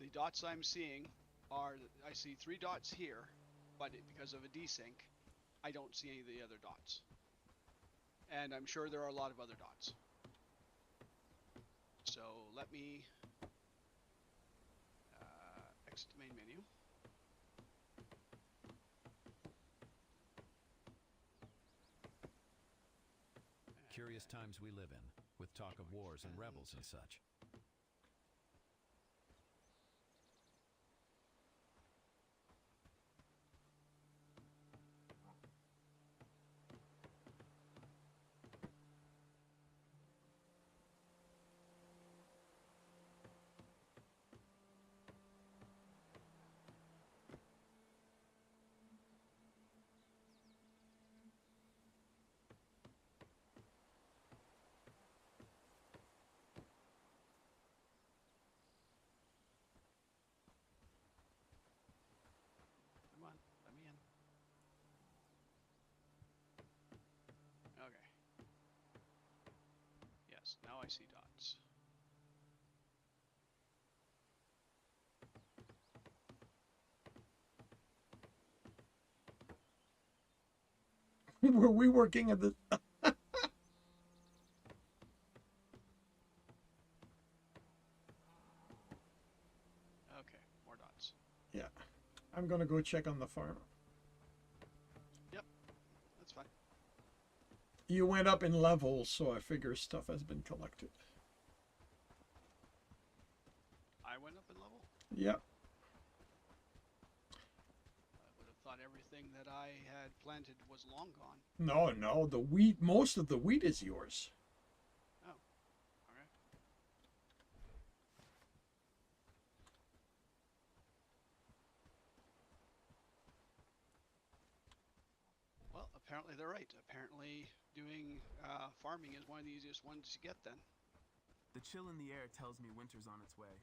The dots I'm seeing are, I see 3 dots here, but because of a desync, I don't see any of the other dots. And I'm sure there are a lot of other dots. So let me exit the main menu. Curious times we live in, with talk of wars and rebels and such. Come on, let me in. Okay. Yes, now I see dots. Were we working at the... Okay, more dots. Yeah. I'm gonna go check on the farm. Yep, that's fine. You went up in levels, so I figure stuff has been collected. I went up in level? Yep. I would have thought everything that I had planted was long gone. No, no, the wheat, most of the wheat is yours. Oh, alright. Well, apparently they're right. Apparently doing farming is one of the easiest ones to get then. The chill in the air tells me winter's on its way.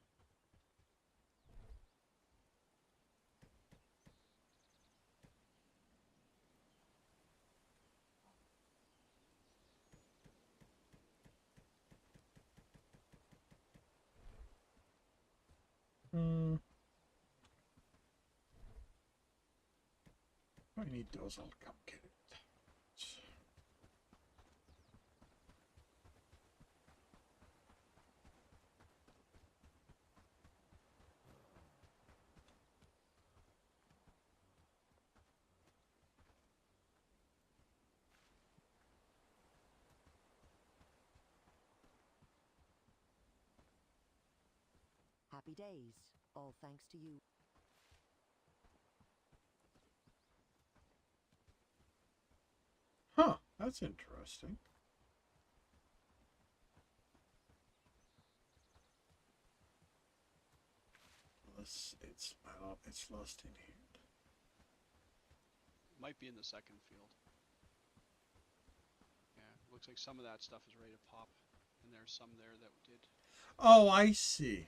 If I need those, I'll come get it. Happy days, all thanks to you. Huh, that's interesting. It's lost in here. Might be in the second field. Yeah, looks like some of that stuff is ready to pop. And there's some there that did. Oh, I see.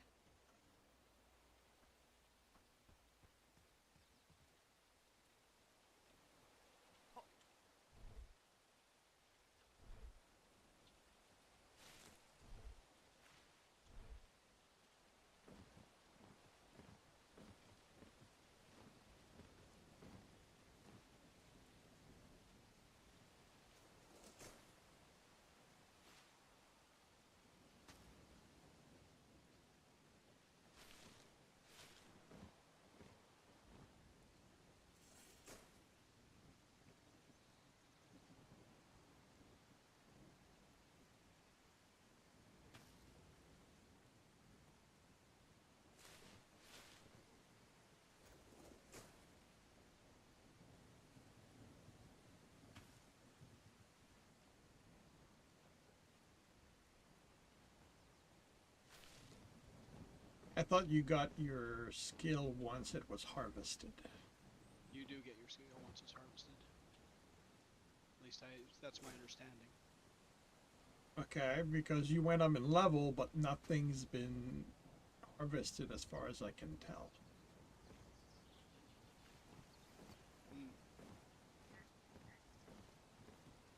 I thought you got your skill once it was harvested. You do get your skill once it's harvested. At least that's my understanding. Okay, because you went up in level, but nothing's been harvested as far as I can tell.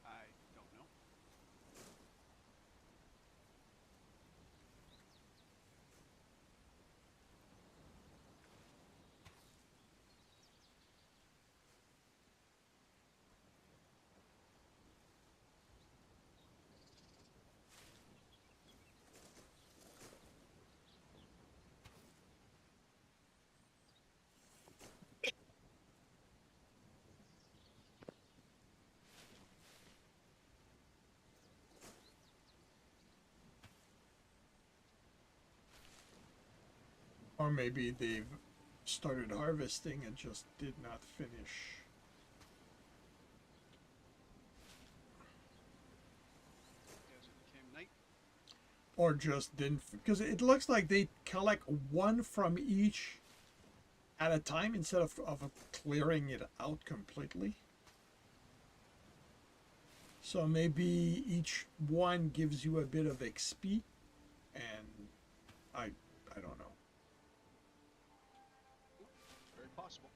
I don't know. Or maybe they've started harvesting and just did not finish. As it became night. Or just didn't, because it looks like they collect one from each at a time instead of clearing it out completely. So maybe each one gives you a bit of XP, and I don't know. It's very possible.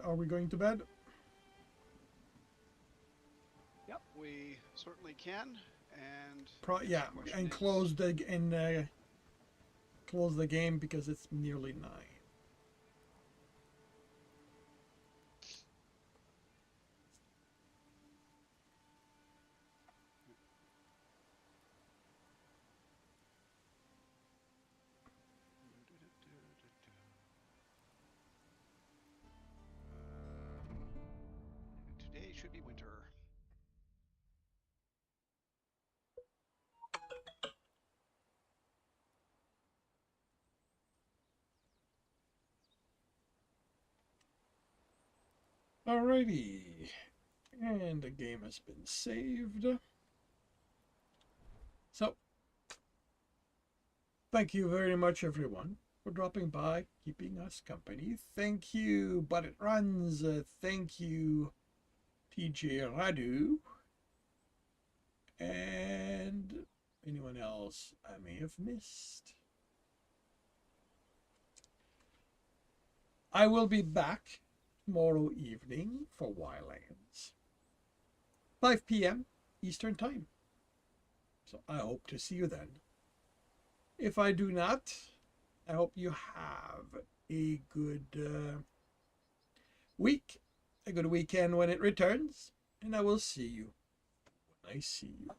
Are we going to bed? Yep, we certainly can. And Yeah, and close the game because it's nearly 9. Today should be winter. Alrighty, and the game has been saved. So, thank you very much, everyone, for dropping by, keeping us company. Thank you, But It Runs. Thank you, TJ Radu. And anyone else I may have missed. I will be back tomorrow evening for Wildlands. 5 p.m. Eastern Time. So I hope to see you then. If I do not, I hope you have a good week, a good weekend when it returns, and I will see you when I see you.